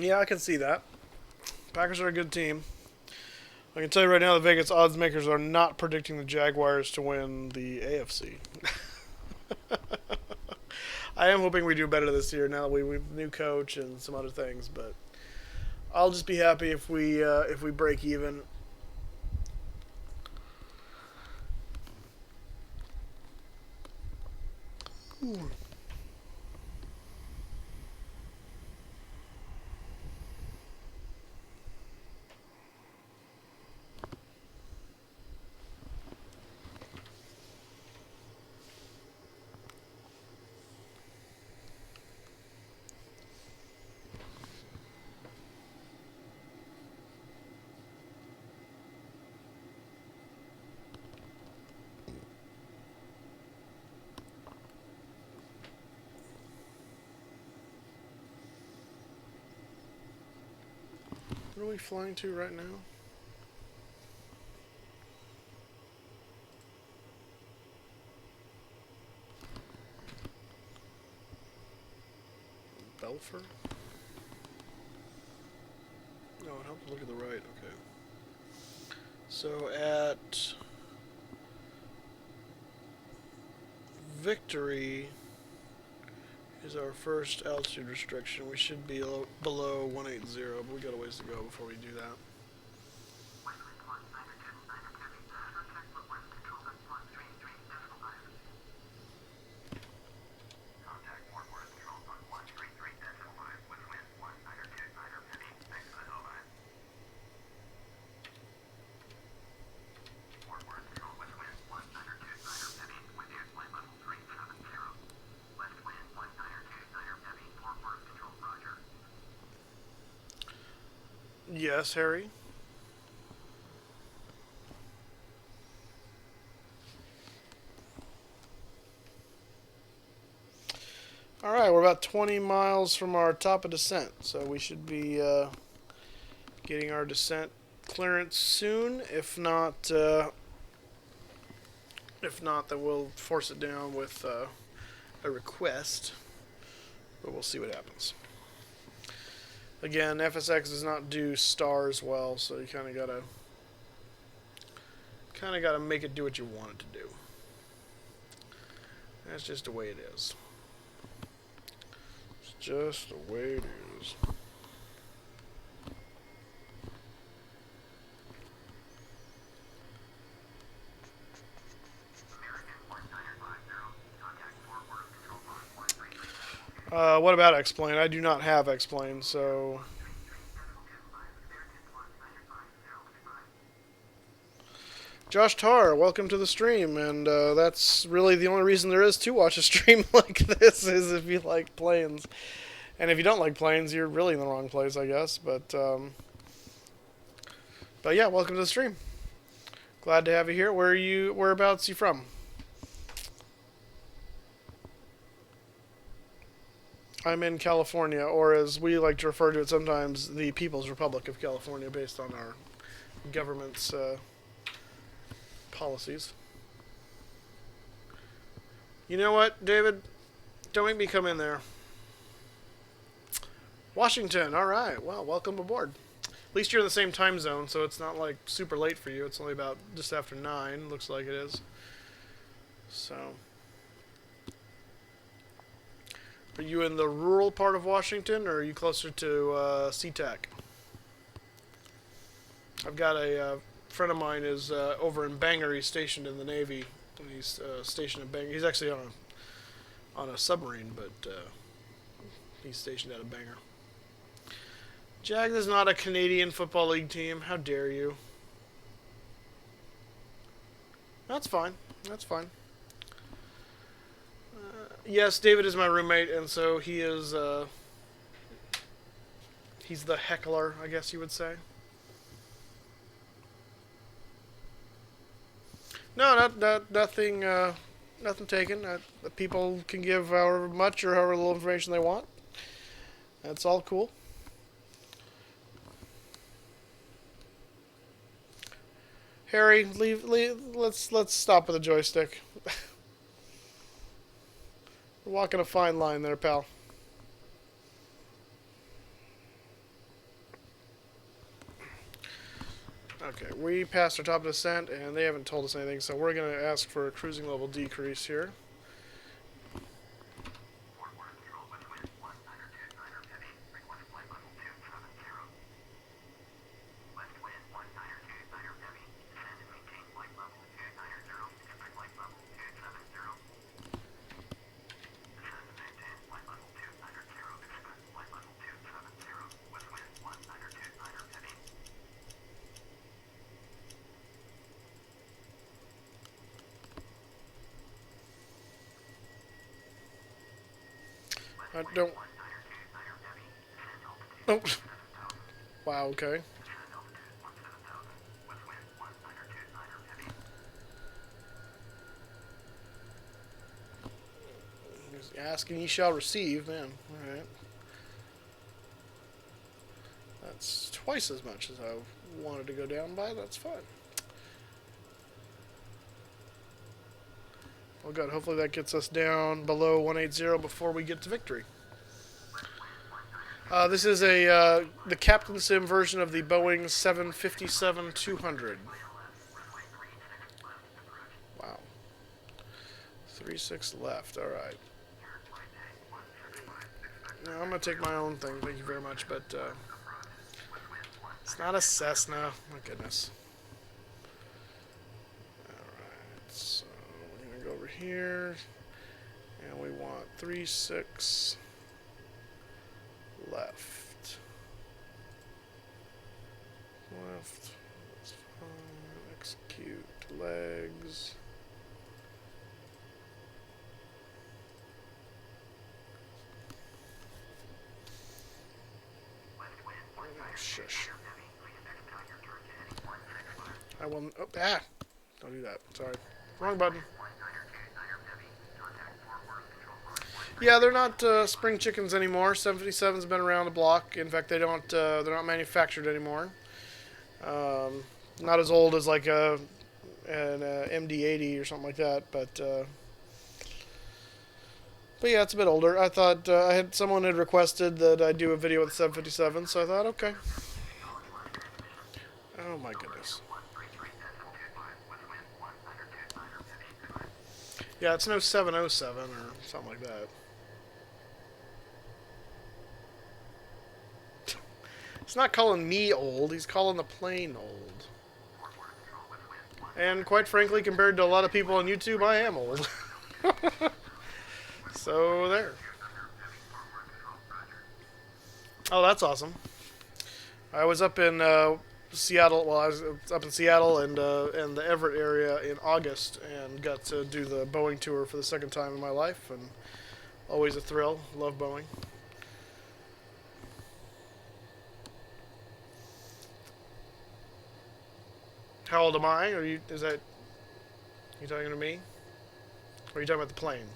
Yeah, I can see that. Packers are a good team. I can tell you right now, the Vegas odds makers are not predicting the Jaguars to win the AFC. I am hoping we do better this year now that we have a new coach and some other things, but I'll just be happy if we break even. Ooh. What are we flying to right now? Belfer? No, it helps look at the right. Okay. So at Victory is our first altitude restriction. We should be below 180, but we got a ways to go before we do that. Yes, Harry. Alright, we're about 20 miles from our top of descent, so we should be getting our descent clearance soon. If not, then we'll force it down with a request, but we'll see what happens. Again, FSX does not do stars well, so you kind of gotta make it do what you want it to do. That's just the way it is. It's just the way it is. What about X-Plane? I do not have X-Plane, so... Josh Tarr, welcome to the stream, and that's really the only reason there is to watch a stream like this, is if you like planes. And if you don't like planes, you're really in the wrong place, I guess, but yeah, welcome to the stream. Glad to have you here. Whereabouts are you from? I'm in California, or as we like to refer to it sometimes, the People's Republic of California, based on our government's policies. You know what, David? Don't make me come in there. Washington, alright. Well, welcome aboard. At least you're in the same time zone, so it's not like super late for you. It's only about just after 9, looks like it is. So... Are you in the rural part of Washington, or are you closer to SeaTac? I've got a friend of mine is over in Bangor. He's stationed in the Navy. He's stationed in Bangor. He's actually on a submarine, but he's stationed out of Bangor. Jags is not a Canadian Football League team. How dare you? That's fine. That's fine. Yes, David is my roommate, and so he is, he's the heckler, I guess you would say. No, nothing taken. People can give however much or however little information they want. That's all cool. Harry, leave. Let's stop with the joystick. We're walking a fine line there, pal. we passed our top of descent, and they haven't told us anything, so we're going to ask for a cruising level decrease here. I don't... Oh. Wow, okay. Asking, ye shall receive, man. Alright. That's twice as much as I wanted to go down by. That's fine. Oh good, hopefully that gets us down below 180 before we get to victory. This is the CaptainSim version of the Boeing 757-200. Wow. 3-6 left, alright. Now, I'm going to take my own thing, thank you very much, but it's not a Cessna, my goodness. Alright, so we're going to go over here, and we want 3-6 left. Left, that's fine, execute legs. Shush. I will. Oh, ah! Don't do that. Sorry. Wrong button. Yeah, they're not spring chickens anymore. 757's been around the block. In fact, they're not manufactured anymore. Not as old as like an MD-80 or something like that, but yeah, it's a bit older. I thought someone had requested that I do a video with the 757, so I thought, okay. Oh my goodness. Yeah, it's no 707 or something like that. He's not calling me old, he's calling the plane old. And quite frankly, compared to a lot of people on YouTube, I am old. So there. Oh, that's awesome. I was up in Seattle. Well, I was up in Seattle and the Everett area in August, and got to do the Boeing tour for the second time in my life, and always a thrill. Love Boeing. How old am I? Are you? Is that? You talking to me? Or are you talking about the plane?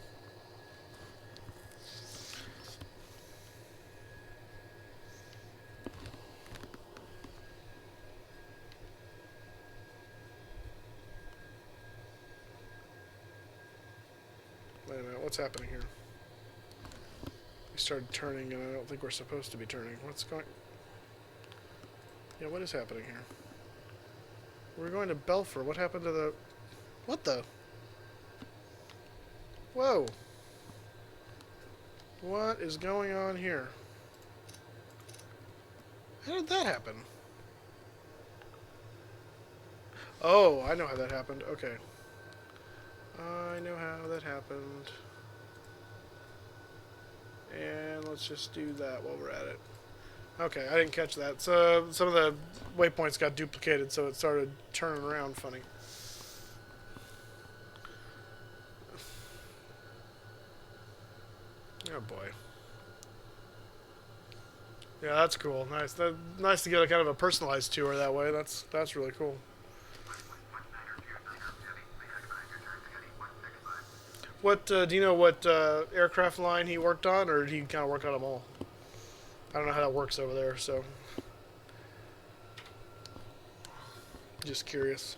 Wait a minute, what's happening here? We started turning, and I don't think we're supposed to be turning. What's going... Yeah, what is happening here? We're going to Belfer. What happened to the... What the... Whoa! What is going on here? How did that happen? Oh, I know how that happened. Okay. I know how that happened. And let's just do that while we're at it. Okay, I didn't catch that. So some of the waypoints got duplicated, so it started turning around funny. Oh boy. Yeah, that's cool. Nice. Nice to get a kind of a personalized tour that way. That's really cool. What do you know? What aircraft line he worked on, or did he kind of work on them all? I don't know how that works over there, so just curious.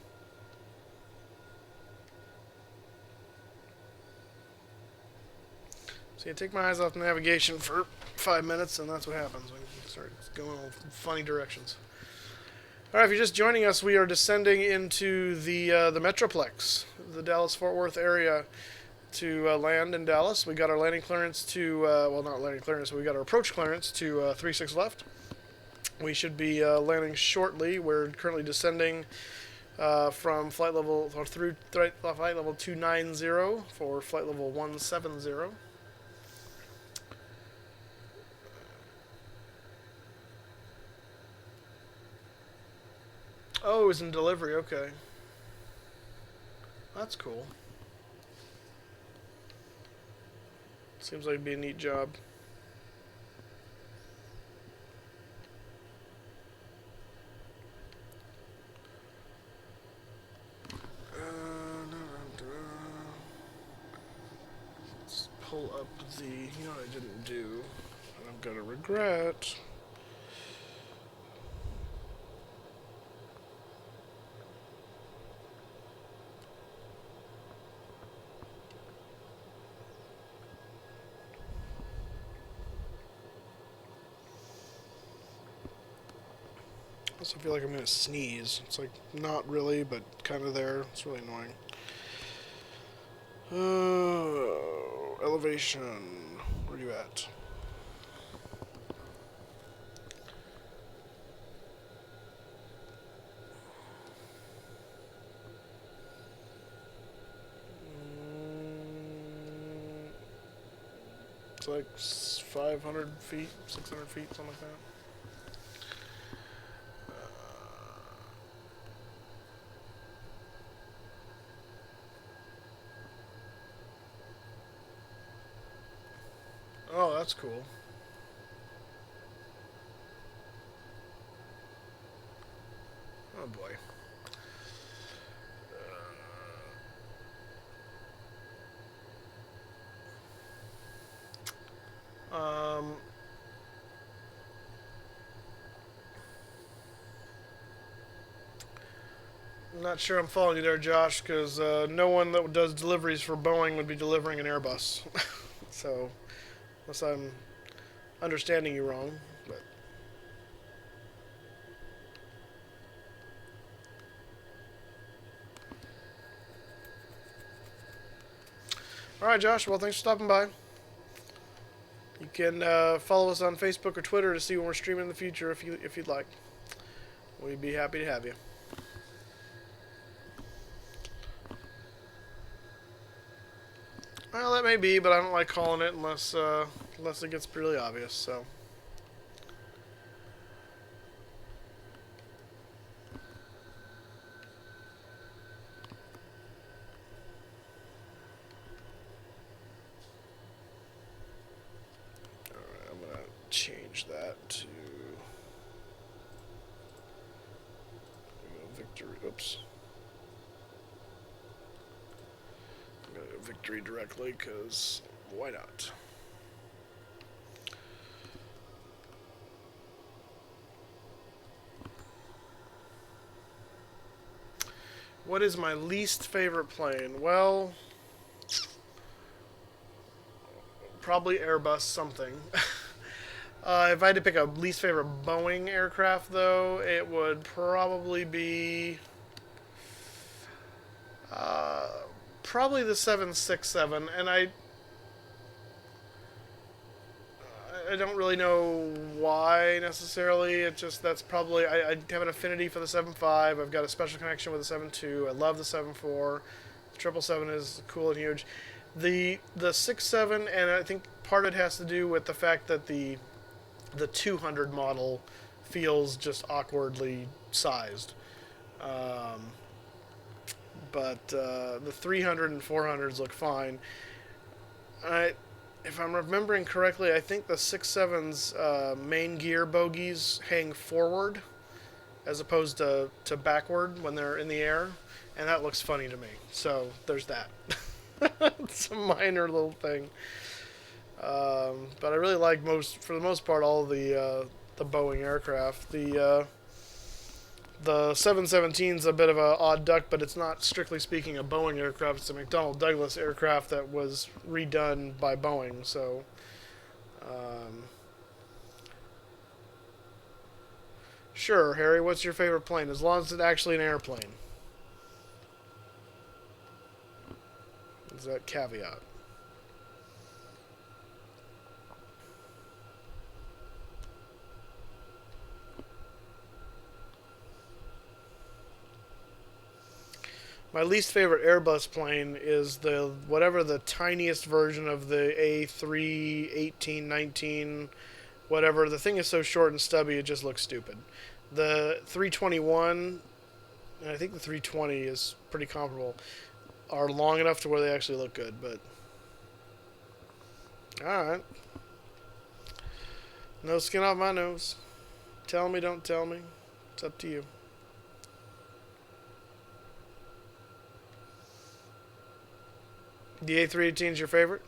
See, I take my eyes off the navigation for 5 minutes, and that's what happens when you start going all funny directions. All right, if you're just joining us, we are descending into the Metroplex, the Dallas-Fort Worth area, to land in Dallas. We got our landing clearance to, well, not landing clearance, we got our approach clearance to 36 left. We should be landing shortly. We're currently descending from flight level, or through flight level 290 for flight level 170. Oh, it was in delivery, okay. That's cool. Seems like it'd be a neat job. Let's pull up the, you know what I didn't do, and I'm gonna regret. I also feel like I'm gonna sneeze. It's like not really, but kind of there. It's really annoying. Elevation. Where are you at? It's like 500 feet, 600 feet, something like that. Oh, that's cool. Oh boy. I'm not sure I'm following you there, Josh, because no one that does deliveries for Boeing would be delivering an Airbus. So, unless I'm understanding you wrong, but. Alright, Josh, well, thanks for stopping by. You can follow us on Facebook or Twitter to see when we're streaming in the future if you'd like. We'd be happy to have you. Well, that may be, but I don't like calling it unless it gets really obvious, so. Alright, I'm gonna change that to victory. Oops. I'm gonna go victory directly, because why not? What is my least favorite plane? Well, probably Airbus something. If I had to pick a least favorite Boeing aircraft, though, it would probably be probably the 767, and I don't really know why necessarily. It just, that's probably, I have an affinity for the 7.5. I've got a special connection with the 7.2. I love the 7.4. The 777 is cool and huge. The 6.7, and I think part of it has to do with the fact that the 200 model feels just awkwardly sized. But the 300 and 400s look fine. If I'm remembering correctly, I think the 6.7's main gear bogies hang forward as opposed to backward when they're in the air, and that looks funny to me. So there's that. It's a minor little thing. But I really like for the most part, all the Boeing aircraft. The 717's a bit of an odd duck, but it's not strictly speaking a Boeing aircraft. It's a McDonnell Douglas aircraft that was redone by Boeing. So, Sure, Harry, what's your favorite plane? As long as it's actually an airplane. Is that caveat? My least favorite Airbus plane is the whatever the tiniest version of the A3 1819 whatever. The thing is so short and stubby it just looks stupid. The 321 and I think the 320 is pretty comparable are long enough to where they actually look good, but all right. No skin off my nose. Tell me, don't tell me. It's up to you. The A318 is your favorite?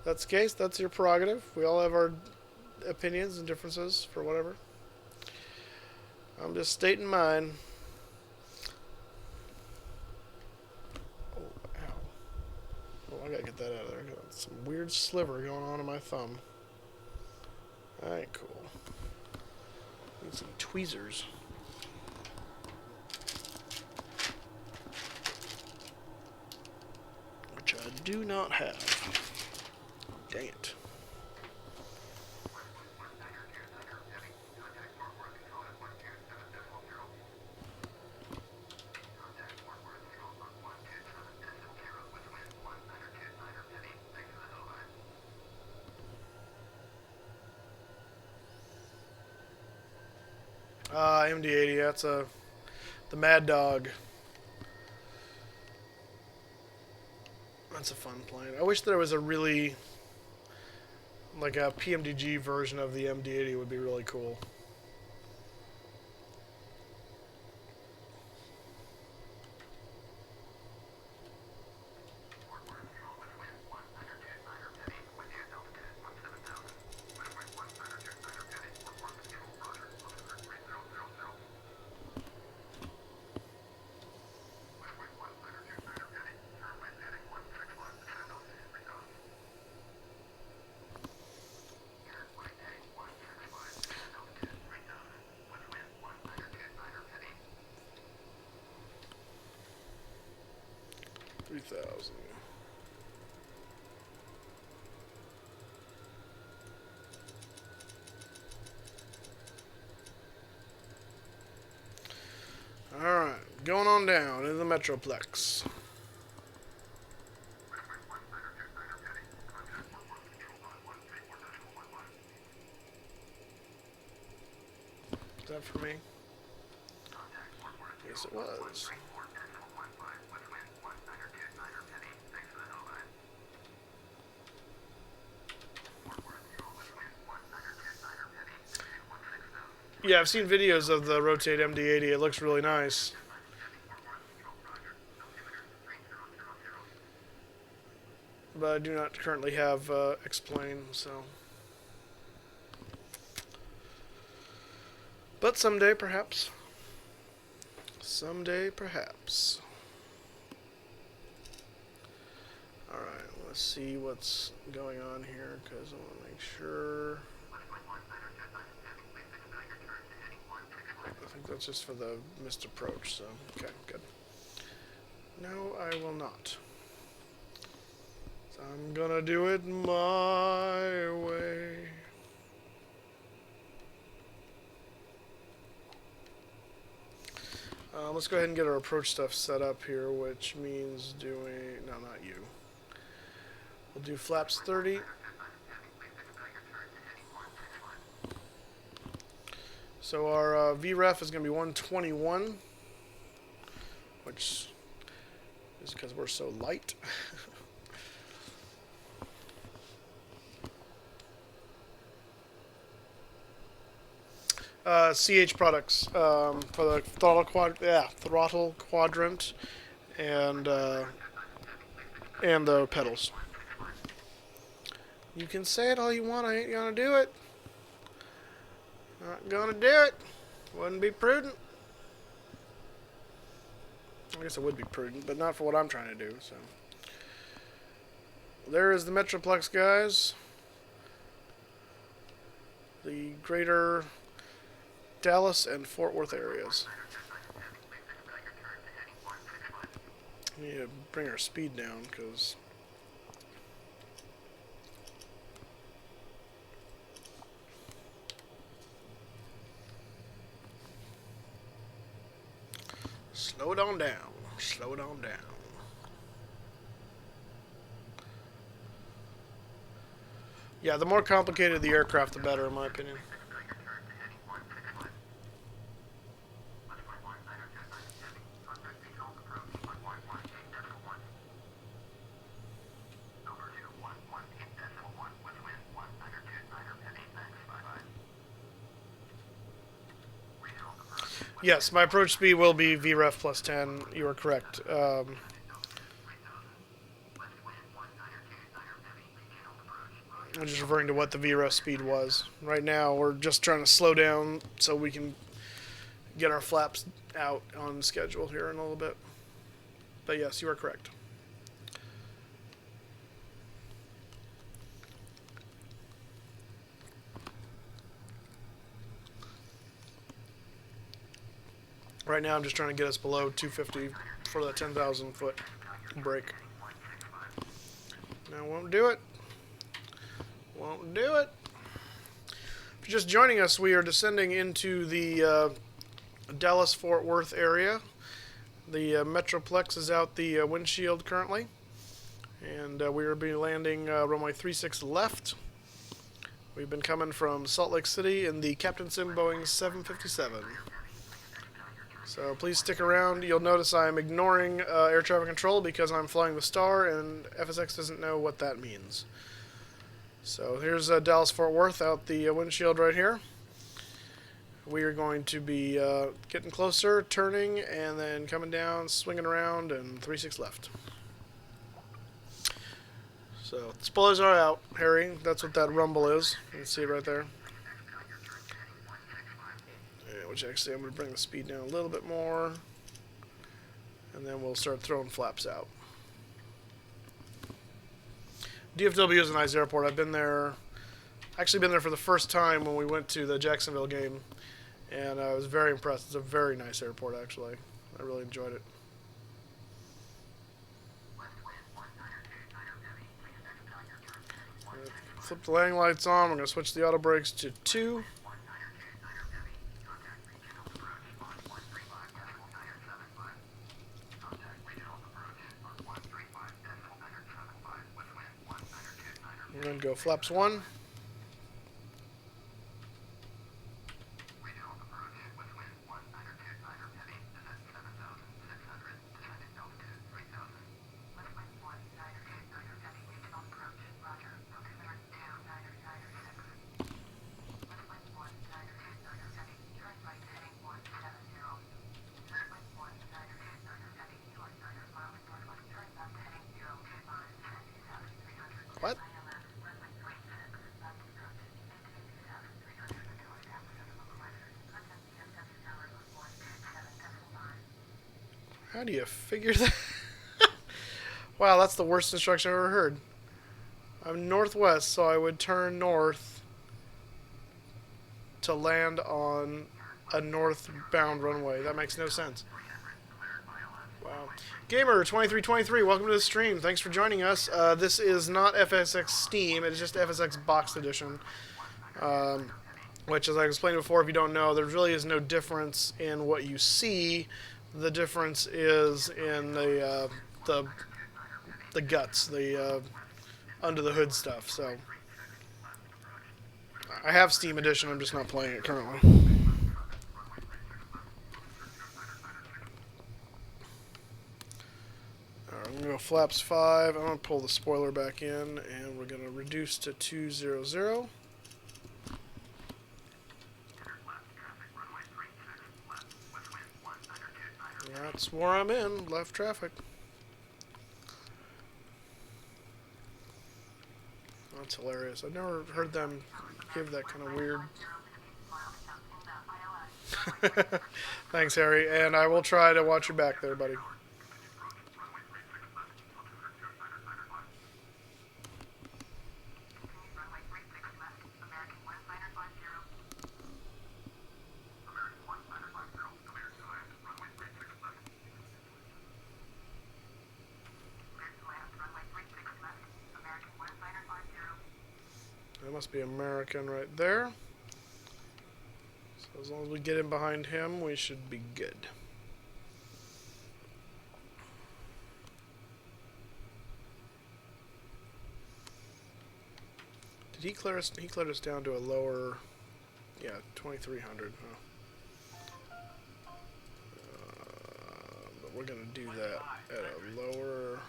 That's the case. That's your prerogative. We all have our opinions and differences for whatever. I'm just stating mine. Oh, ow. Oh, I gotta get that out of there. I got some weird sliver going on in my thumb. Alright, cool. Need some tweezers. Which I do not have. Dang it. MD-80, that's the Mad Dog. That's a fun plane. I wish there was a really, like a PMDG version of the MD-80 would be really cool. $3,000. Alright, going on down in the Metroplex. Is that for me? Yes, it was. Yeah, I've seen videos of the Rotate MD-80. It looks really nice. But I do not currently have X-Plane, so... But someday, perhaps. Someday, perhaps. Alright, let's see what's going on here, because I want to make sure... I think that's just for the missed approach, so... Okay, good. No, I will not. So I'm gonna do it my way. Let's go ahead and get our approach stuff set up here, which means doing... No, not you. We'll do flaps 30. So our VREF is going to be 121, which is because we're so light. CH products for the throttle quadrant and the pedals. You can say it all you want. I ain't gonna do it. Not gonna do it. Wouldn't be prudent. I guess it would be prudent, but not for what I'm trying to do. So there is the Metroplex, guys. The greater Dallas and Fort Worth areas. We need to bring our speed down because slow it on down. Slow it on down. Yeah, the more complicated the aircraft, the better, in my opinion. Yes, my approach speed will be VREF plus 10. You are correct. I'm just referring to what the VREF speed was. Right now, we're just trying to slow down so we can get our flaps out on schedule here in a little bit. But yes, you are correct. Right now, I'm just trying to get us below 250 for that 10,000 foot break. Now, won't do it. Won't do it. If you're just joining us, we are descending into the Dallas-Fort Worth area. The Metroplex is out the windshield currently. And we will be landing runway 36 left. We've been coming from Salt Lake City in the CaptainSim Boeing 757. So please stick around. You'll notice I'm ignoring air traffic control because I'm flying the Star, and FSX doesn't know what that means. So here's Dallas-Fort Worth out the windshield right here. We are going to be getting closer, turning, and then coming down, swinging around, and 36 left. So the spoilers are out, Harry. That's what that rumble is. You can see it right there. Which actually I'm going to bring the speed down a little bit more, and then we'll start throwing flaps out. DFW is a nice airport. I've been there, actually been there for the first time when we went to the Jacksonville game, and I was very impressed. It's a very nice airport, actually. I really enjoyed it. Flip the landing lights on. We're going to switch the auto brakes to 2. We're going to go flaps 1. What? How do you figure that? Wow, that's the worst instruction I've ever heard. I'm northwest, so I would turn north to land on a northbound runway. That makes no sense. Wow. Gamer2323, welcome to the stream. Thanks for joining us. This is not FSX Steam, it's just FSX Boxed Edition. Which, as I explained before, if you don't know, there really is no difference in what you see. The difference is in the guts, the under the hood stuff. So I have Steam Edition, I'm just not playing it currently. Alright, I'm going to go flaps 5. I'm going to pull the spoiler back in, and we're going to reduce to 200. That's where I'm in, left traffic. That's hilarious. I've never heard them give that kind of weird. Thanks, Harry, and I will try to watch your back there, buddy. That must be American right there. So as long as we get in behind him, we should be good. Did he clear us? He cleared us down to a lower... Yeah, 2300. Huh? But we're going to do that at a lower...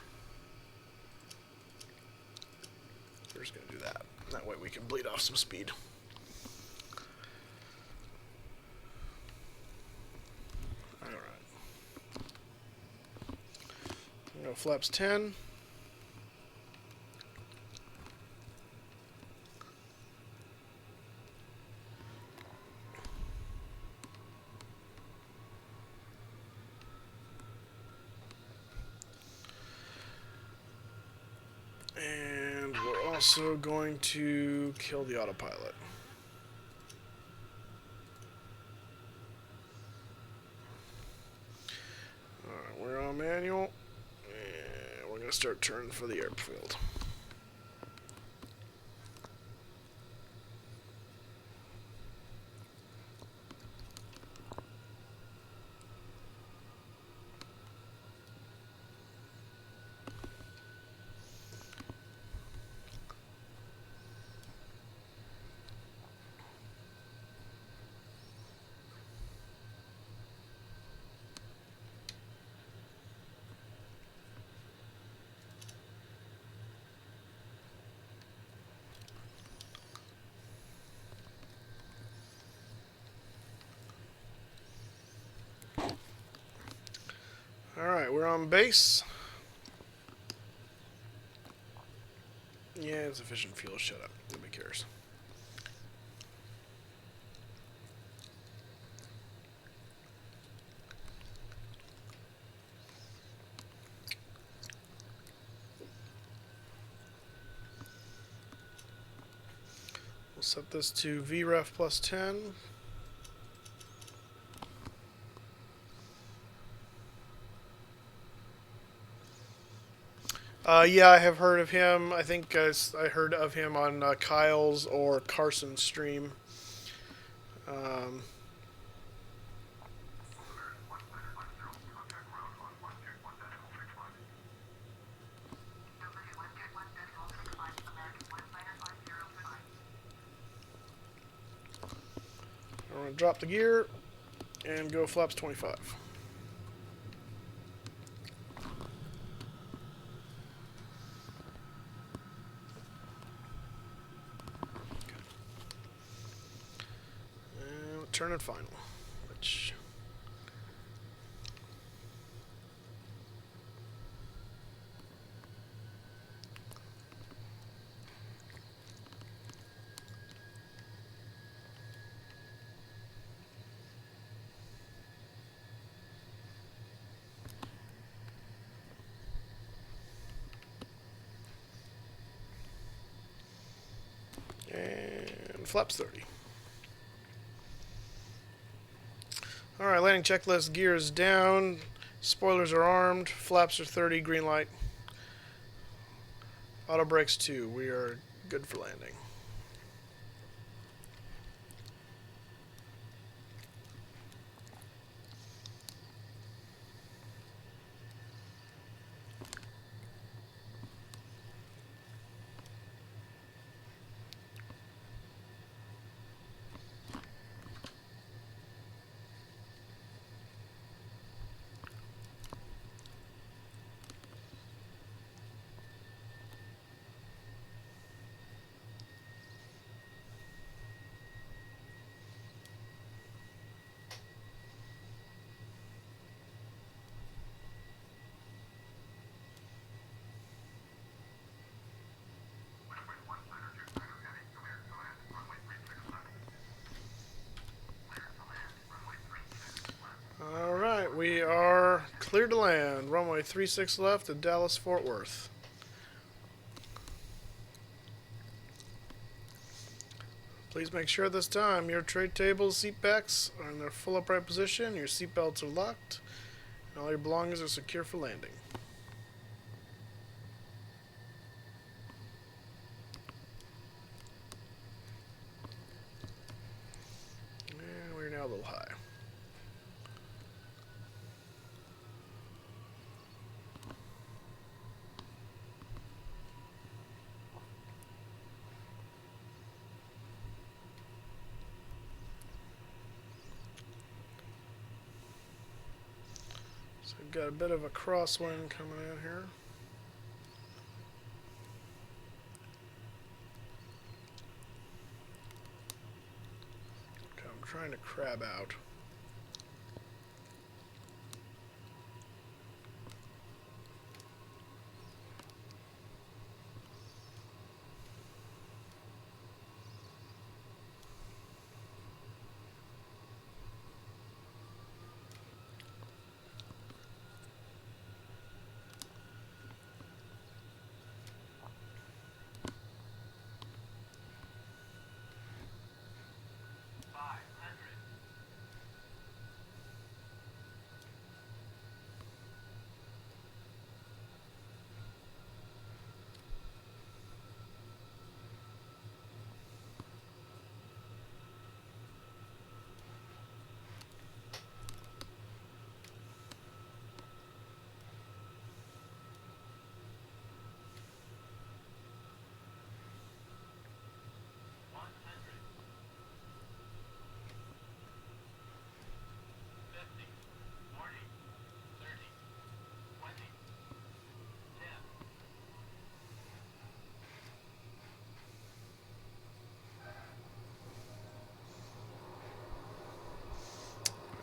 We're just going to do that. That way we can bleed off some speed. Alright. Go flaps 10. And we're also going to kill the autopilot. Alright, we're on manual. And we're going to start turning for the airfield. Alright, we're on base. Yeah, insufficient fuel. Shut up. Nobody cares. We'll set this to VREF plus 10. Yeah, I have heard of him. I think I heard of him on Kyle's or Carson's stream. I'm going to drop the gear and go flaps 25. Turn and final, which and flaps 30. Alright, landing checklist, gear is down, spoilers are armed, flaps are 30, green light. Auto brakes 2, we are good for landing. Alright, we are clear to land. Runway 36 left at Dallas Fort Worth. Please make sure this time your tray tables, seat backs are in their full upright position, your seat belts are locked, and all your belongings are secure for landing. We've got a bit of a crosswind coming in here. Okay, I'm trying to crab out.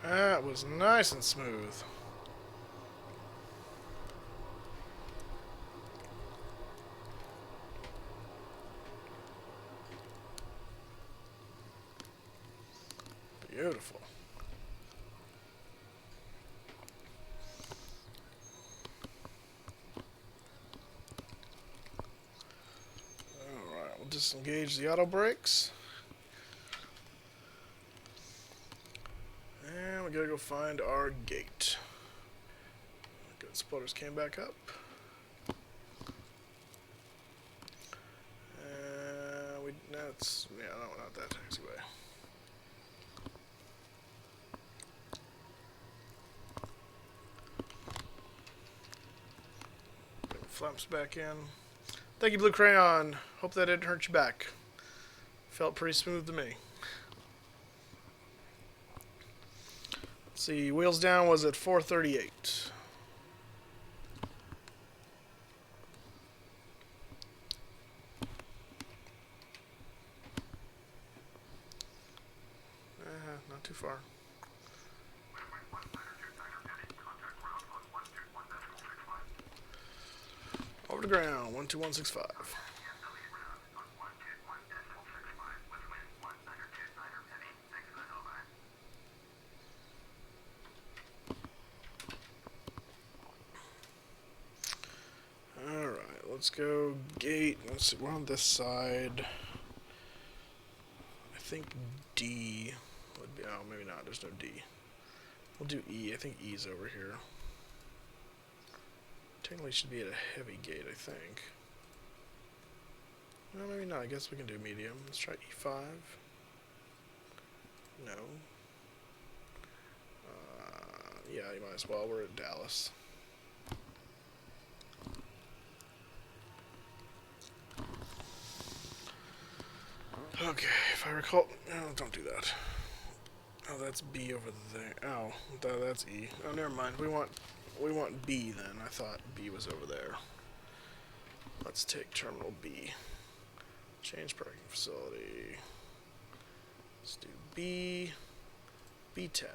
That was nice and smooth. Beautiful. Alright, we'll disengage the auto brakes. And we gotta go find our gate. Good, spoilers came back up. That's, yeah, no, not that taxiway. Put the flaps back in. Thank you, Blue Crayon. Hope that didn't hurt you back. Felt pretty smooth to me. Let's see, wheels down was at 438. Not too far. Over the ground, 12165. Alright, let's go gate. Let's see, we're on this side. I think D would be, oh, maybe not, there's no D. We'll do E, I think E's over here. Technically should be at a heavy gate, I think. No, maybe not, I guess we can do medium. Let's try E5. No. Yeah, you might as well, we're at Dallas. Okay, if I recall, no, don't do that. Oh, that's B over there. Oh, that's E. Oh, never mind. We want B then. I thought B was over there. Let's take terminal B. Change parking facility. Let's do B. B10.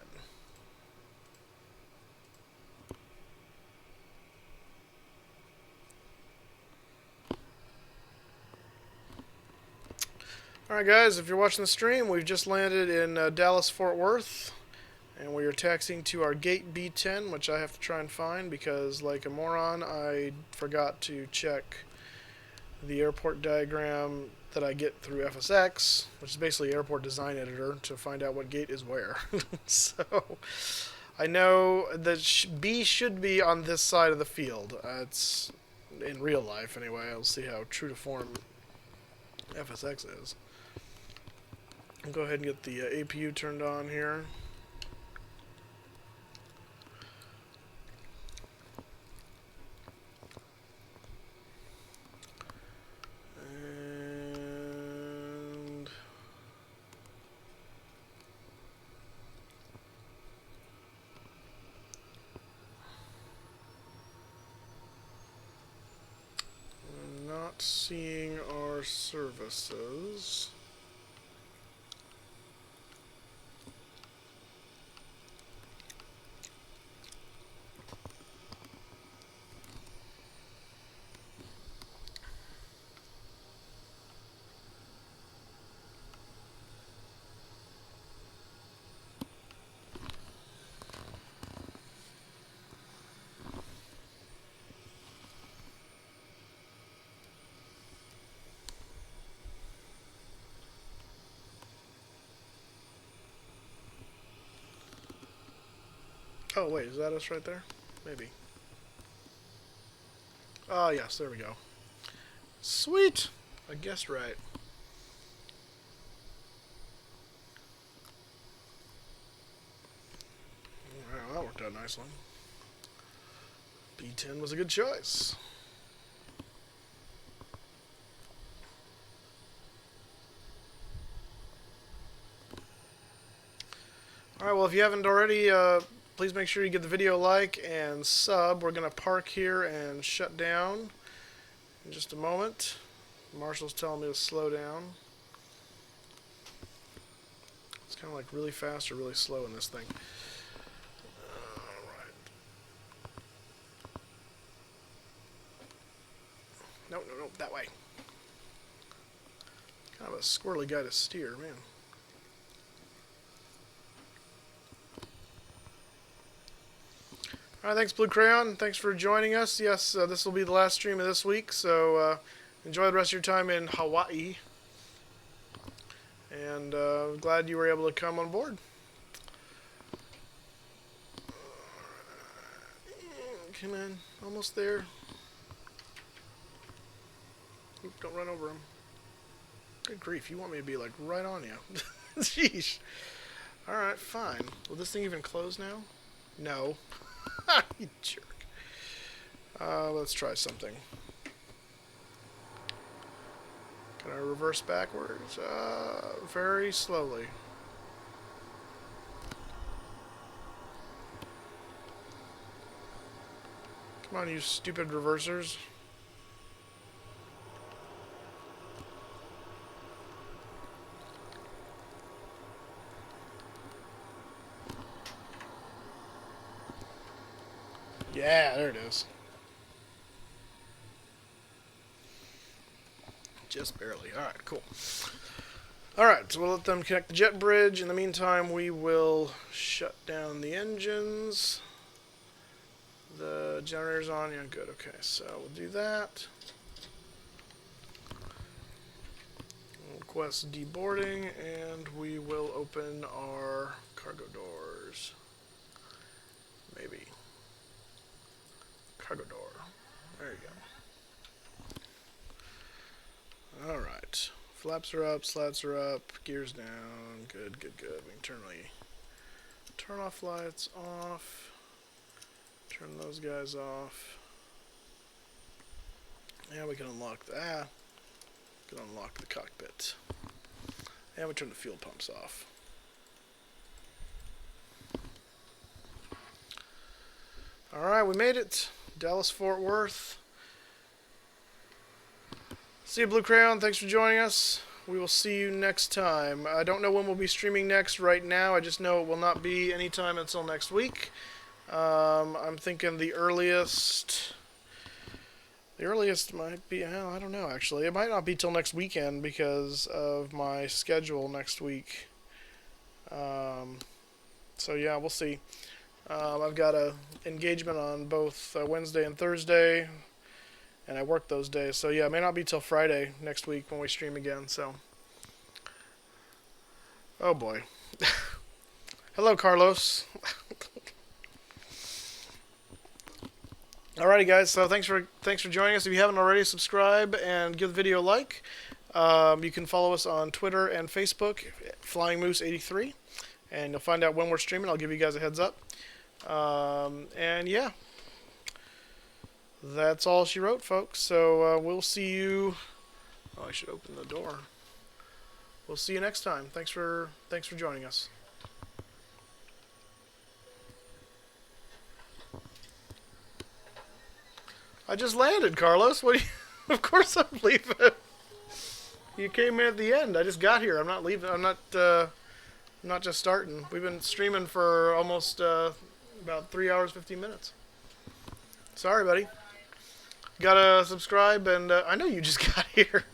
Alright guys, if you're watching the stream, we've just landed in Dallas-Fort Worth, and we are taxiing to our gate B10, which I have to try and find because, like a moron, I forgot to check the airport diagram that I get through FSX, which is basically Airport Design Editor, to find out what gate is where. So, I know that B should be on this side of the field. It's in real life, anyway. I'll see how true to form FSX is. I'll go ahead and get the APU turned on here. And seeing our services. Oh, wait, is that us right there? Maybe. Oh, yes, there we go. Sweet! I guessed right. Wow, that worked out nicely. B10 was a good choice. Alright, well, if you haven't already, please make sure you give the video a like and sub. We're going to park here and shut down in just a moment. Marshall's telling me to slow down. It's kind of like really fast or really slow in this thing. Alright. No, that way. Kind of a squirrely guy to steer, man. Alright, thanks Blue Crayon. Thanks for joining us. Yes, this will be the last stream of this week, so enjoy the rest of your time in Hawaii. And glad you were able to come on board. Come on, almost there. Oop, don't run over him. Good grief, you want me to be like right on you. Jeez. Alright, fine. Will this thing even close now? No. You jerk. Let's try something. Can I reverse backwards? Very slowly. Come on, you stupid reversers. Yeah, there it is. Just barely. Alright, cool. Alright, so we'll let them connect the jet bridge. In the meantime, we will shut down the engines. The generator's on. Yeah, good. Okay, so we'll do that. We'll request deboarding, and we will open our cargo doors. Maybe. Cargo door. There you go. Alright. Flaps are up, slats are up, gears down. Good, good, good. We can turn off lights off. Turn those guys off. And we can unlock that. We can unlock the cockpit. And we turn the fuel pumps off. Alright, we made it. Dallas Fort Worth. See you, Blue Crayon. Thanks for joining us. We will see you next time. I don't know when we'll be streaming next right now. I just know it will not be anytime until next week. I'm thinking the earliest might be, I don't know actually. It might not be till next weekend because of my schedule next week. So yeah, we'll see. I've got a engagement on both Wednesday and Thursday, and I work those days. So yeah, it may not be till Friday next week when we stream again. So, oh boy. Hello, Carlos. Alrighty, guys. So thanks for joining us. If you haven't already, subscribe and give the video a like. You can follow us on Twitter and Facebook, Flying Moose 83, and you'll find out when we're streaming. I'll give you guys a heads up. And yeah, that's all she wrote, folks. So we'll see you. Oh, I should open the door. We'll see you next time. Thanks for joining us. I just landed, Carlos. What Of course I'm leaving. You came in at the end. I just got here. I'm not leaving. I'm not just starting. We've been streaming for almost about 3 hours, 15 minutes. Sorry, buddy. Gotta subscribe, and I know you just got here.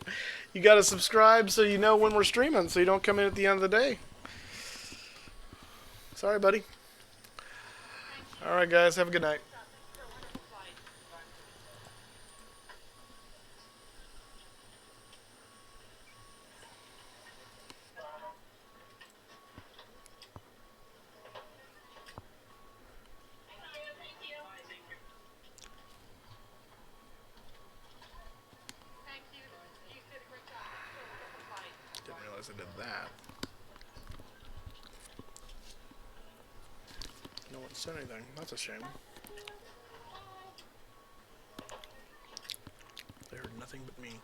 You gotta subscribe so you know when we're streaming, so you don't come in at the end of the day. Sorry, buddy. Alright, guys. Have a good night. Didn't realize I did that. No one said anything. That's a shame. They heard nothing but me.